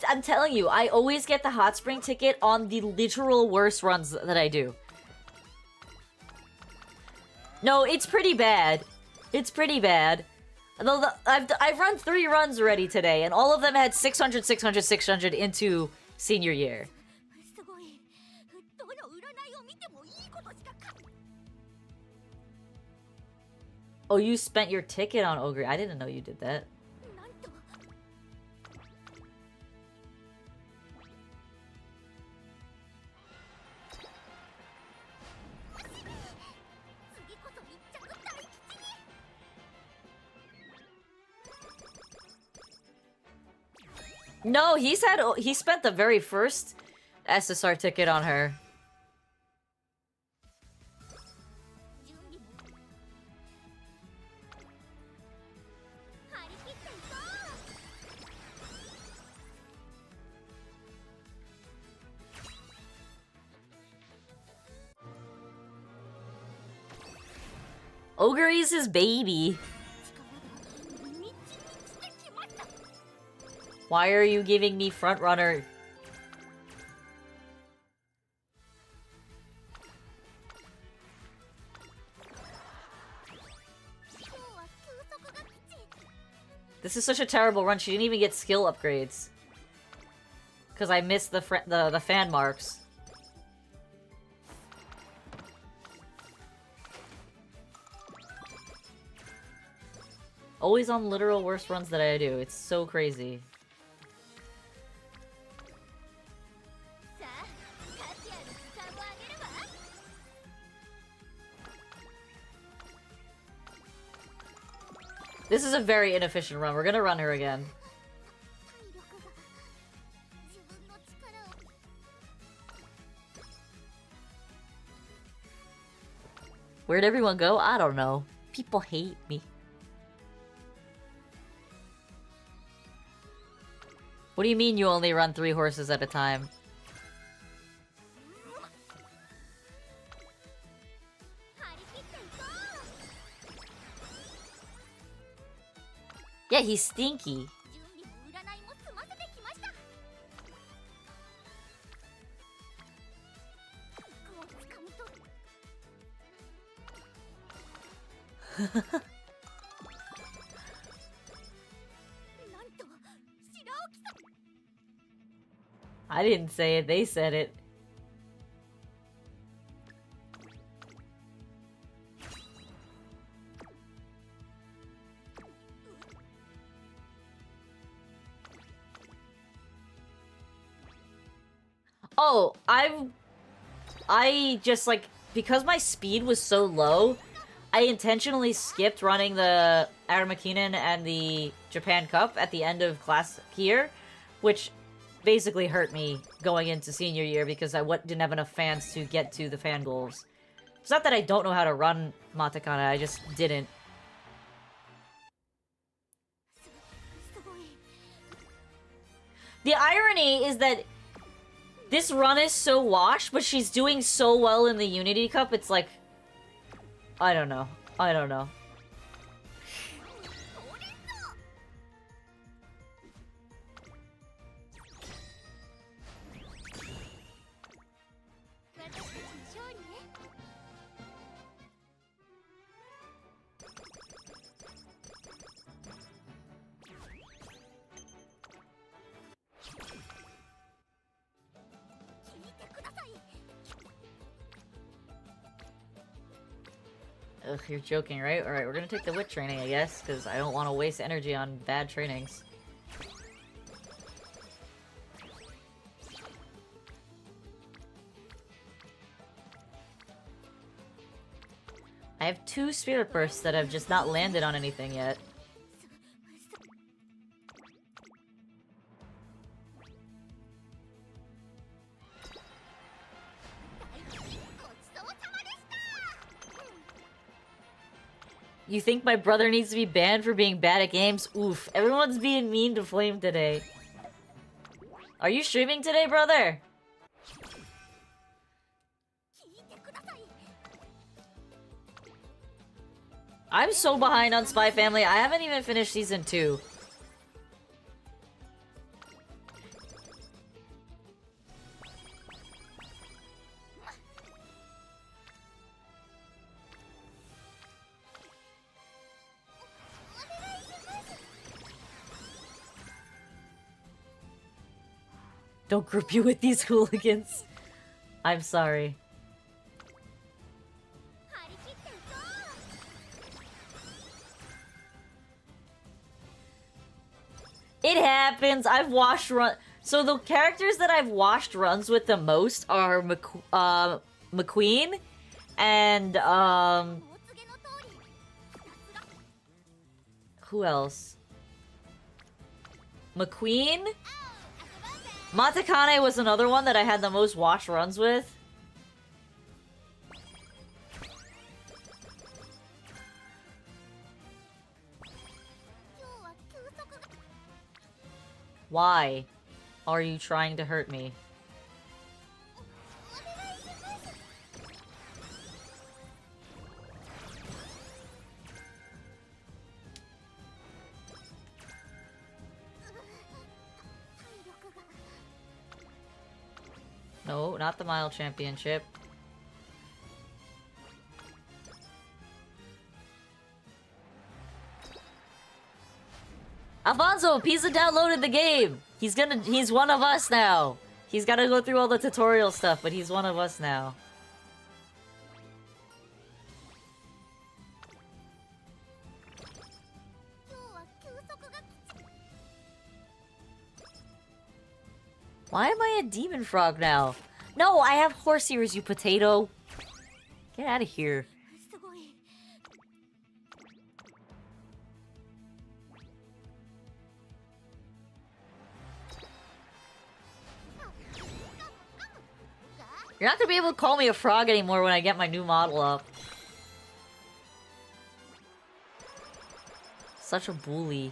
I'm telling you, I always get the hot spring ticket on the literal worst runs that I do. No, it's pretty bad. It's pretty bad. Though I've run 3 runs already today, and all of them had 600, 600, 600 into senior year. Oh, you spent your ticket on Ogre. I didn't know you did that. No, he spent the very first SSR ticket on her. Ogre is his baby. Why are you giving me front runner? This is such a terrible run. She didn't even get skill upgrades. Because I missed the fan marks. Always on literal worst runs that I do. It's so crazy. This is a very inefficient run. We're gonna run her again. Where'd everyone go? I don't know. People hate me. What do you mean you only run 3 horses at a time? Yeah, he's stinky. I didn't say it, they said it. Oh, I just, like, because my speed was so low, I intentionally skipped running the Aramakinen and the Japan Cup at the end of class here, which basically hurt me going into senior year because I didn't have enough fans to get to the fan goals. It's not that I don't know how to run Matakana, I just didn't. The irony is that this run is so washed, but she's doing so well in the Unity Cup, it's like... I don't know. I don't know. Ugh, you're joking, right? Alright, we're gonna take the wit training, I guess, because I don't want to waste energy on bad trainings. I have 2 spirit bursts that have just not landed on anything yet. You think my brother needs to be banned for being bad at games? Oof, everyone's being mean to Flame today. Are you streaming today, brother? I'm so behind on Spy Family, I haven't even finished Season 2. Don't group you with these hooligans. I'm sorry. It happens. I've washed run. So the characters that I've washed runs with the most are McQueen and who else? McQueen. Matakane was another one that I had the most watch runs with. Why are you trying to hurt me? No, not the Mile Championship. Alfonso, Pizza downloaded the game! He's one of us now! He's gotta go through all the tutorial stuff, but he's one of us now. Why am I a demon frog now? No, I have horse ears, you potato! Get out of here. You're not gonna be able to call me a frog anymore when I get my new model up. Such a bully.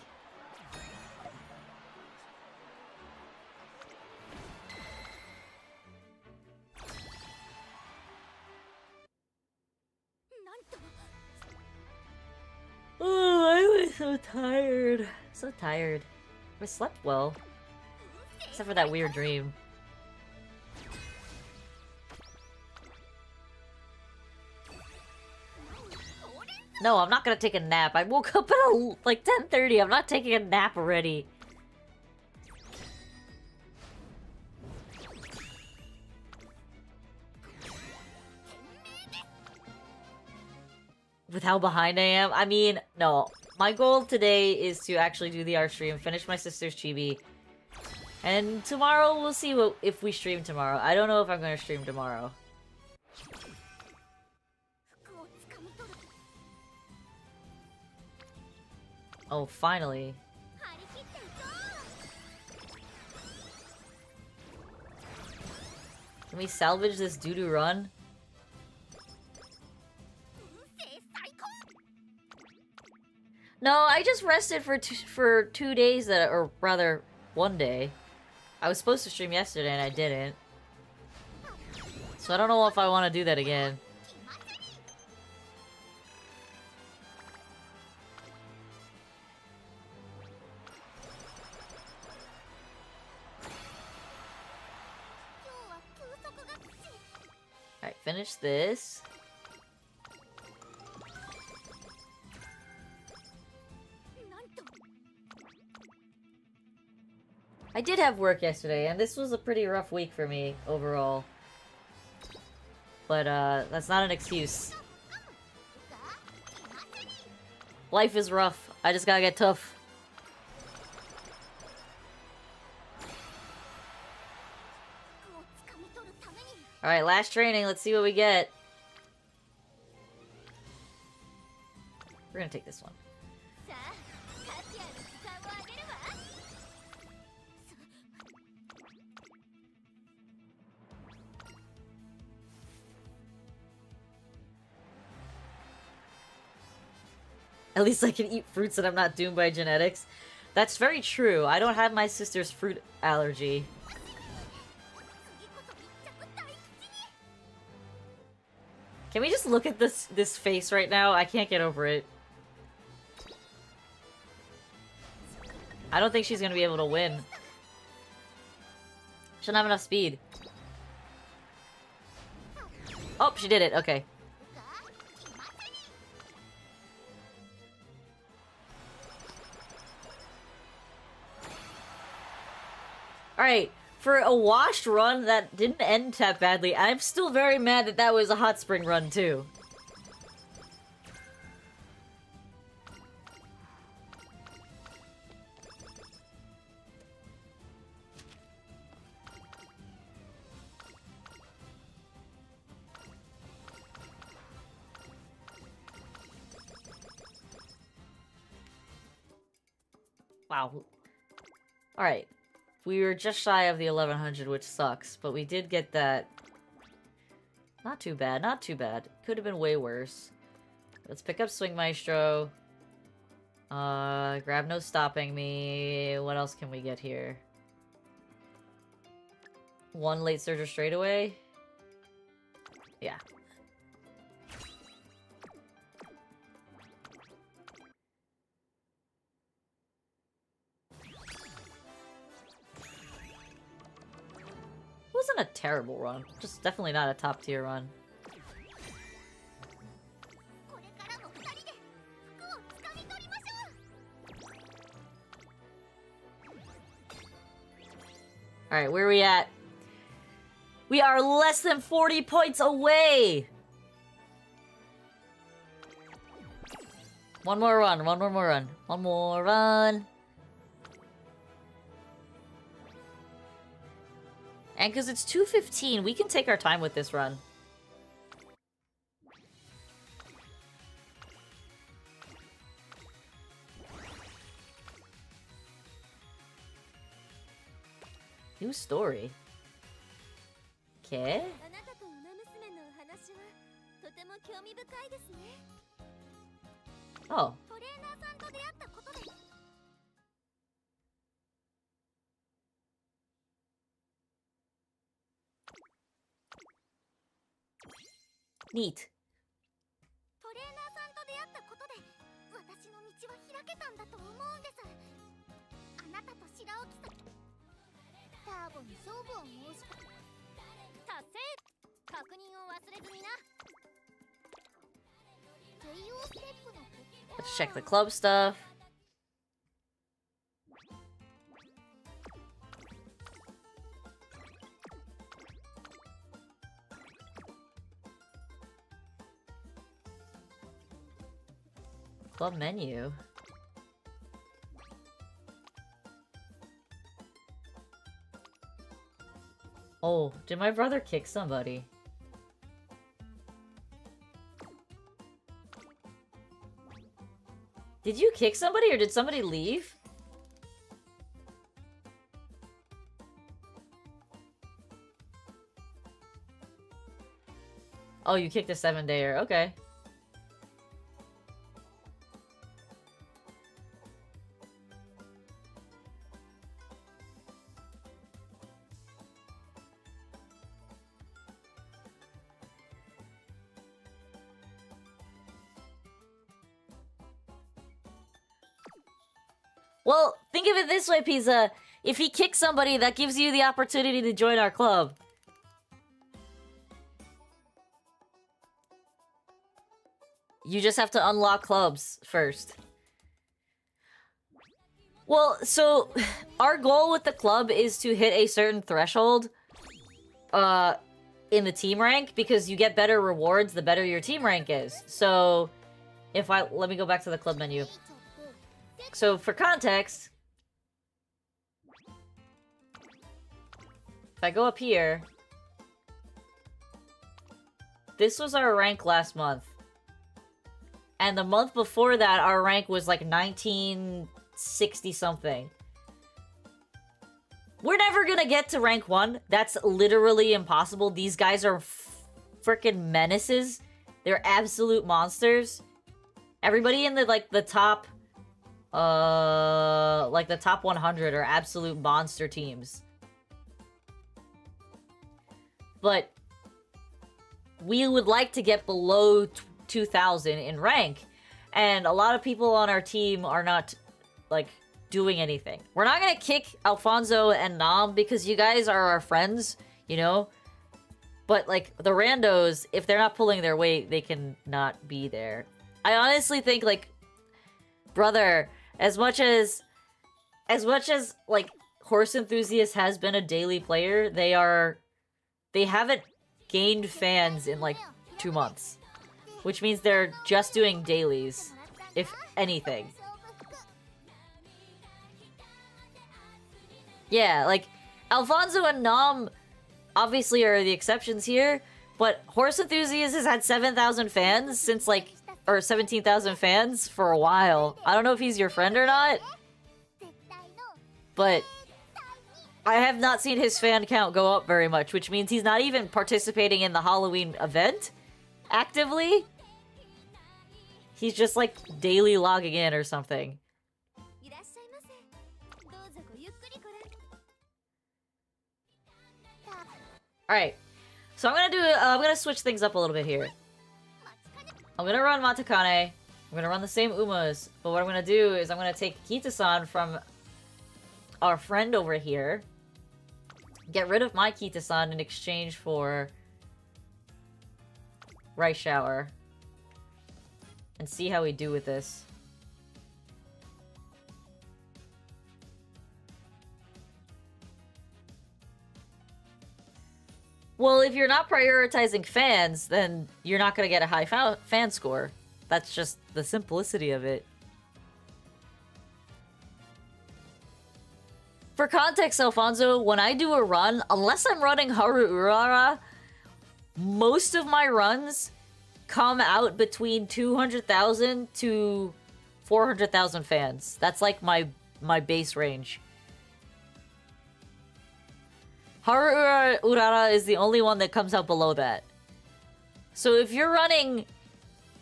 Oh, I was so tired. So tired. I slept well. Except for that weird dream. No, I'm not gonna take a nap. I woke up at like 10:30. I'm not taking a nap already. With how behind I am? I mean, no. My goal today is to actually do the art stream, finish my sister's chibi. And tomorrow, we'll see if we stream tomorrow. I don't know if I'm gonna stream tomorrow. Oh, finally. Can we salvage this doo-doo run? No, I just rested for 2 days, or rather, 1 day. I was supposed to stream yesterday and I didn't. So I don't know if I want to do that again. Alright, finish this. I did have work yesterday, and this was a pretty rough week for me, overall. But, that's not an excuse. Life is rough. I just gotta get tough. Alright, last training. Let's see what we get. We're gonna take this one. At least I can eat fruits and I'm not doomed by genetics. That's very true. I don't have my sister's fruit allergy. Can we just look at this face right now? I can't get over it. I don't think she's gonna be able to win. Shouldn't have enough speed. Oh, she did it. Okay. Alright, for a washed run that didn't end that badly, I'm still very mad that that was a hot spring run, too. Wow. Alright. We were just shy of the 1100, which sucks, but we did get that. Not too bad, not too bad. Could have been way worse. Let's pick up Swing Maestro. Grab No Stopping Me. What else can we get here? 1 Late Surger Straightaway? Yeah. It wasn't a terrible run. Just definitely not a top tier run. Alright, where are we at? We are less than 40 points away! One more run, one more run. One more run. And because it's 2:15, we can take our time with this run. New story. Okay. Oh. Neat. Let's check the club stuff. Club menu. Oh, did my brother kick somebody? Did you kick somebody or did somebody leave? Oh, you kicked a 7-dayer. Okay. Well, think of it this way, Pizza. If he kicks somebody, that gives you the opportunity to join our club. You just have to unlock clubs first. Well, so our goal with the club is to hit a certain threshold in the team rank, because you get better rewards the better your team rank is. So if let me go back to the club menu. So for context, if I go up here, this was our rank last month. And the month before that, our rank was like 1960 something. We're never gonna get to rank 1. That's literally impossible. These guys are freaking menaces. They're absolute monsters. Everybody in the top the top 100 are absolute monster teams. But we would like to get below 2,000 in rank, and a lot of people on our team are not like doing anything. We're not gonna kick Alfonso and Nam because you guys are our friends, you know? But like the randos, if they're not pulling their weight, they can not be there. I honestly think, like, brother, as much as like Horse Enthusiast has been a daily player, they haven't gained fans in like 2 months, which means they're just doing dailies, if anything. Yeah, like Alfonso and Nam obviously are the exceptions here, but Horse Enthusiast has had 7,000 fans since like, or 17,000 fans for a while. I don't know if he's your friend or not, but I have not seen his fan count go up very much, which means he's not even participating in the Halloween event actively. He's just like daily logging in or something. Alright, so I'm gonna switch things up a little bit here. I'm gonna run Matakane. I'm gonna run the same Umas, but what I'm gonna do is I'm gonna take Kita-san from our friend over here. Get rid of my Kita-san in exchange for Rice Shower. And see how we do with this. Well, if you're not prioritizing fans, then you're not gonna get a high fan score. That's just the simplicity of it. For context, Alfonso, when I do a run, unless I'm running Haru Urara, most of my runs come out between 200,000 to 400,000 fans. That's like my base range. Haru Urara is the only one that comes out below that. So if you're running,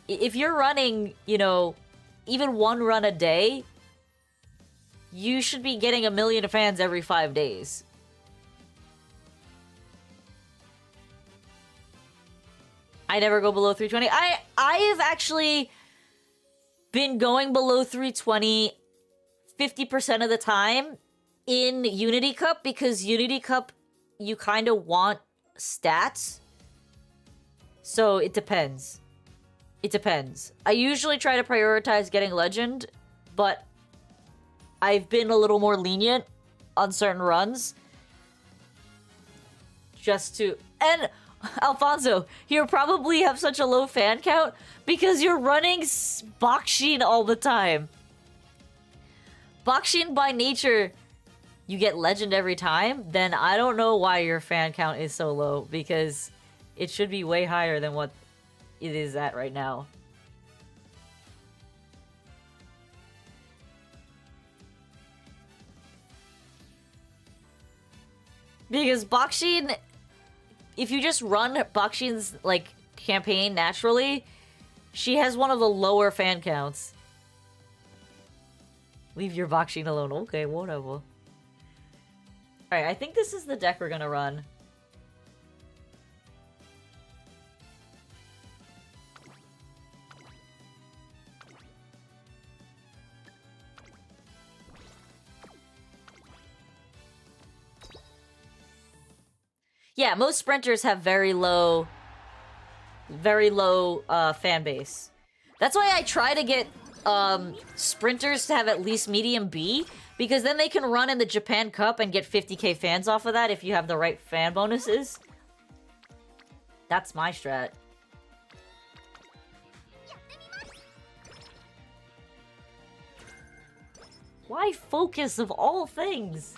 you know, even one run a day, you should be getting 1 million fans every 5 days. I never go below 320. I have actually been going below 320 50% of the time in Unity Cup, because Unity Cup, you kind of want stats. So it depends. It depends. I usually try to prioritize getting Legend, but I've been a little more lenient on certain runs. Just to... And, Alfonso, you probably have such a low fan count because you're running Bakshin all the time. Bakshin, by nature, you get Legend every time. Then I don't know why your fan count is so low, because it should be way higher than what it is at right now. Because Bakshin, if you just run Bakshin's, like, campaign naturally, she has one of the lower fan counts. Leave your Bakshin alone. Okay, whatever. Alright, I think this is the deck we're gonna run. Yeah, most sprinters have very low fan base. That's why I try to get sprinters to have at least medium B, because then they can run in the Japan Cup and get 50k fans off of that if you have the right fan bonuses. That's my strat. Why focus of all things?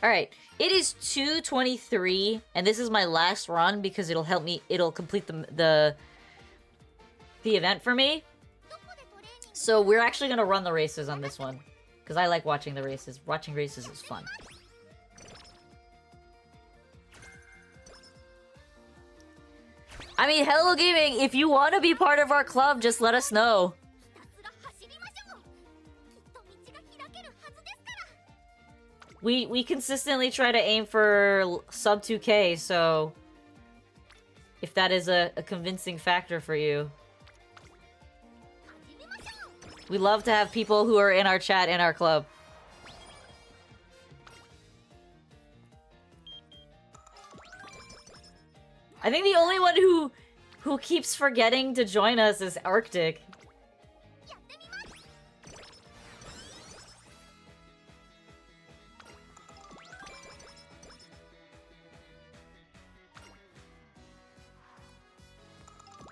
Alright, it is 2:23, and this is my last run because it'll help me, it'll complete the event for me. So we're actually gonna run the races on this one, because I like watching the races. Watching races is fun. I mean, Hello Gaming, if you want to be part of our club, just let us know. We consistently try to aim for sub 2k, so if that is a convincing factor for you. We love to have people who are in our chat in our club. I think the only one who keeps forgetting to join us is Arctic.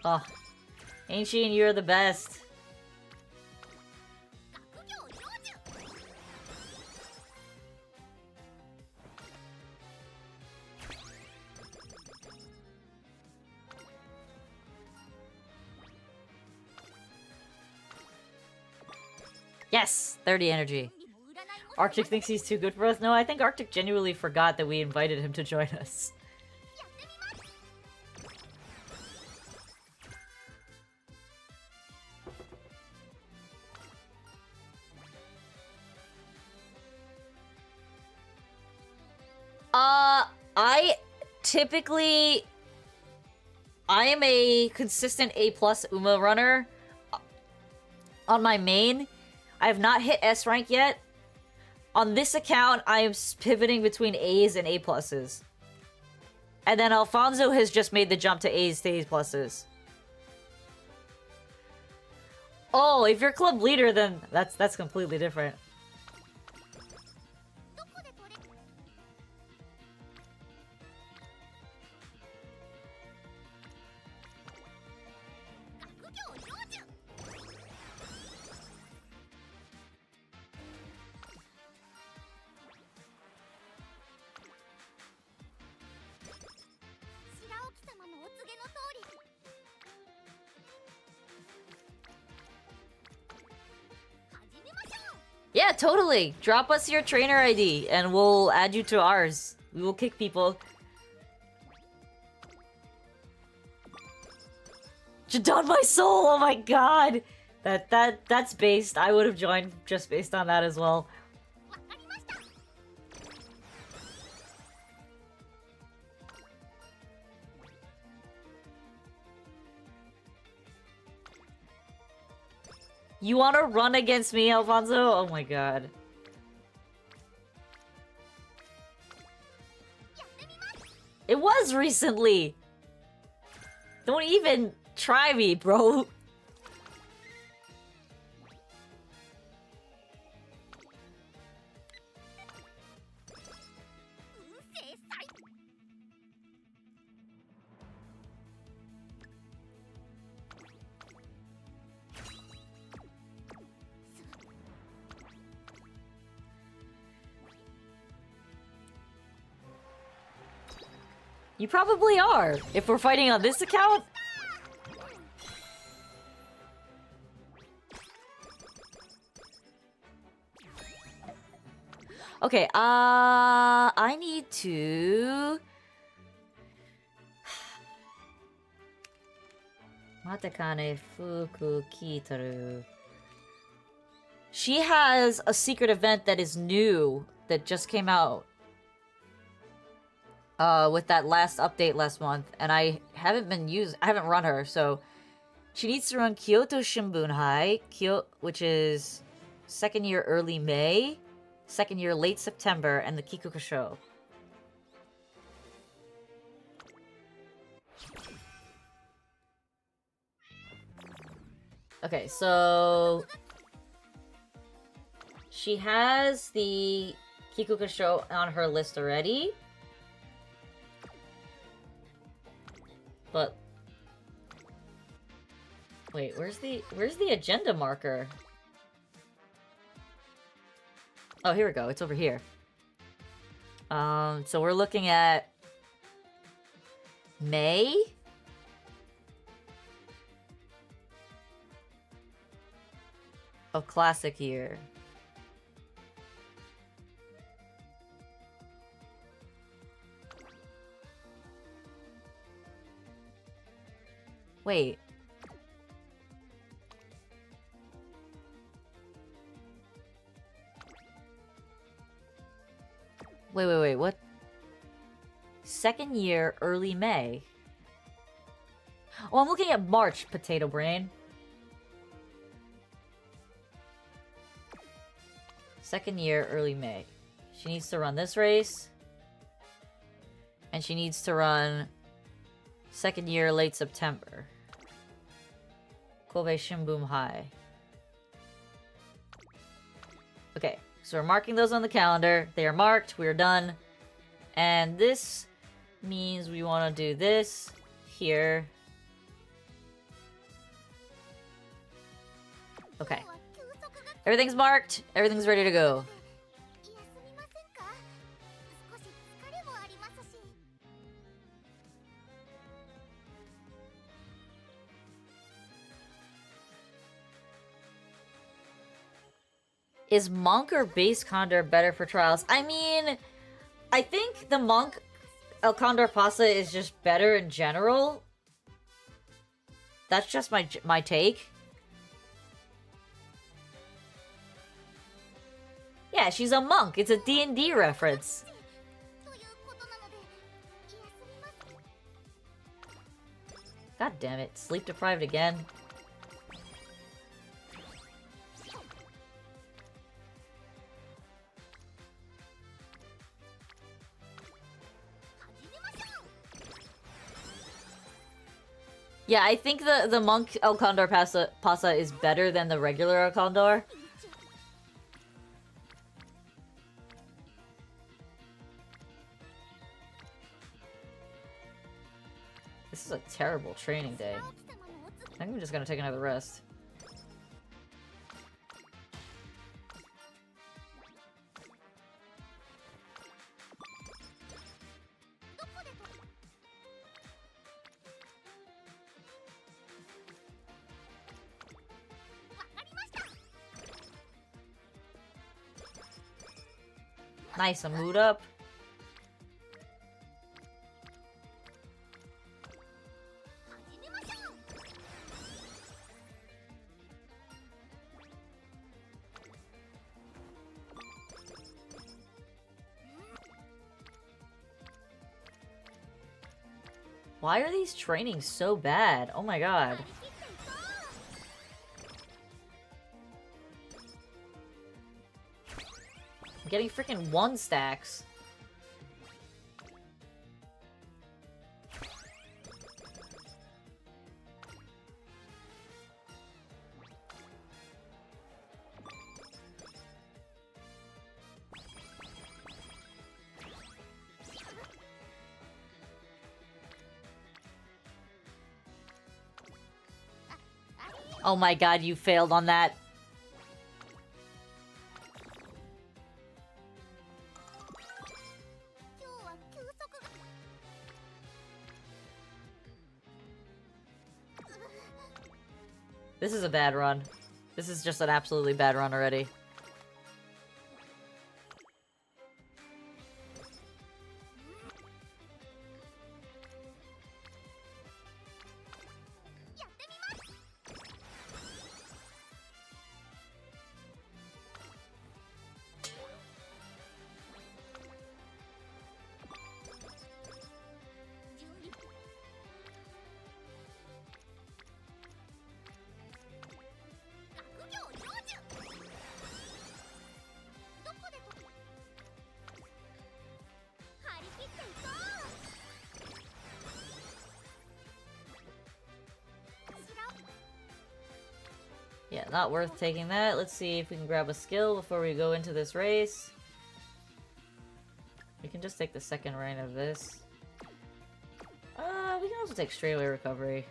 Oh, Ancient, you're the best. Yes! 30 energy. Arctic thinks he's too good for us? No, I think Arctic genuinely forgot that we invited him to join us. I am a consistent A+ Uma runner on my main. I have not hit S rank yet. On this account, I am pivoting between A's and A+. And then Alfonso has just made the jump to A's to A+. Oh, if you're club leader, then that's completely different. Yeah, totally. Drop us your trainer ID and we'll add you to ours. We will kick people. Jadon my soul! Oh my god! That's based. I would have joined just based on that as well. You want to run against me, Alfonso? Oh my god. It was recently! Don't even try me, bro. You probably are, if we're fighting on this account. Okay, I need to... Matekane Fuku Kitaru. She has a secret event that is new, that just came out. With that last update last month, and I haven't run her, so... She needs to run Kyoto Shimbunhai, which is second year early May, second year late September, and the Kikukusho. Okay, so... She has the Kikukusho on her list already. But... Wait, where's the agenda marker? Oh, here we go. It's over here. So we're looking at May? Of classic year. Wait. Wait, what? Second year, early May. Oh, I'm looking at March, Potato Brain. Second year, early May. She needs to run this race. And she needs to run second year, late September. Kobe Shimbun High. Okay. So we're marking those on the calendar. They are marked. We are done. And this means we want to do this here. Okay. Everything's marked. Everything's ready to go. Is Monk or Base Condor better for trials? I mean, I think the Monk El Condor Pasa is just better in general. That's just my take. Yeah, she's a monk. It's a D&D reference. God damn it. Sleep deprived again. Yeah, I think the Monk El Condor Pasa is better than the regular El Condor. This is a terrible training day. I think I'm just gonna take another rest. Nice, a mood up. Why are these trainings so bad? Oh my god. I'm getting freaking 1 stacks. Oh my god, you failed on that. This is a bad run. This is just an absolutely bad run already. not worth taking that. Let's see if we can grab a skill before we go into this race. We can just take the second rank of this. We can also take straightaway recovery.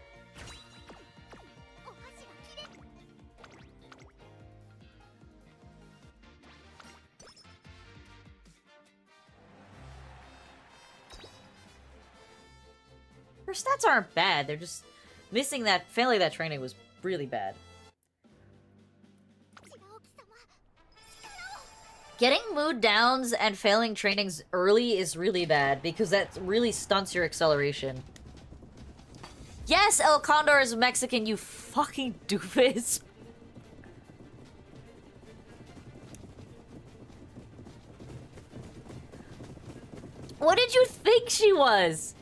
Her stats aren't bad, they're just missing that, failing that training was really bad. Getting mood downs and failing trainings early is really bad because that really stunts your acceleration. Yes, El Condor is Mexican, you fucking doofus. What did you think she was?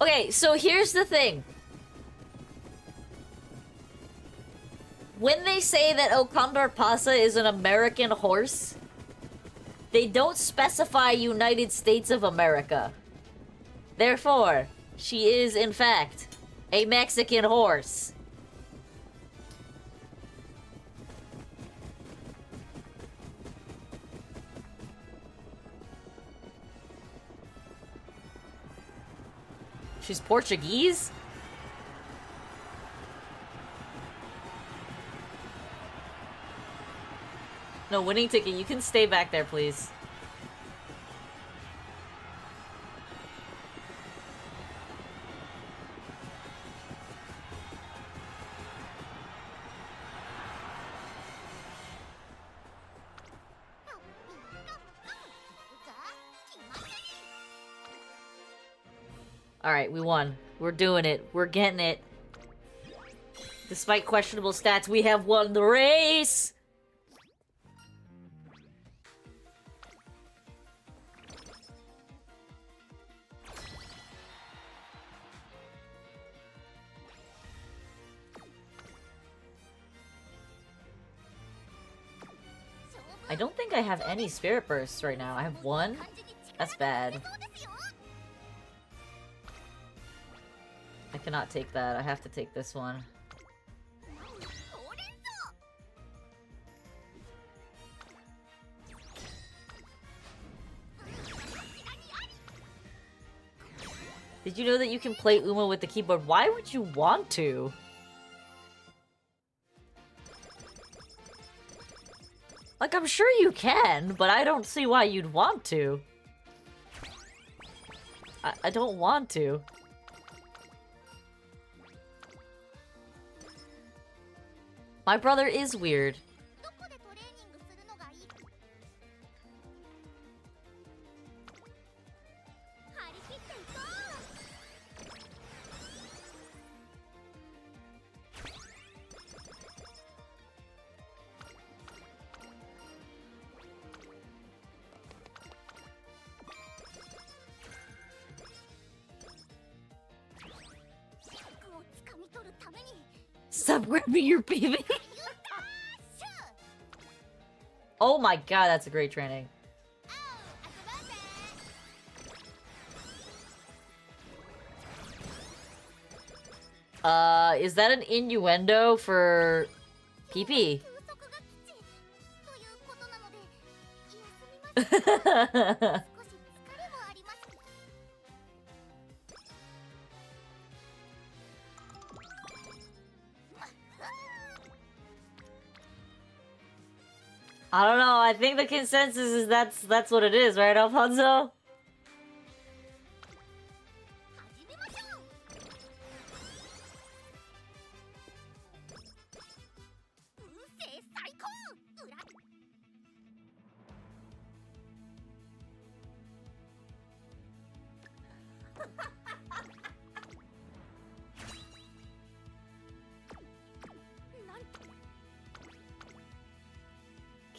Okay, so here's the thing. When they say that El Condor Pasa is an American horse, they don't specify United States of America. Therefore, she is, in fact, a Mexican horse. She's Portuguese? No, winning ticket, you can stay back there, please. Alright, we won. We're doing it. We're getting it. Despite questionable stats, we have won the race! I don't think I have any Spirit Bursts right now. I have one? That's bad. I cannot take that. I have to take this one. Did you know that you can play Uma with the keyboard? Why would you want to? Like, I'm sure you can, but I don't see why you'd want to. I don't want to. My brother is weird. Stop grabbing your baby. Oh my god, that's a great training. Is that an innuendo for PP? I don't know, I think the consensus is that's what it is, right, Alfonso?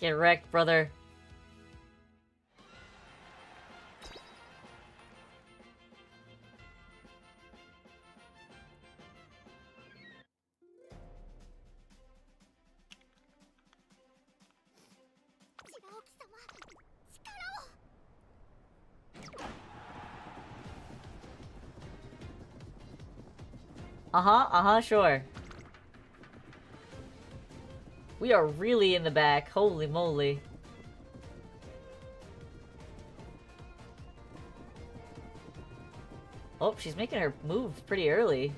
Get wrecked, brother. Sure. We are really in the back. Holy moly. Oh, she's making her move pretty early.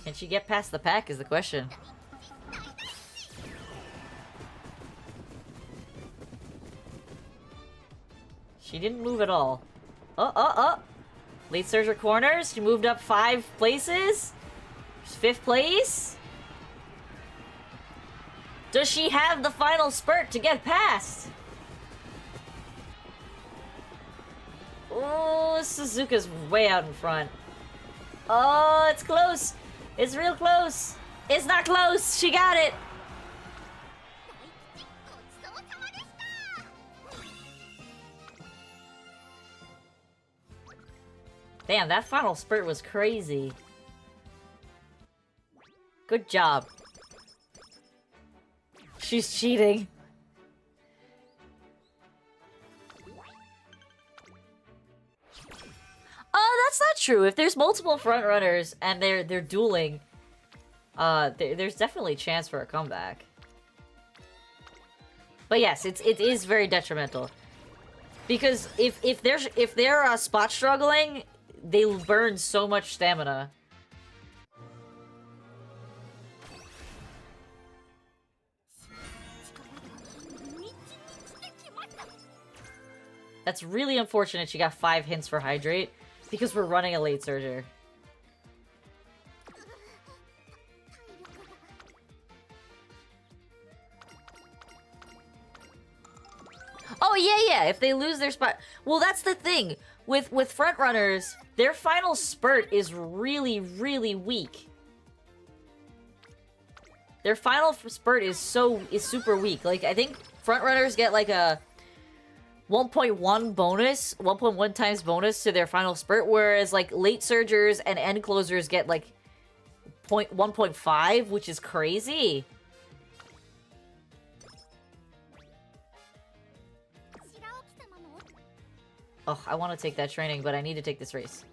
Can she get past the pack is the question. She didn't move at all. Oh. Late Surger corners. She moved up 5 places. She's 5th place. Does she have the final spurt to get past? Oh, Suzuka's way out in front. Oh, it's close. It's real close. It's not close. She got it. Damn, that final spurt was crazy. Good job. She's cheating. Oh, that's not true. If there's multiple front runners and they're dueling, there's definitely a chance for a comeback. But yes, it is very detrimental. Because if they're spot struggling, they burn so much stamina. That's really unfortunate she got 5 hints for Hydrate, because we're running a Late Surger. Oh, yeah, if they lose their spot... Well, that's the thing. With front runners, their final spurt is really, really weak. Their final spurt is super weak. Like, I think front runners get like a 1.1 bonus, 1.1 times bonus to their final spurt, whereas like late surgers and end closers get like 1.5, which is crazy. Oh, I want to take that training, but I need to take this race.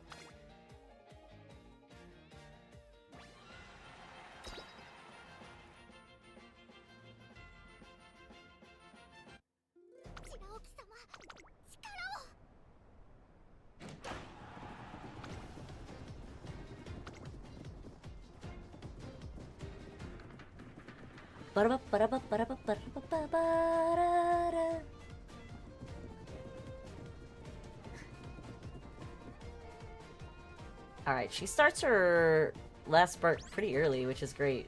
Alright, she starts her last spurt pretty early, which is great.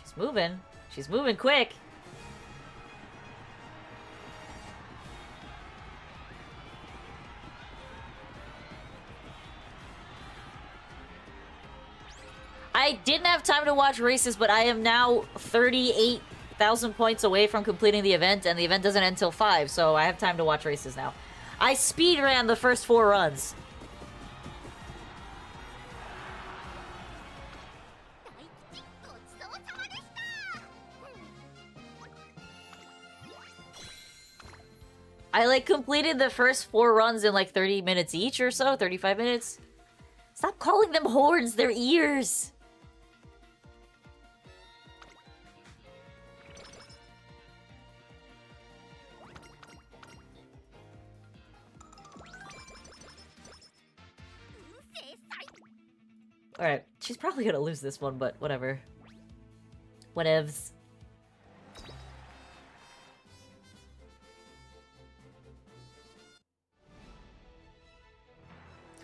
She's moving. She's moving quick. I didn't have time to watch races, but I am now 38,000 points away from completing the event, and the event doesn't end until 5, so I have time to watch races now. I speed ran the first 4 runs. I, like, completed the first 4 runs in, like, 30 minutes each or so, 35 minutes. Stop calling them horns, they're ears! Alright, she's probably gonna lose this one, but whatever. Whatevs.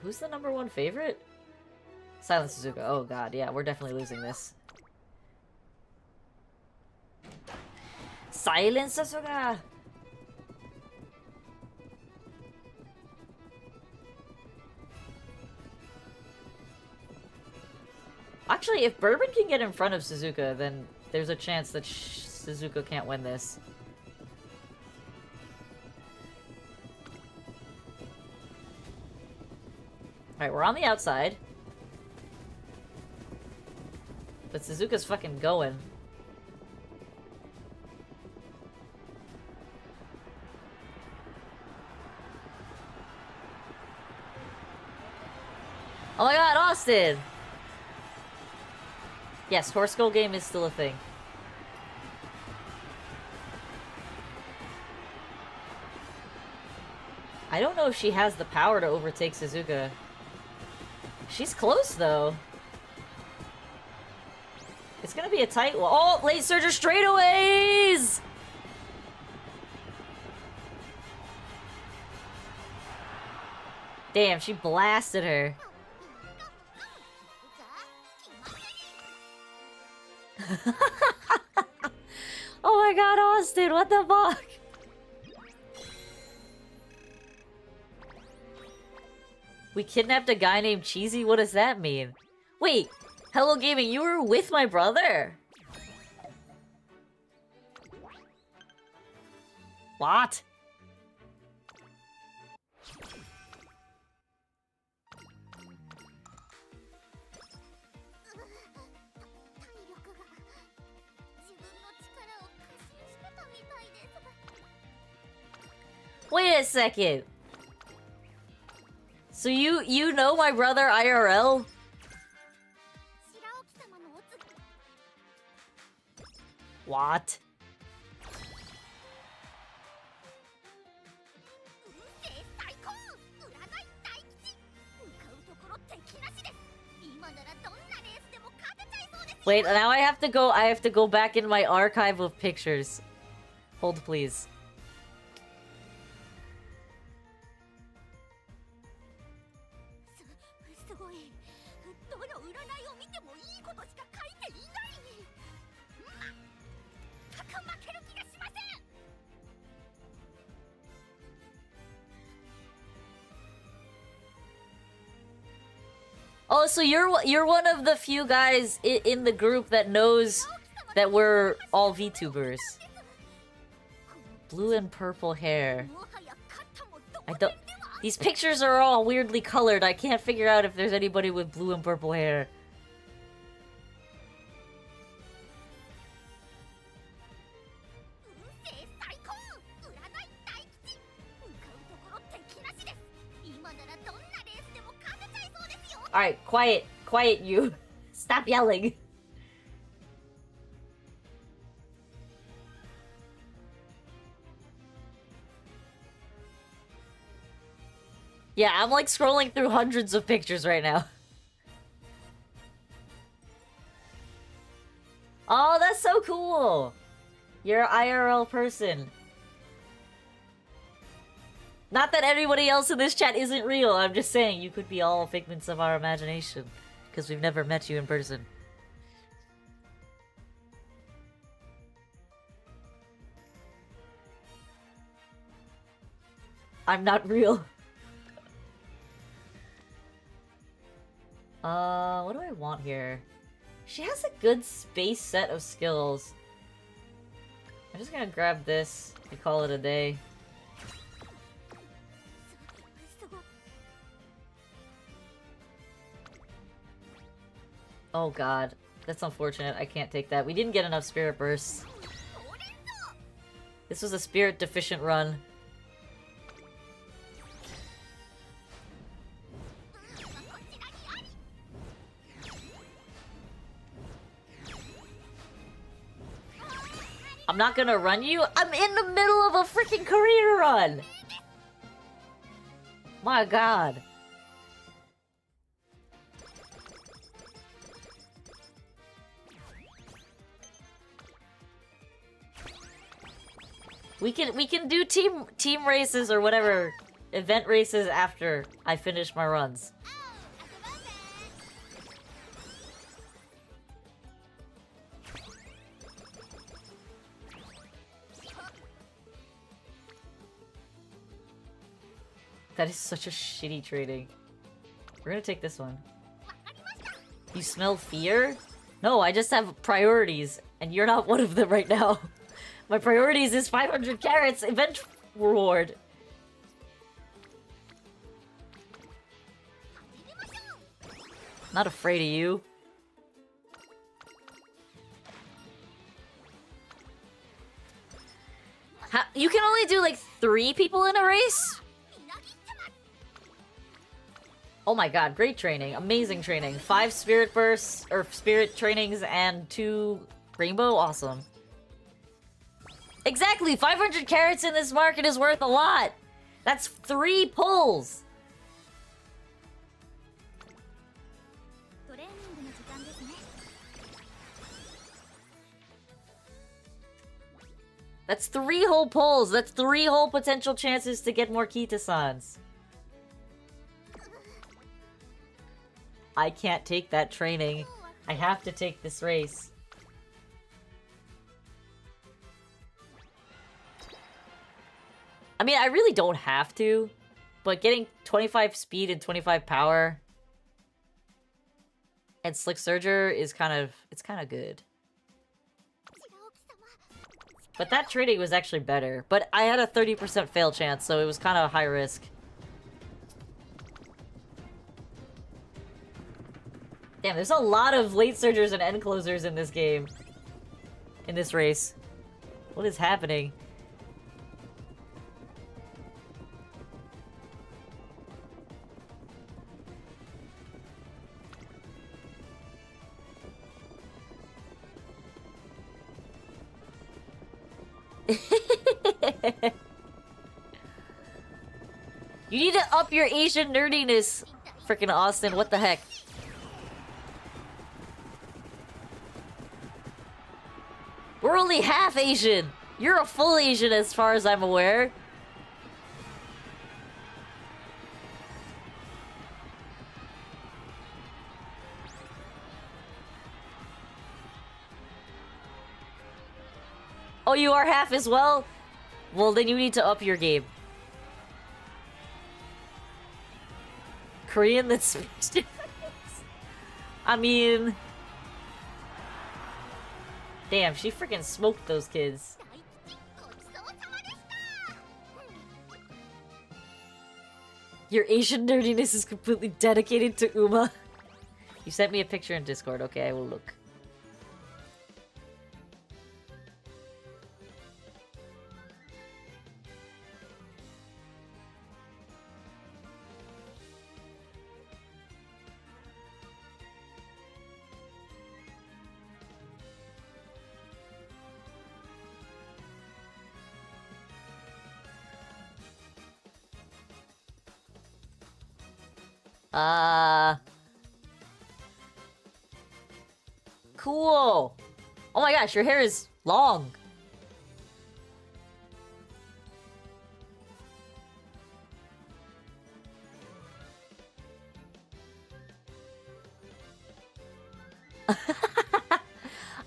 Who's the #1 favorite? Silent Suzuka. Oh god, yeah, we're definitely losing this. Silent Suzuka! Actually, if Bourbon can get in front of Suzuka, then there's a chance that Suzuka can't win this. Alright, we're on the outside. But Suzuka's fucking going. Oh my god, Austin! Yes, Horse Girl game is still a thing. I don't know if she has the power to overtake Suzuka. She's close, though. It's gonna be a tight one. Oh, late surger straightaways! Damn, she blasted her. Oh my god, Austin, what the fuck? We kidnapped a guy named Cheesy? What does that mean? Wait, Hello Gaming, you were with my brother? What? Wait a second. So you know my brother IRL? What? Wait, now I have to go back in my archive of pictures. Hold please. Oh, so you're one of the few guys in the group that knows that we're all VTubers. Blue and purple hair. I don't. These pictures are all weirdly colored. I can't figure out if there's anybody with blue and purple hair. Alright, quiet. Quiet, you. Stop yelling. Yeah, I'm like scrolling through hundreds of pictures right now. Oh, that's so cool! You're an IRL person. Not that everybody else in this chat isn't real, I'm just saying you could be all figments of our imagination. Because we've never met you in person. I'm not real. What do I want here? She has a good space set of skills. I'm just gonna grab this and call it a day. Oh god, that's unfortunate. I can't take that. We didn't get enough spirit bursts. This was a spirit deficient run. I'm not gonna run you. I'm in the middle of a freaking career run. My god. We can do team races or whatever, event races after I finish my runs. That is such a shitty trading. We're gonna take this one. You smell fear? No, I just have priorities, and you're not one of them right now. My priorities is 500 carats event reward. Not afraid of you. You can only do like 3 people in a race? Oh my god, great training. Amazing training. 5 spirit bursts, or spirit trainings, and 2 rainbow? Awesome. Exactly! 500 carats in this market is worth a lot! That's 3 pulls! That's 3 whole pulls! That's 3 whole potential chances to get more Kita-sans. I can't take that training. I have to take this race. I mean, I really don't have to, but getting 25 speed and 25 power and Slick Surger is kind of good. But that training was actually better. But I had a 30% fail chance, so it was kind of high risk. Damn, there's a lot of late surgers and end closers in this game. In this race. What is happening? You need to up your Asian nerdiness, frickin' Austin. What the heck? We're only half Asian. You're a full Asian as far as I'm aware. Oh, you are half as well? Well, then you need to up your game. Korean that's speech difference? I mean... Damn, she freaking smoked those kids. Your Asian nerdiness is completely dedicated to Uma. You sent me a picture in Discord. Okay, I will look. Cool. Oh my gosh, your hair is long.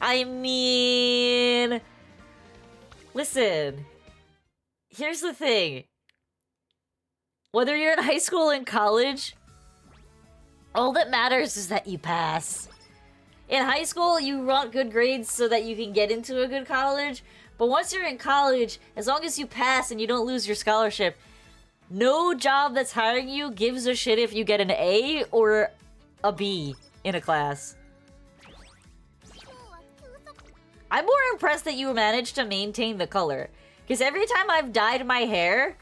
I mean... Listen. Here's the thing. Whether you're in high school and college, all that matters is that you pass. In high school, you want good grades so that you can get into a good college. But once you're in college, as long as you pass and you don't lose your scholarship, no job that's hiring you gives a shit if you get an A or a B in a class. I'm more impressed that you managed to maintain the color. Because every time I've dyed my hair,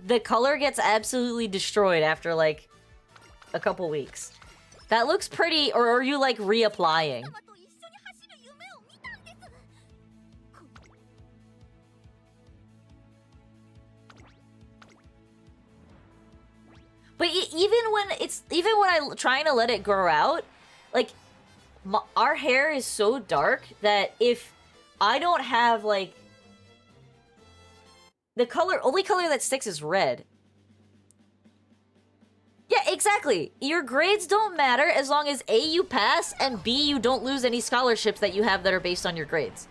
the color gets absolutely destroyed after, like, a couple weeks. That looks pretty, or are you, like, reapplying? But even when I'm trying to let it grow out, like, our hair is so dark that if I don't have, like, the only color that sticks is red. Yeah, exactly. Your grades don't matter as long as A, you pass, and B, you don't lose any scholarships that you have that are based on your grades.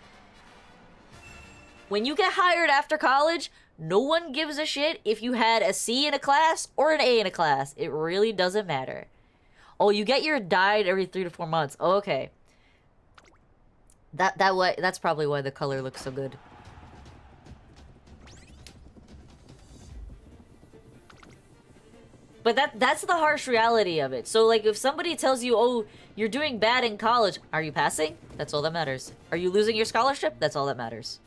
When you get hired after college, no one gives a shit if you had a C in a class or an A in a class. It really doesn't matter. Oh, you get your dyed every 3 to 4 months. Oh, okay. That's probably why the color looks so good. But that's the harsh reality of it. So, like, if somebody tells you, oh, you're doing bad in college, are you passing? That's all that matters. Are you losing your scholarship? That's all that matters.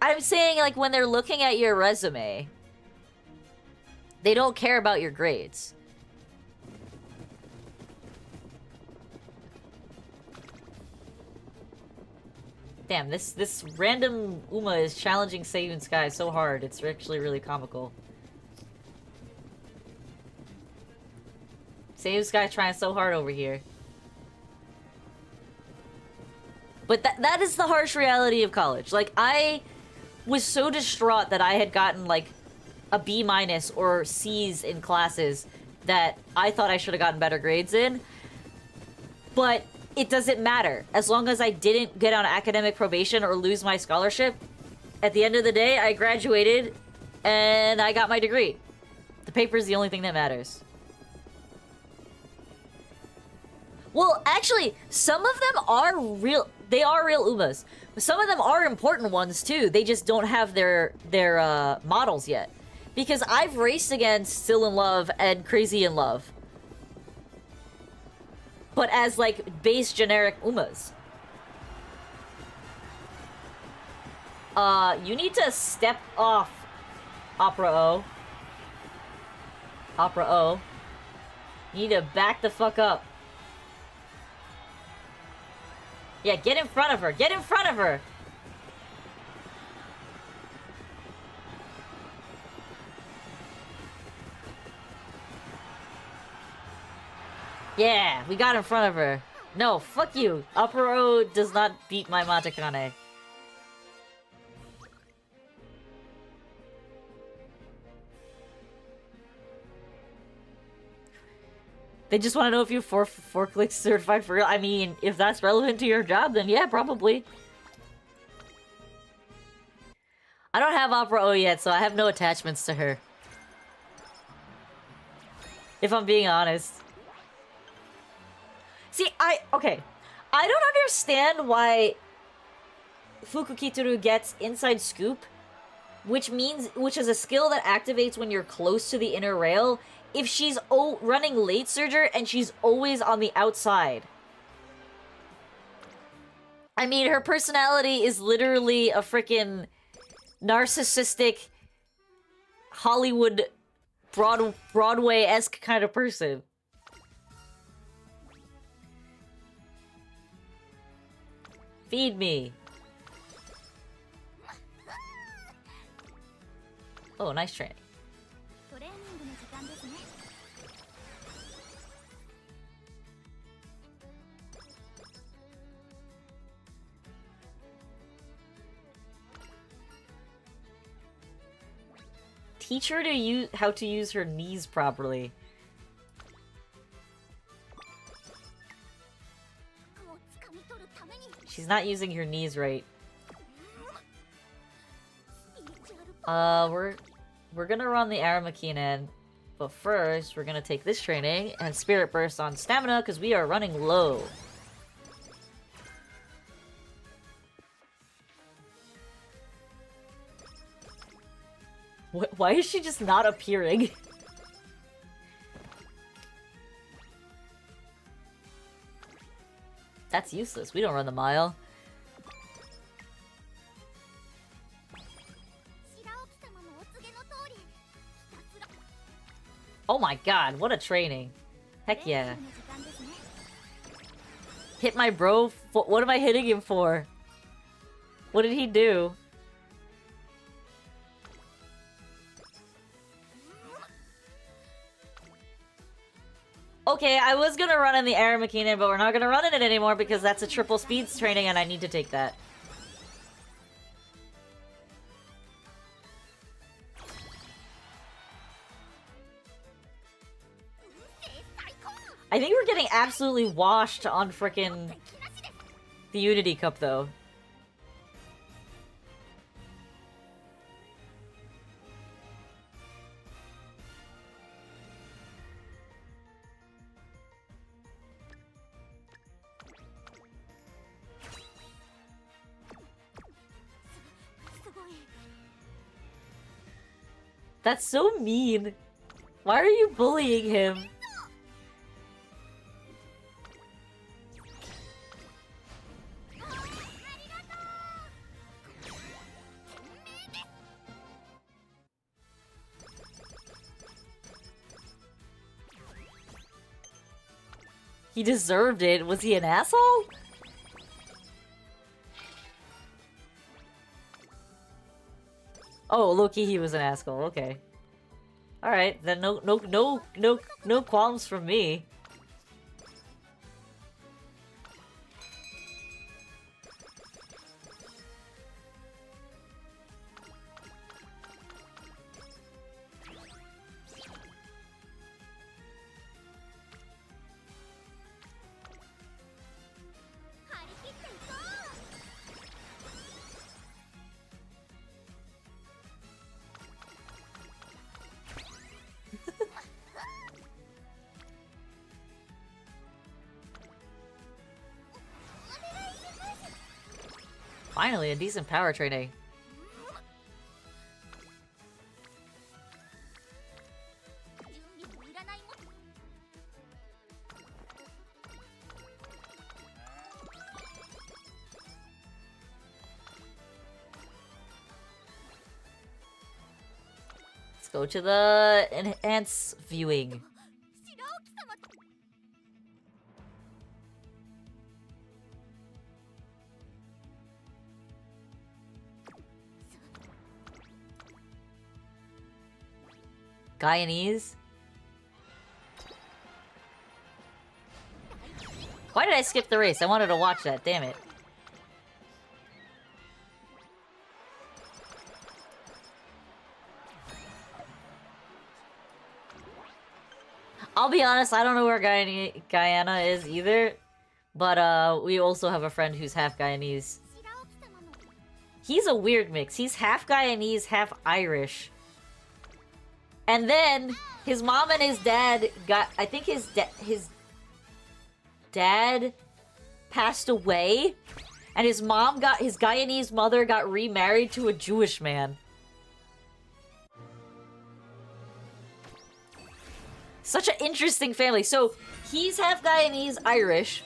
I'm saying, like, when they're looking at your resume, they don't care about your grades. Damn, this random Uma is challenging Seiyun Sky so hard. It's actually really comical. Seiyun Sky trying so hard over here. But that is the harsh reality of college. Like, I was so distraught that I had gotten, like, a B- or C's in classes that I thought I should have gotten better grades in. But it doesn't matter. As long as I didn't get on academic probation or lose my scholarship, at the end of the day, I graduated and I got my degree. The paper's the only thing that matters. Well, actually, some of them are real. They are real Umas. Some of them are important ones, too. They just don't have their models yet. Because I've raced against Still in Love and Crazy in Love. But as, like, base generic Umas. You need to step off, Opera O. Opera O. You need to back the fuck up. Yeah, get in front of her. Get in front of her. Yeah, we got in front of her. No, fuck you. Upper O does not beat my Matakane. They just want to know if you're four clicks certified for real. I mean, if that's relevant to your job, then yeah, probably. I don't have Opera O yet, so I have no attachments to her. If I'm being honest. See, okay. I don't understand why Fukukitoru gets Inside Scoop, which is a skill that activates when you're close to the inner rail, if she's running Late Surger and she's always on the outside. I mean, her personality is literally a freaking narcissistic Hollywood Broadway-esque kind of person. Feed me. Oh, nice training. Teach her to how to use her knees properly. She's not using her knees right. We're gonna run the Aramakinen, but first we're gonna take this training and Spirit Burst on stamina because we are running low. Why is she just not appearing? That's useless. We don't run the mile. Oh my god, what a training. Heck yeah. Hit my bro? What am I hitting him for? What did he do? Okay, I was gonna run in the Aramakinen, but we're not gonna run in it anymore because that's a triple speeds training and I need to take that. I think we're getting absolutely washed on frickin' the Unity Cup, though. That's so mean. Why are you bullying him? He deserved it. Was he an asshole? Oh, Loki, he was an asshole. Okay. Alright, then no qualms from me. Finally, a decent power training. Let's go to the enhance viewing. Guyanese? Why did I skip the race? I wanted to watch that, damn it. I'll be honest, I don't know where Guyana is either. But we also have a friend who's half Guyanese. He's a weird mix. He's half Guyanese, half Irish. And then his mom and his dad got, I think his dad passed away, and his Guyanese mother got remarried to a Jewish man. Such an interesting family. So he's half Guyanese, Irish.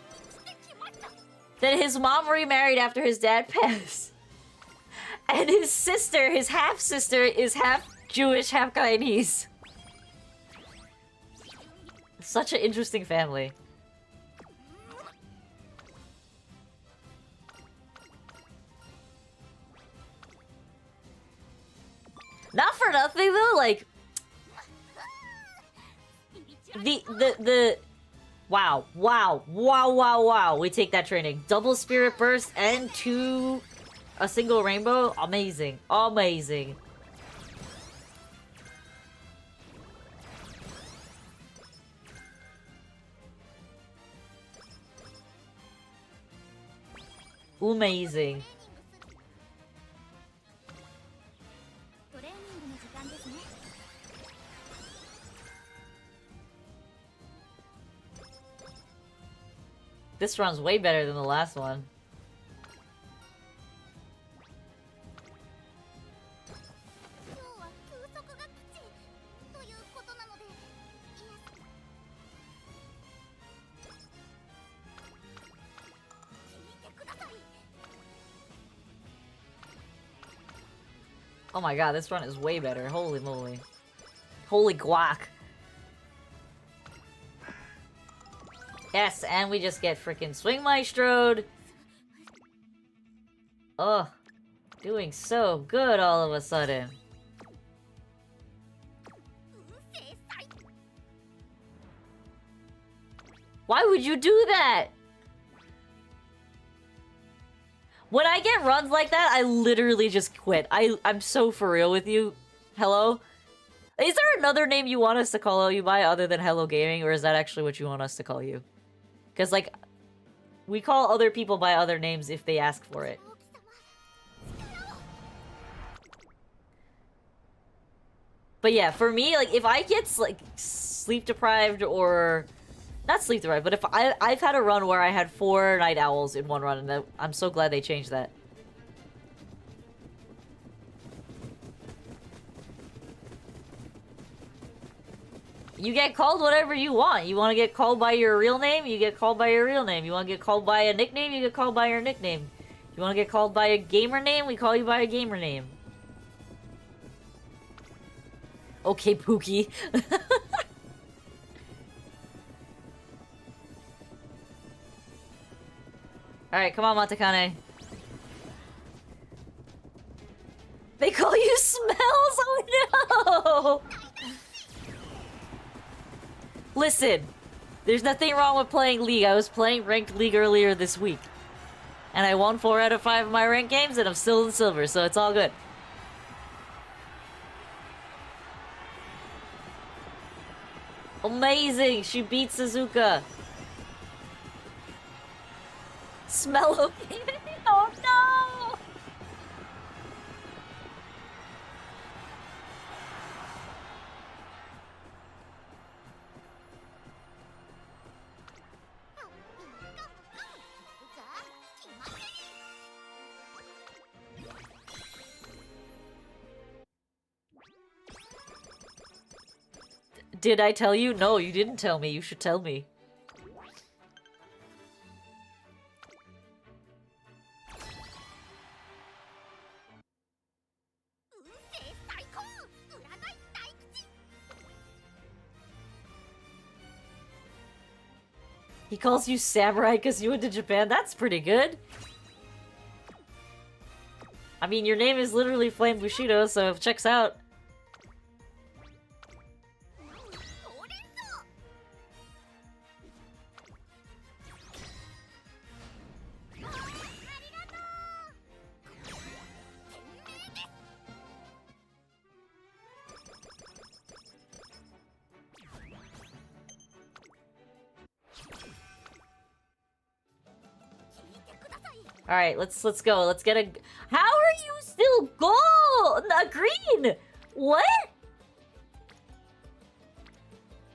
Then his mom remarried after his dad passed. And his sister, his half-sister, is half Jewish, half Guyanese. Such an interesting family. Not for nothing though, like wow. We take that training. Double spirit burst and a single rainbow. Amazing. Amazing. Amazing. This run's way better than the last one. Oh my god, this run is way better. Holy moly. Holy guac. Yes, and we just get freaking Swing Maestro'd. Ugh. Doing so good all of a sudden. Why would you do that? When I get runs like that, I literally just quit. I'm so for real with you. Hello? Is there another name you want us to call you by other than Hello Gaming, or is that actually what you want us to call you? Because, like, we call other people by other names if they ask for it. But yeah, for me, like, if I get, like, sleep-deprived or... Not sleep-deprived, but if I've had a run where I had 4 night owls in one run, and I'm so glad they changed that. You get called whatever you want. You want to get called by your real name, you get called by your real name. You want to get called by a nickname, you get called by your nickname. You want to get called by a gamer name, we call you by a gamer name. Okay, Pookie. Alright, come on, Matakane. They call you Smells? Oh no! Listen, there's nothing wrong with playing League. I was playing Ranked League earlier this week. And I won 4 out of 5 of my ranked games, and I'm still in silver, so it's all good. Amazing! She beat Suzuka! Smell okay? Oh no! Did I tell you? No, you didn't tell me. You should tell me. He calls you samurai because you went to Japan? That's pretty good. I mean, your name is literally Flame Bushido, so it checks out. All right, let's go. Let's get a. How are you still gold? Not green. What?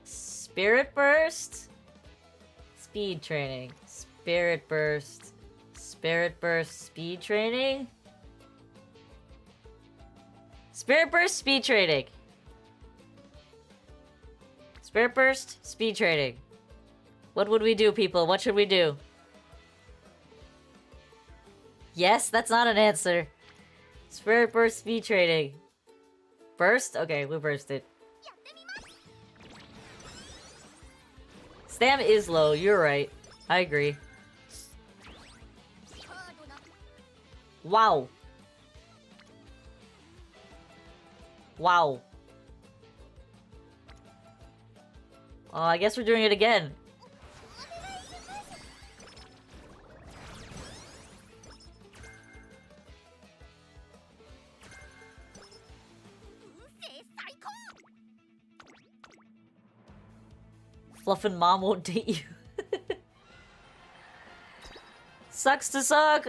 Spirit burst. Speed training. Spirit burst. Spirit burst. Speed training. Spirit burst. Speed training. Spirit burst. Speed training. What would we do, people? What should we do? Yes, that's not an answer. Spirit burst speed training. Burst? Okay, we'll burst it. Stam is low, you're right. I agree. Wow. Wow. Oh, I guess we're doing it again. Fluffin' mom won't date you. Sucks to suck.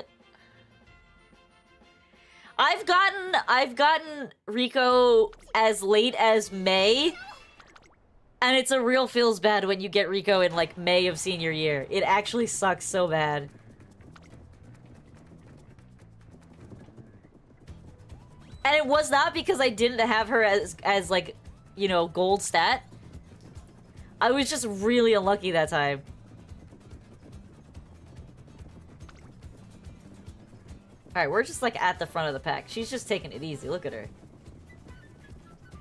I've gotten Rico as late as May. And it's a real feels bad when you get Rico in like May of senior year. It actually sucks so bad. And it was not because I didn't have her as like, you know, gold stat. I was just really unlucky that time. Alright, we're just like at the front of the pack. She's just taking it easy. Look at her.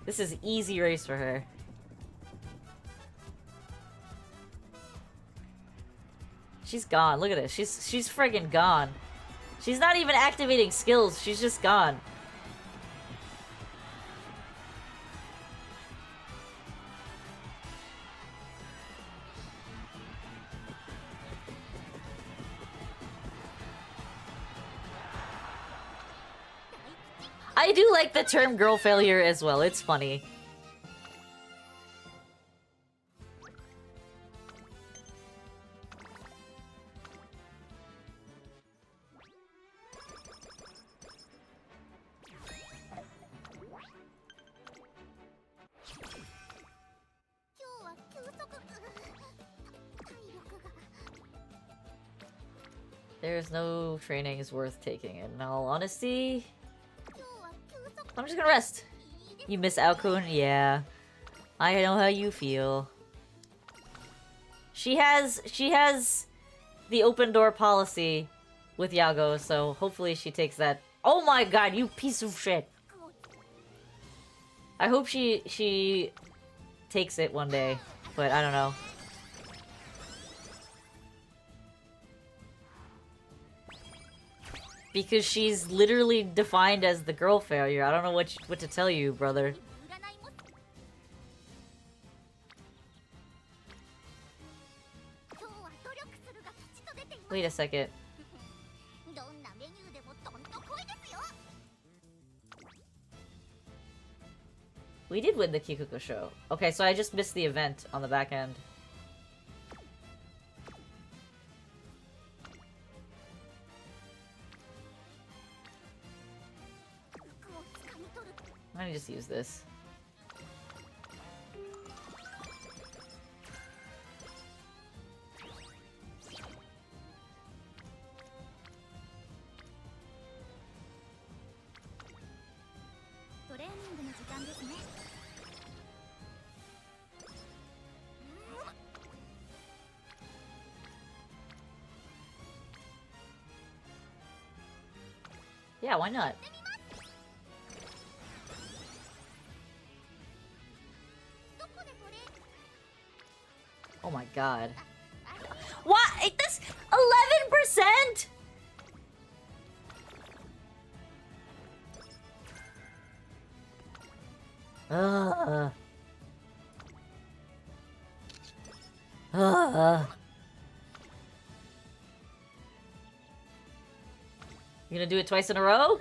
This is easy race for her. She's gone. Look at this. She's friggin' gone. She's not even activating skills. She's just gone. I do like the term girl failure as well. It's funny. There's no trainings worth taking in all honesty. I'm just gonna rest. You miss Alcune? Yeah. I know how you feel. She has the open door policy with Yago, so hopefully she takes that. Oh my god, you piece of shit. I hope she takes it one day, but I don't know. Because she's literally defined as the girl failure. I don't know what to tell you, brother. Wait a second. We did win the Kikuko show. Okay, so I just missed the event on the back end. Let me just use this. Yeah, why not? Oh my god. What? This 11%? You gonna do it twice in a row?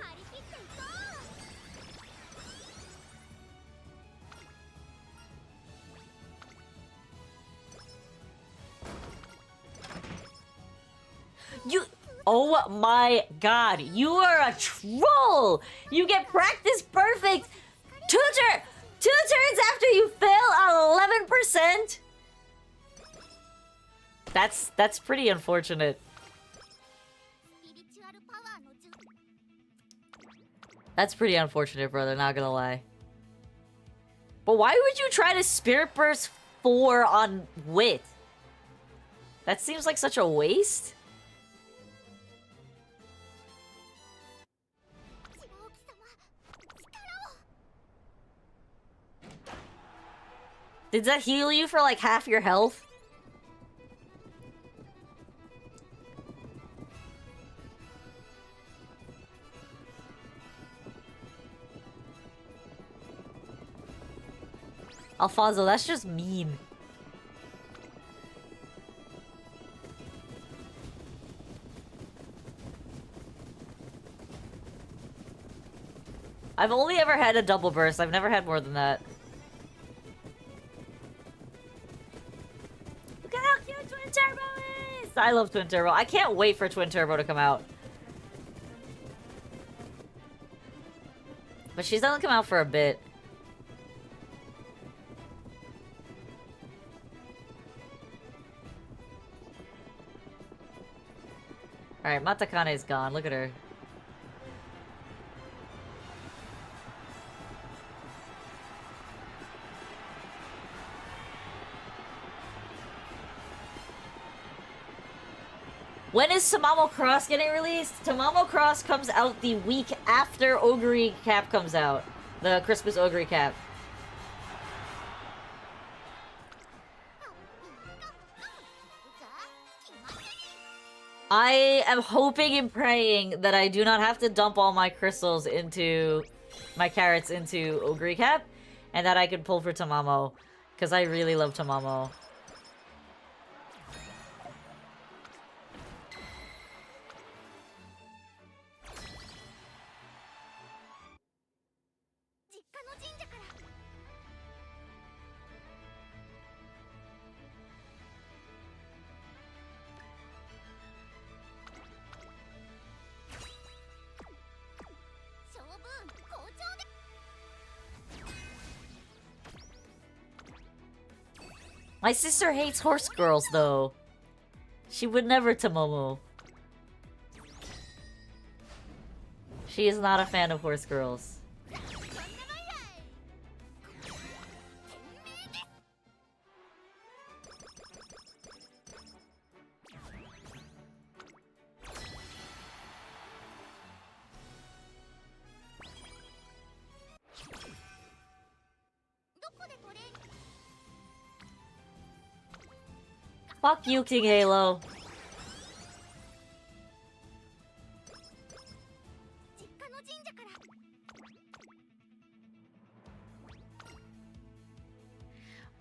You... Oh my god, you are a troll! You get practice perfect 2 turns after you fail at 11%? That's pretty unfortunate. That's pretty unfortunate, brother, not gonna lie. But why would you try to Spirit Burst 4 on Wit? That seems like such a waste. Did that heal you for like half your health? Alfonso, that's just mean. I've only ever had a double burst. I've never had more than that. Look at how cute Twin Turbo is! I love Twin Turbo. I can't wait for Twin Turbo to come out. But she doesn't come out for a bit. Alright, Matakane's gone. Look at her. When is Tamamo Cross getting released? Tamamo Cross comes out the week after Ogre Cap comes out. The Christmas Ogre Cap. I am hoping and praying that I do not have to dump all my crystals into... my carrots into Ogre Cap, and that I can pull for Tamamo. Because I really love Tamamo. My sister hates horse girls, though. She would never Tomomo. She is not a fan of horse girls. Fuck you, King Halo.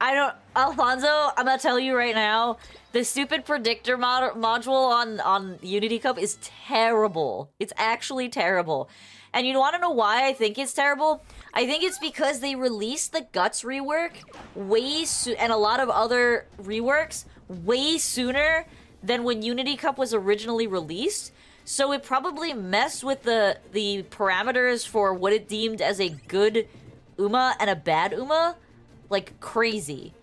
I don't... Alfonso, I'm gonna tell you right now, the stupid predictor module on Unity Cup is terrible. It's actually terrible. And you want to know why I think it's terrible? I think it's because they released the Guts rework and a lot of other reworks way sooner than when Unity Cup was originally released. So it probably messed with the parameters for what it deemed as a good Uma and a bad Uma like crazy.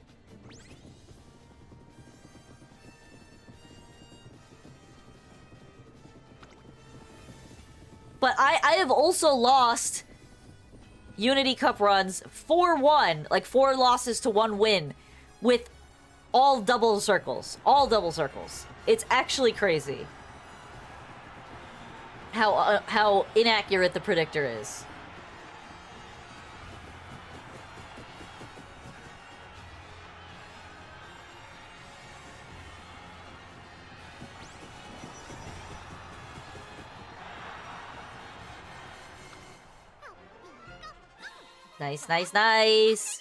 But I have also lost Unity Cup runs 4-1, like 4 losses to 1 win, with all double circles. All double circles. It's actually crazy how inaccurate the predictor is. Nice, nice, nice.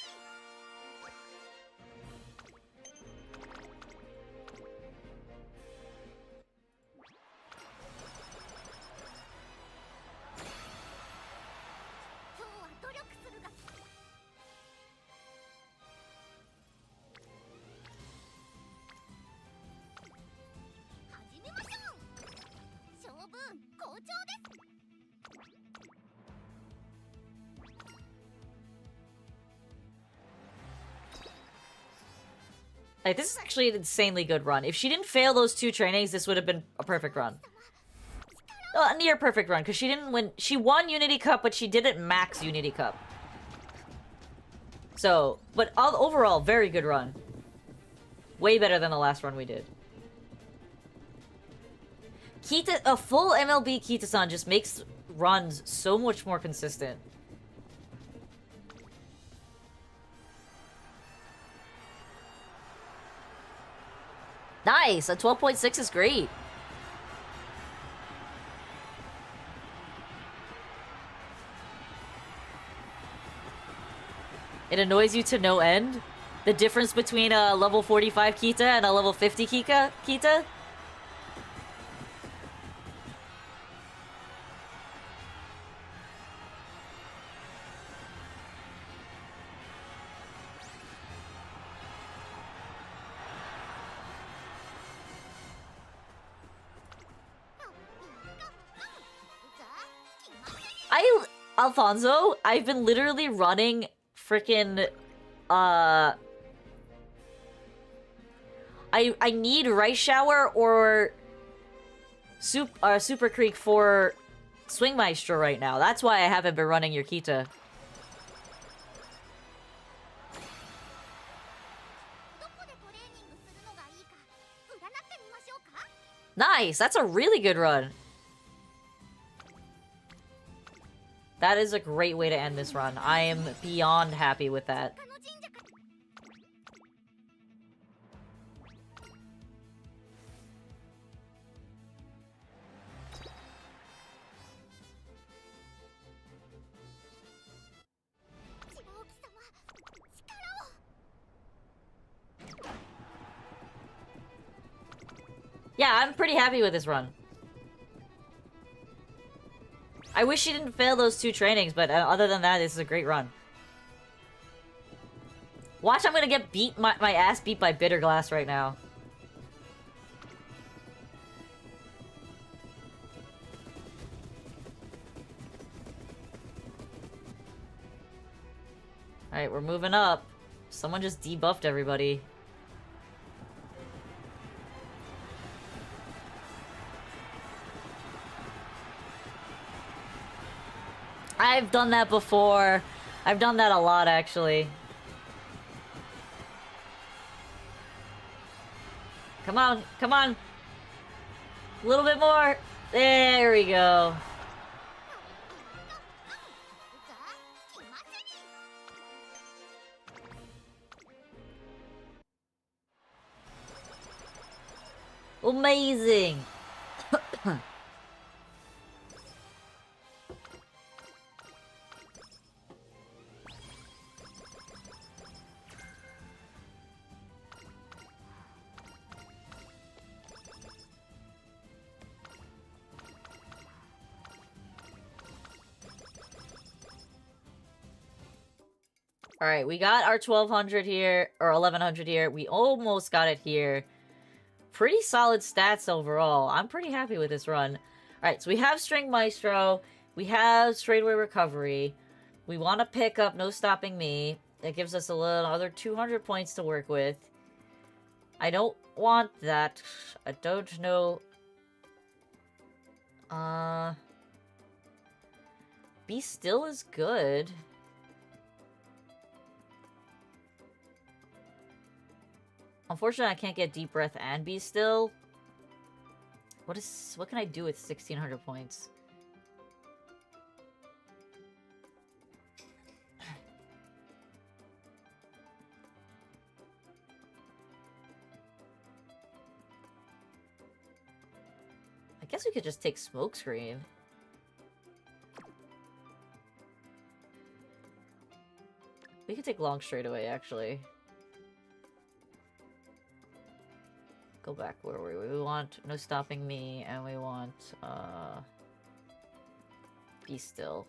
Like, this is actually an insanely good run. If she didn't fail those 2 trainings, this would have been a perfect run. A near perfect run, because she didn't win. She won Unity Cup, but she didn't max Unity Cup. So, but overall, very good run. Way better than the last run we did. A full MLB Kita-san just makes runs so much more consistent. Nice! A 12.6 is great. It annoys you to no end? The difference between a level 45 Kita and a level 50 Kita? Alfonso, I've been literally running freaking, I need Rice Shower or Super Creek for Swing Maestro right now. That's why I haven't been running your Kita. Nice! That's a really good run. That is a great way to end this run. I am beyond happy with that. Yeah, I'm pretty happy with this run. I wish she didn't fail those 2 trainings, but other than that, this is a great run. Watch, I'm gonna get my ass beat by Bitter Glass right now. Alright, we're moving up. Someone just debuffed everybody. I've done that before. I've done that a lot, actually. Come on, come on. A little bit more. There we go. Amazing. Alright, we got our 1200 here, or 1100 here. We almost got it here. Pretty solid stats overall. I'm pretty happy with this run. Alright, so we have String Maestro. We have Straightaway Recovery. We want to pick up No Stopping Me. That gives us a little other 200 points to work with. I don't want that. I don't know. Be Still is good. Unfortunately, I can't get Deep Breath and Be Still. What can I do with 1600 points? I guess we could just take Smokescreen. We could take Long Straightaway, actually. Go back, where were we? We want No Stopping Me, and we want, Be Still.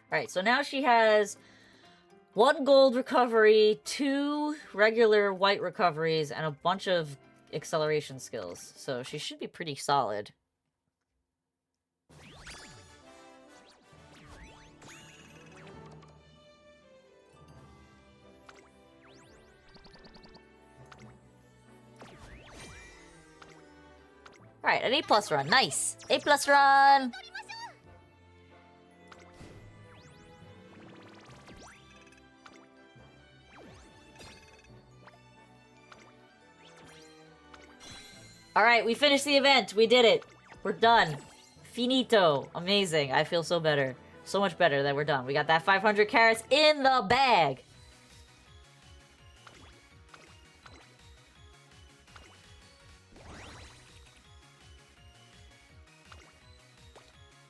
Alright, so now she has 1 gold recovery, 2 regular white recoveries, and a bunch of acceleration skills. So she should be pretty solid. Alright, an A+ run. Nice! A+ run! Alright, we finished the event. We did it. We're done. Finito. Amazing. I feel so better. So much better that we're done. We got that 500 carats in the bag.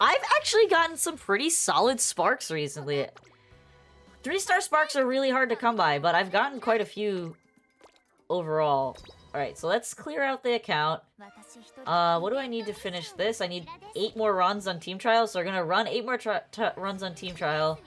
I've actually gotten some pretty solid sparks recently. 3-star sparks are really hard to come by, but I've gotten quite a few overall. Alright, so let's clear out the account. What do I need to finish this? I need 8 more runs on Team Trial, so we're gonna run 8 more runs on Team Trial.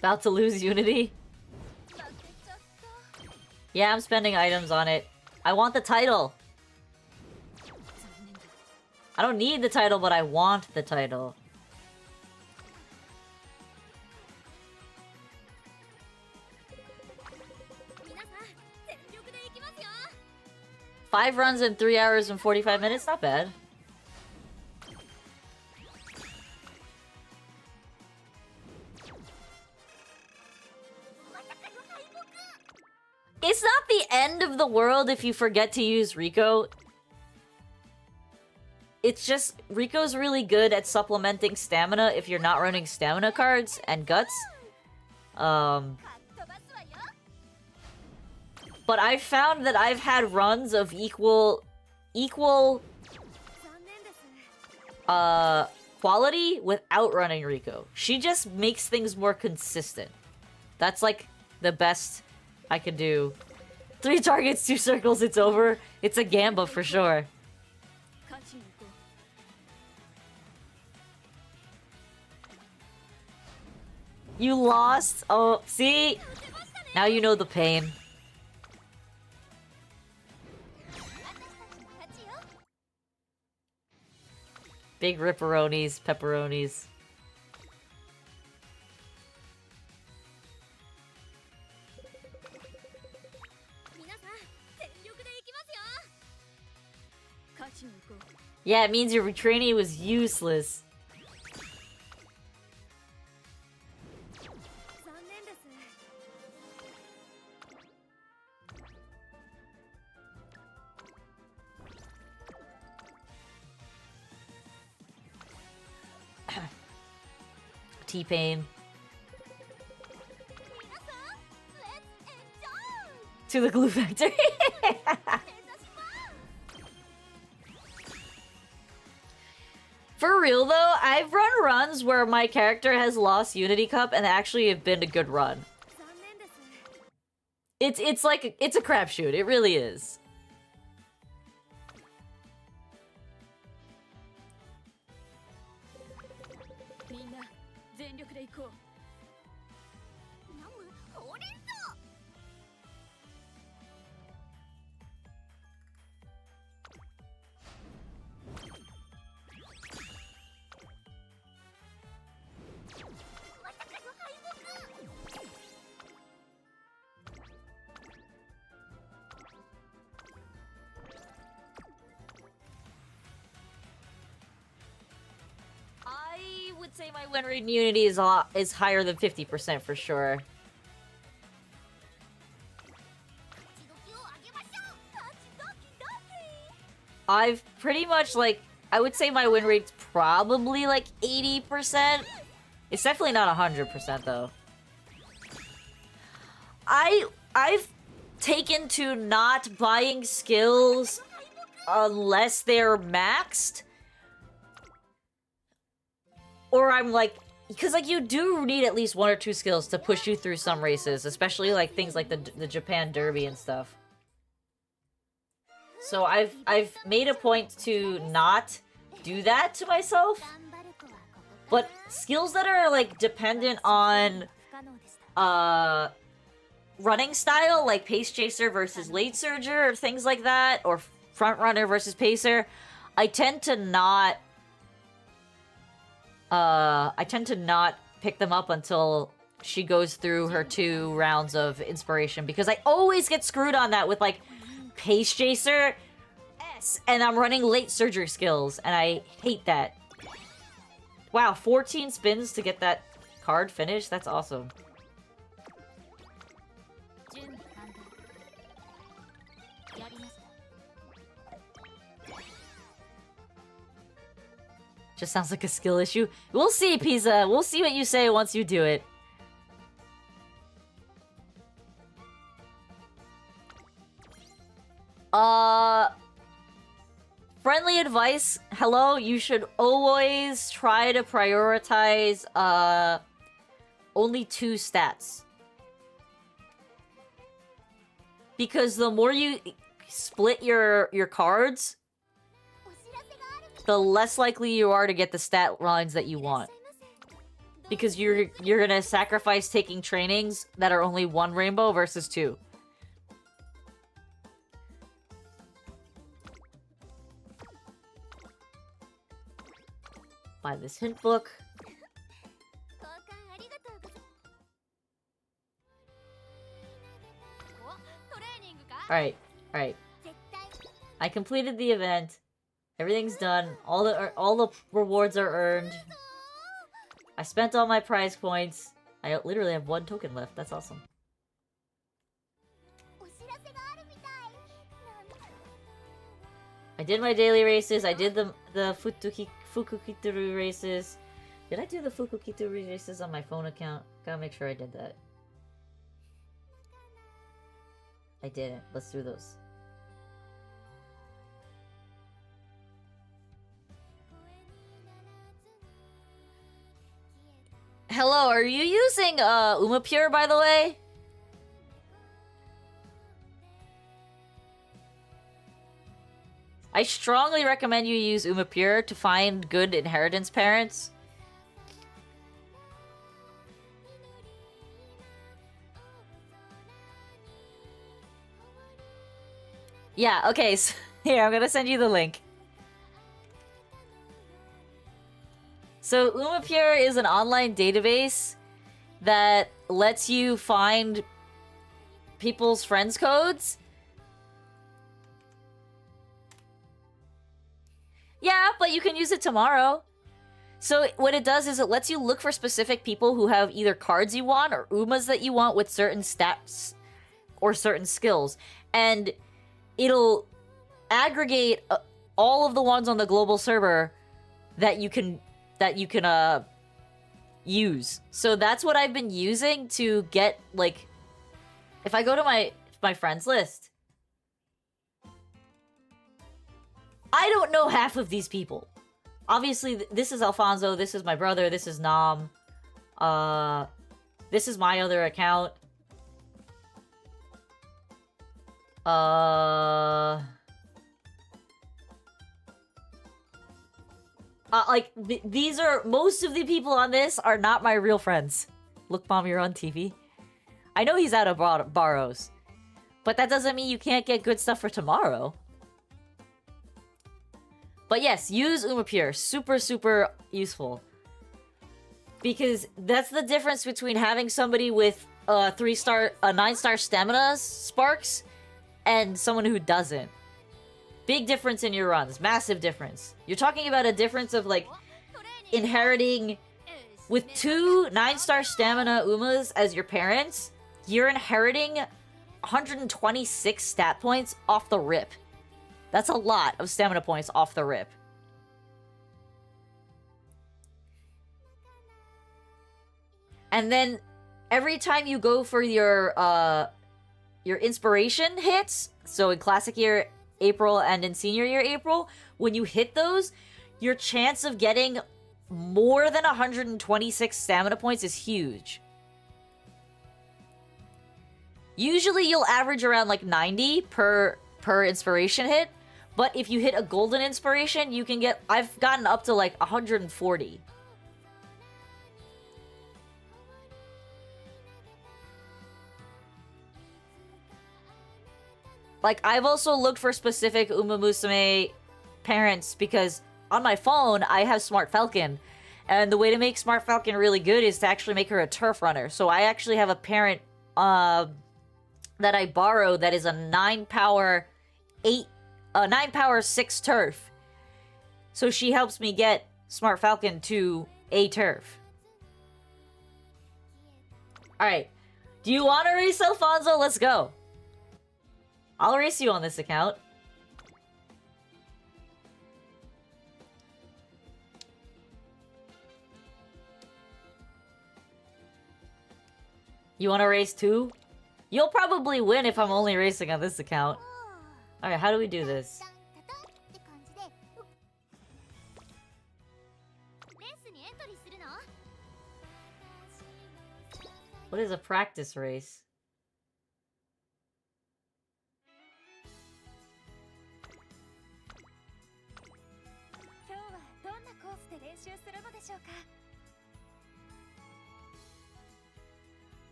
About to lose Unity? Yeah, I'm spending items on it. I want the title. I don't need the title, but I want the title. Five runs in 3 hours and 45 minutes? Not bad. It's not the end of the world if you forget to use Rico. It's just, Rico's really good at supplementing stamina if you're not running stamina cards and guts. But I've found that I've had runs of equal quality without running Rico. She just makes things more consistent. That's like the best I can do. 3 targets, 2 circles, it's over. It's a gamba for sure. You lost? Oh, see? Now you know the pain. Big ripperonis, pepperonis. Yeah, it means your retraining was useless. T-Pain. to the glue factory. For real though, I've run runs where my character has lost Unity Cup and actually have been a good run. It's like it's a crapshoot. It really is. I would say my win rate in Unity is higher than 50% for sure. I've pretty much like I would say my win rate's probably like 80%. It's definitely not 100% though. I've taken to not buying skills unless they're maxed. Or I'm like, because like you do need at least 1 or 2 skills to push you through some races, especially like things like the Japan Derby and stuff. So I've made a point to not do that to myself. But skills that are like dependent on running style, like Pace Chaser versus Late Surger or things like that, or Front Runner versus Pacer, I tend to not pick them up until she goes through her 2 rounds of inspiration, because I always get screwed on that with like Pace Chaser S and I'm running Late Surger skills and I hate that. Wow, 14 spins to get that card finished? That's awesome. Just sounds like a skill issue. We'll see, Pizza. We'll see what you say once you do it. Friendly advice. Hello, you should always try to prioritize, only 2 stats. Because the more you split your cards, the less likely you are to get the stat lines that you want. Because you're gonna sacrifice taking trainings that are only 1 rainbow versus 2. Buy this hint book. Alright, alright. I completed the event. Everything's done. All the rewards are earned. I spent all my prize points. I literally have 1 token left. That's awesome. I did my daily races. I did the Fukukitaru races. Did I do the Fukukitaru races on my phone account? Gotta make sure I did that. I didn't. Let's do those. Hello, are you using Umapure, by the way? I strongly recommend you use Umapure to find good inheritance parents. Yeah, okay, so here, I'm gonna send you the link. So Umapure is an online database that lets you find people's friends codes. Yeah, but you can use it tomorrow. So what it does is it lets you look for specific people who have either cards you want or Umas that you want with certain stats or certain skills. And it'll aggregate all of the ones on the global server that you can use. So that's what I've been using to get, like, if I go to my friends list. I don't know half of these people. Obviously, this is Alfonso, this is my brother, this is Nam. This is my other account. These are... Most of the people on this are not my real friends. Look, Mom, you're on TV. I know he's out of borrows. But that doesn't mean you can't get good stuff for tomorrow. But yes, use Umapure. Super, super useful. Because that's the difference between having somebody with 9-star stamina sparks and someone who doesn't. Big difference in your runs. Massive difference. You're talking about a difference of, like, inheriting... With 2 9-star stamina Umas as your parents, you're inheriting 126 stat points off the rip. That's a lot of stamina points off the rip. And then every time you go for your inspiration hits, so in classic year April and in senior year April, when you hit those, your chance of getting more than 126 stamina points is huge. Usually you'll average around like 90 per inspiration hit, but if you hit a golden inspiration, you can get... I've gotten up to like 140. Like, I've also looked for specific Umamusume parents because on my phone, I have Smart Falcon. And the way to make Smart Falcon really good is to actually make her a turf runner. So I actually have a parent that I borrow that is a 9-power 6 turf. So she helps me get Smart Falcon to a turf. Alright. Do you want to race Alfonso? Let's go. I'll race you on this account. You want to race too? You'll probably win if I'm only racing on this account. Alright, how do we do this? What is a practice race?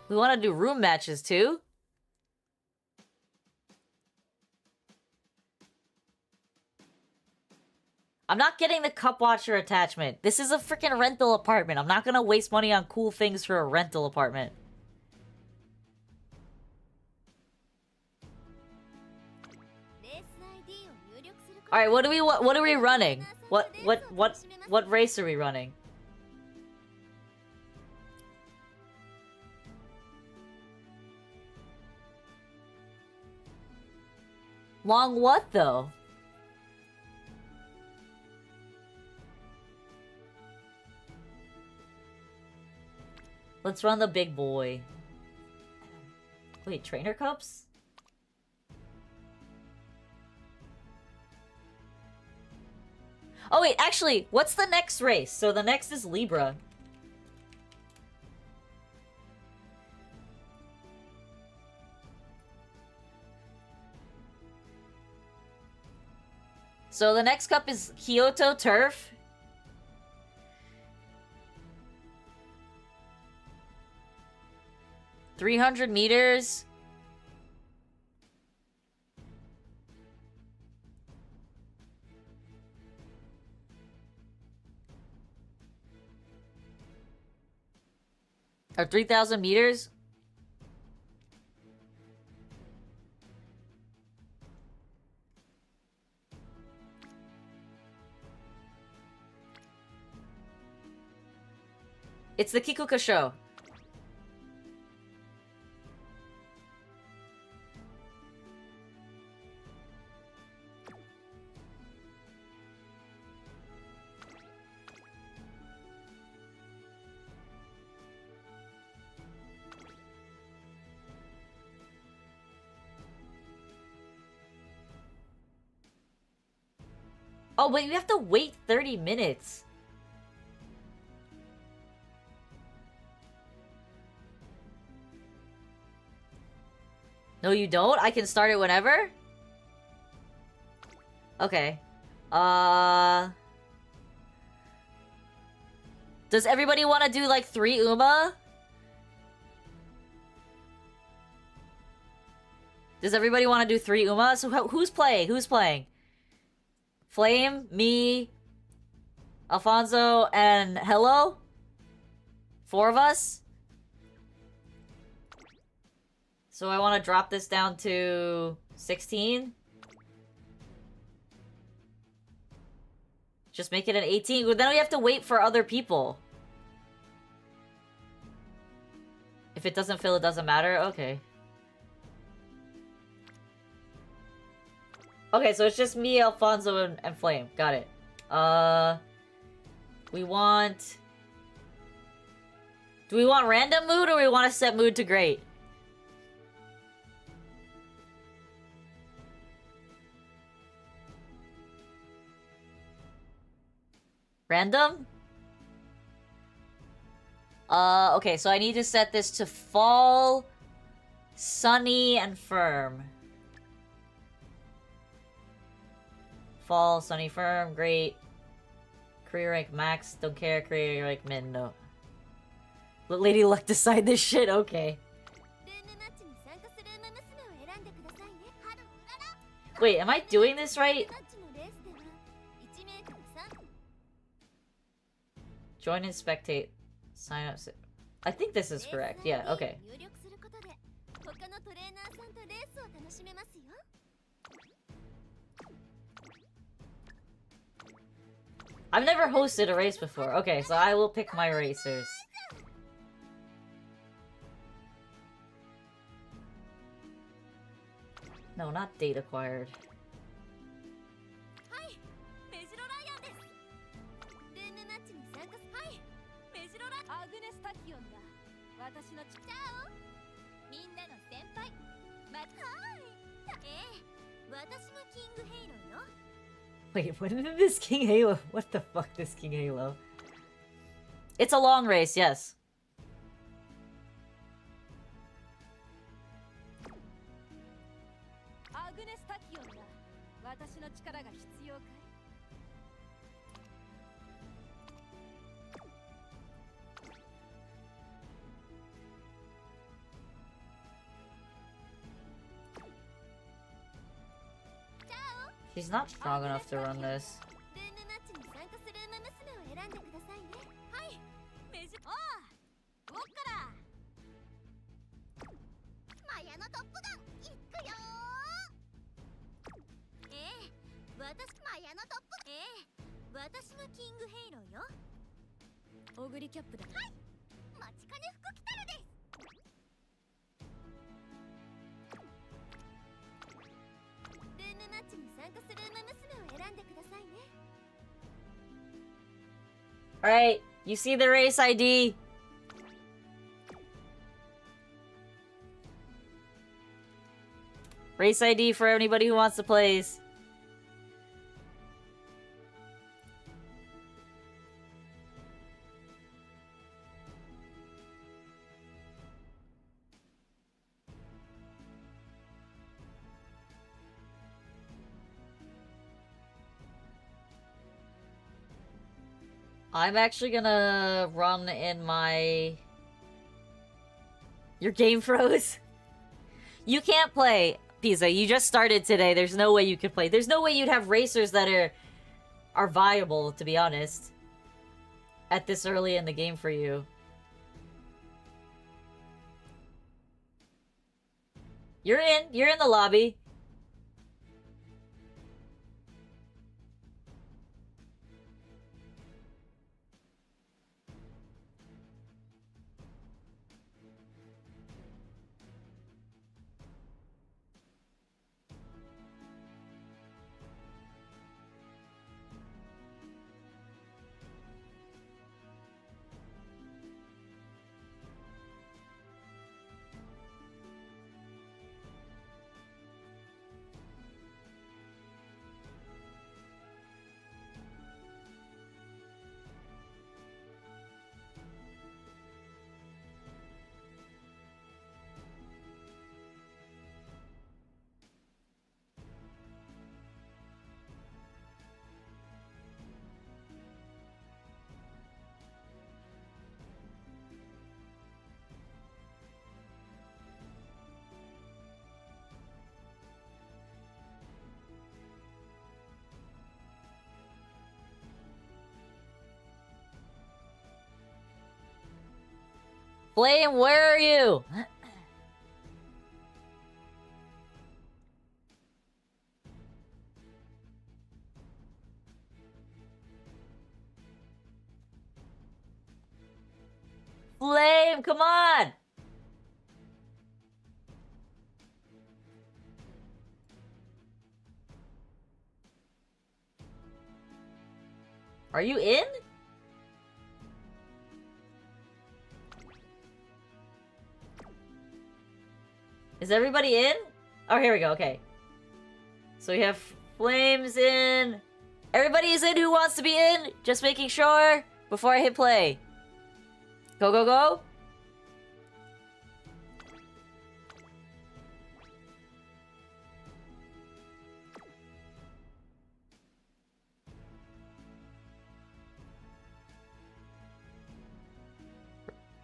We want to do room matches too? I'm not getting the Cup Watcher attachment. This is a freaking rental apartment. I'm not gonna waste money on cool things for a rental apartment. Alright, what are we running? What race are we running? Long what, though? Let's run the big boy. Wait, trainer cups? Oh wait, actually, what's the next race? So the next is Libra. So the next cup is Kyoto Turf. $300 meters. Or 3,000 meters. It's the Kikuka show. Oh, but you have to wait 30 minutes. No, you don't? I can start it whenever? Okay. Does everybody want to do, like, 3 Uma? Does everybody want to do 3 Uma? So who's playing? Who's playing? Flame, me, Alfonso, and Hello? 4 of us? So I want to drop this down to 16? Just make it an 18? Well, then we have to wait for other people. If it doesn't fill, it doesn't matter? Okay. Okay, so it's just me, Alfonso, and Flame. Got it. We want... Do we want random mood, or we want to set mood to great? Random? Okay, so I need to set this to fall, sunny, and firm. Fall, sunny, firm, great. Career rank max, don't care. Career rank min, no. Let Lady Luck decide this shit, okay. Wait, am I doing this right? Join and spectate. Sign up. I think this is correct. Yeah, okay. I've never hosted a race before. Okay, so I will pick my racers. No, not date acquired. Wait, what is this King Halo? What the fuck, this King Halo? It's a long race, yes. She's not strong enough to run this. Alright, you see the race ID? Race ID for anybody who wants to place. I'm actually gonna run in my... Your game froze? You can't play, Pisa. You just started today. There's no way you could play. There's no way you'd have racers that are viable, to be honest. At this early in the game for you. You're in the lobby. Flame, where are you? Flame, come on! Are you in? Is everybody in? Oh, here we go, okay. So we have Flames in. Everybody's in who wants to be in? Just making sure before I hit play. Go, go, go.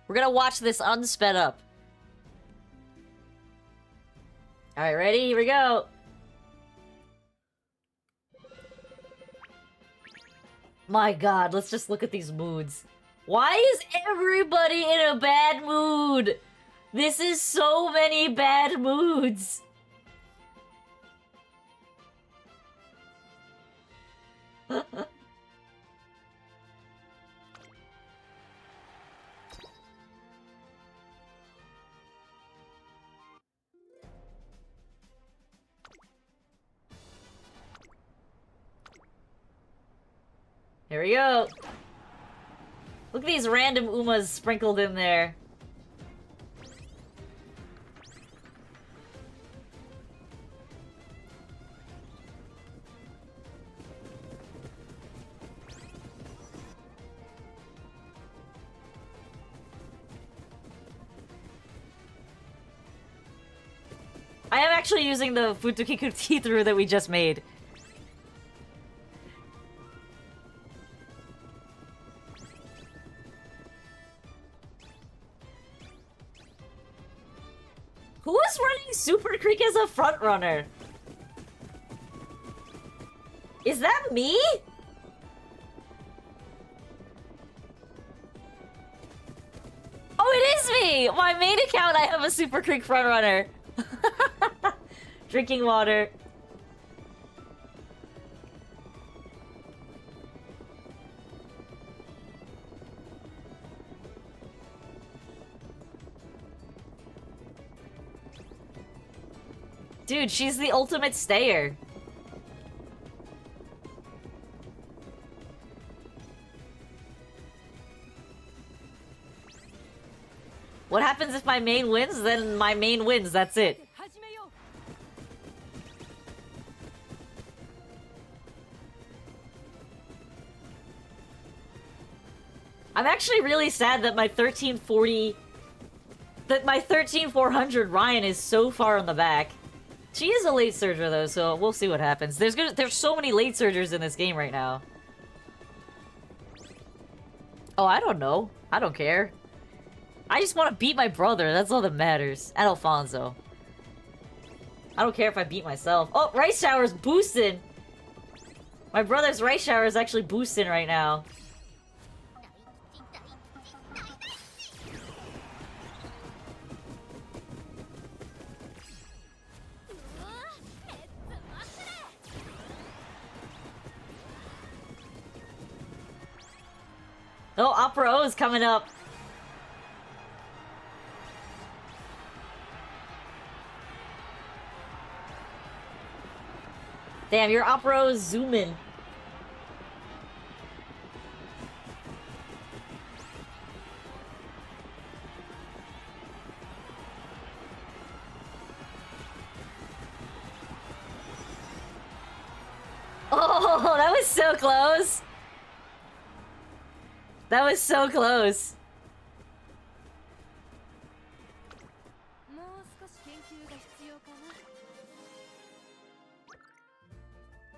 We're gonna watch this unsped up. Alright, ready? Here we go. My god, let's just look at these moods. Why is everybody in a bad mood? This is so many bad moods. Here we go. Look at these random Umas sprinkled in there. I am actually using the Futokiku Teethrough that we just made. Who is running Super Creek as a frontrunner? Is that me? Oh, it is me! My main account, I have a Super Creek frontrunner. Drinking water. Dude, she's the ultimate stayer. What happens if my main wins? Then my main wins, that's it. I'm actually really sad that my 1340... That my 13400 Ryan is so far on the back. She is a late surger though, so we'll see what happens. There's so many late surgers in this game right now. Oh, I don't know. I don't care. I just want to beat my brother, that's all that matters. And Alfonso. I don't care if I beat myself. Oh, Rice Shower's boosting! My brother's Rice Shower is actually boosting right now. Oh, Opera O is coming up. Damn, your Opera O is zooming. Oh, that was so close. That was so close.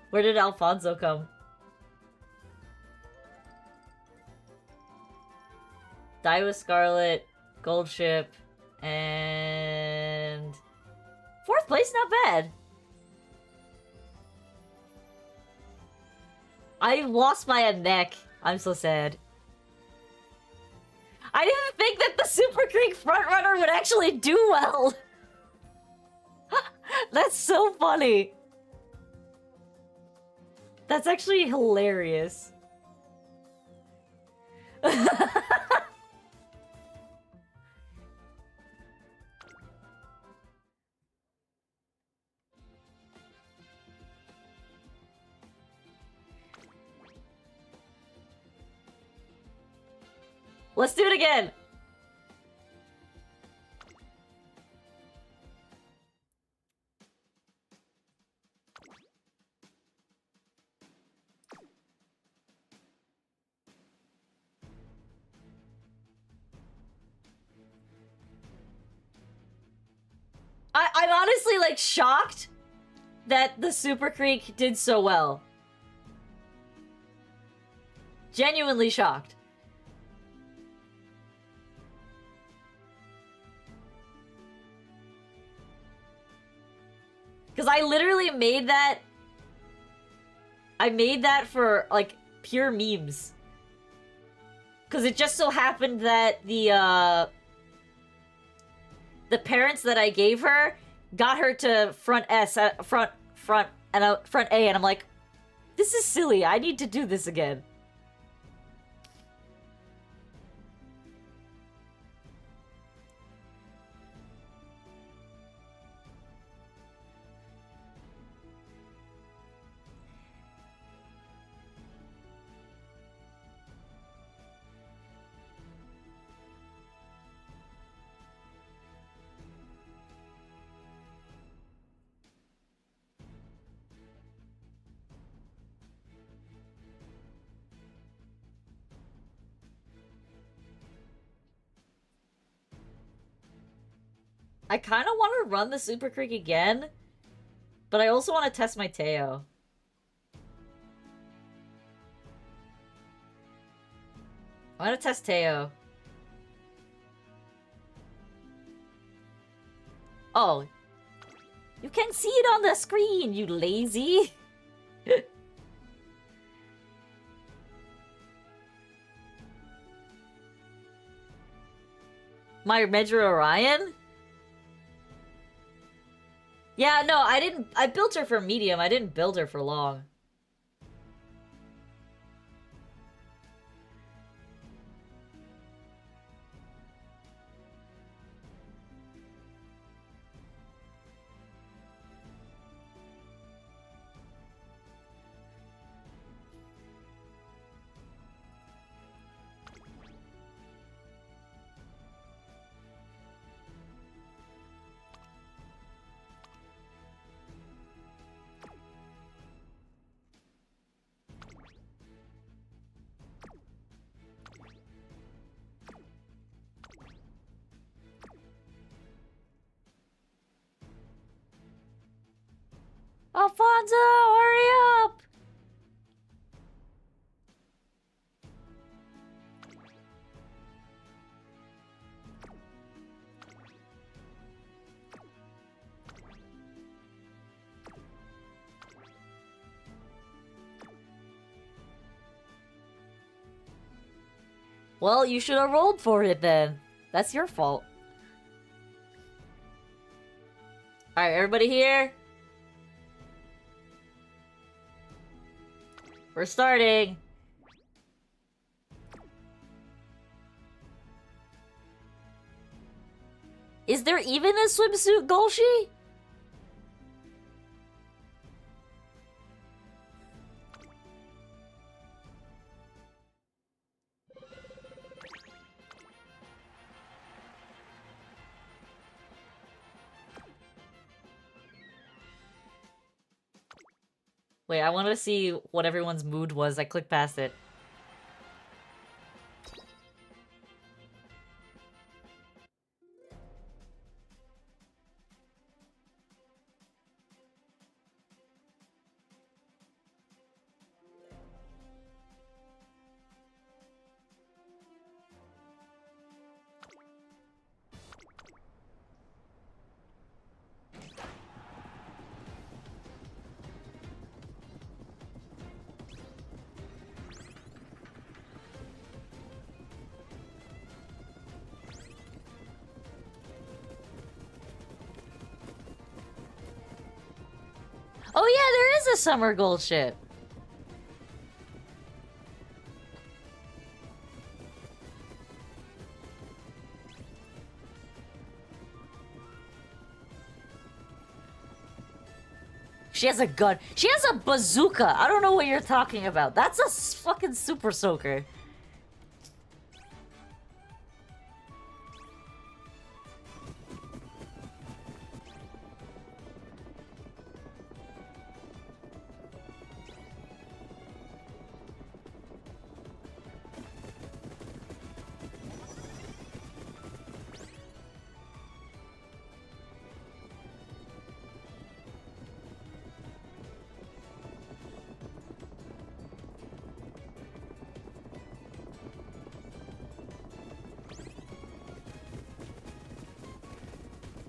Where did Alfonso come? Die with Scarlet, Gold Ship, and... 4th place, not bad. I lost my neck. I'm so sad. I didn't think that the Super Creek frontrunner would actually do well. That's so funny. That's actually hilarious. Let's do it again. I'm honestly, like, shocked that the Super Creek did so well. Genuinely shocked. Because I literally made that... I made that for, like, pure memes. Because it just so happened that the parents that I gave her got her to front A, and I'm like, this is silly. I need to do this again. I kind of want to run the Super Creek again, but I also want to test my Teo. I want to test Teo. Oh. You can see it on the screen, you lazy. My Medra Orion? Yeah, no, I built her for medium. I didn't build her for long. Alfonso, hurry up! Well, you should have rolled for it then. That's your fault. Alright, everybody here? We're starting. Is there even a swimsuit Golshi? Wait, I wanted to see what everyone's mood was. I clicked past it. Oh yeah, there is a summer gold ship. She has a gun. She has a bazooka. I don't know what you're talking about. That's a fucking super soaker.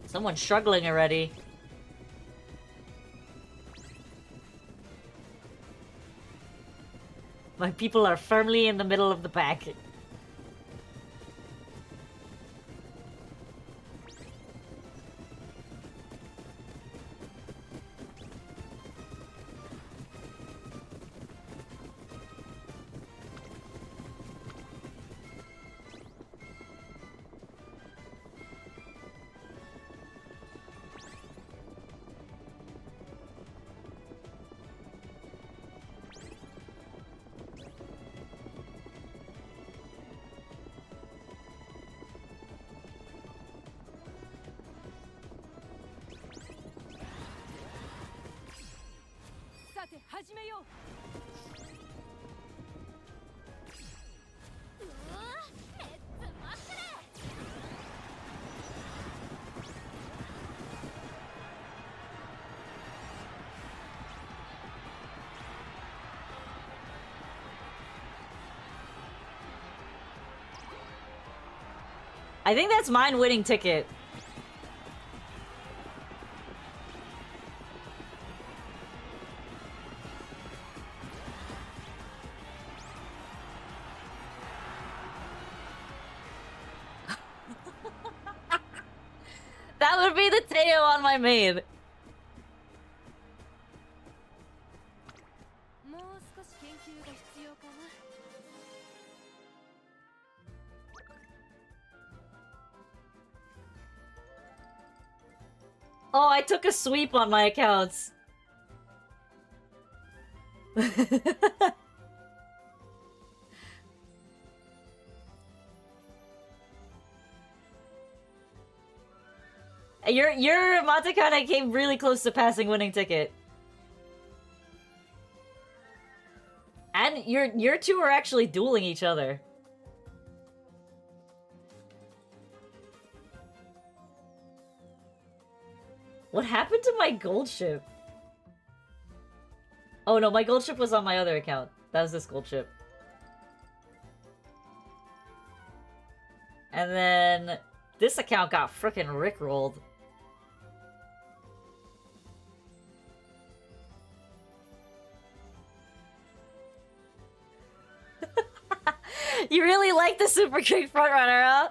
Someone's struggling already. My people are firmly in the middle of the pack. I think that's mine winning ticket. That would be the Teo on my main. Oh, I took a sweep on my accounts. Your Matakana came really close to passing winning ticket. And your two are actually dueling each other. What happened to my gold ship? Oh no, my gold ship was on my other account. That was this gold ship. And then this account got frickin' rickrolled. You really like the Super King Frontrunner, huh?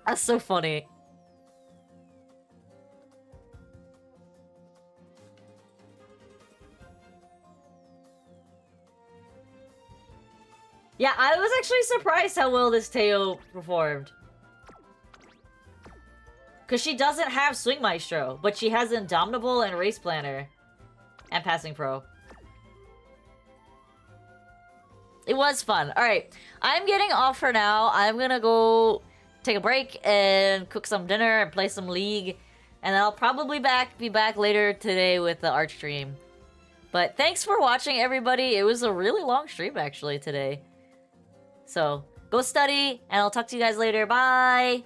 That's so funny. Yeah, I was actually surprised how well this Teo performed. Because she doesn't have Swing Maestro, but she has Indomitable and Race Planner. And Passing Pro. It was fun. Alright, I'm getting off for now. I'm gonna go take a break and cook some dinner and play some League. And then I'll probably be back later today with the art stream. But thanks for watching, everybody. It was a really long stream, actually, today. So, go study, and I'll talk to you guys later. Bye!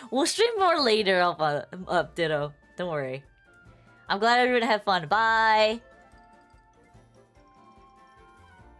We'll stream more later up Ditto. Don't worry. I'm glad everyone had fun. Bye!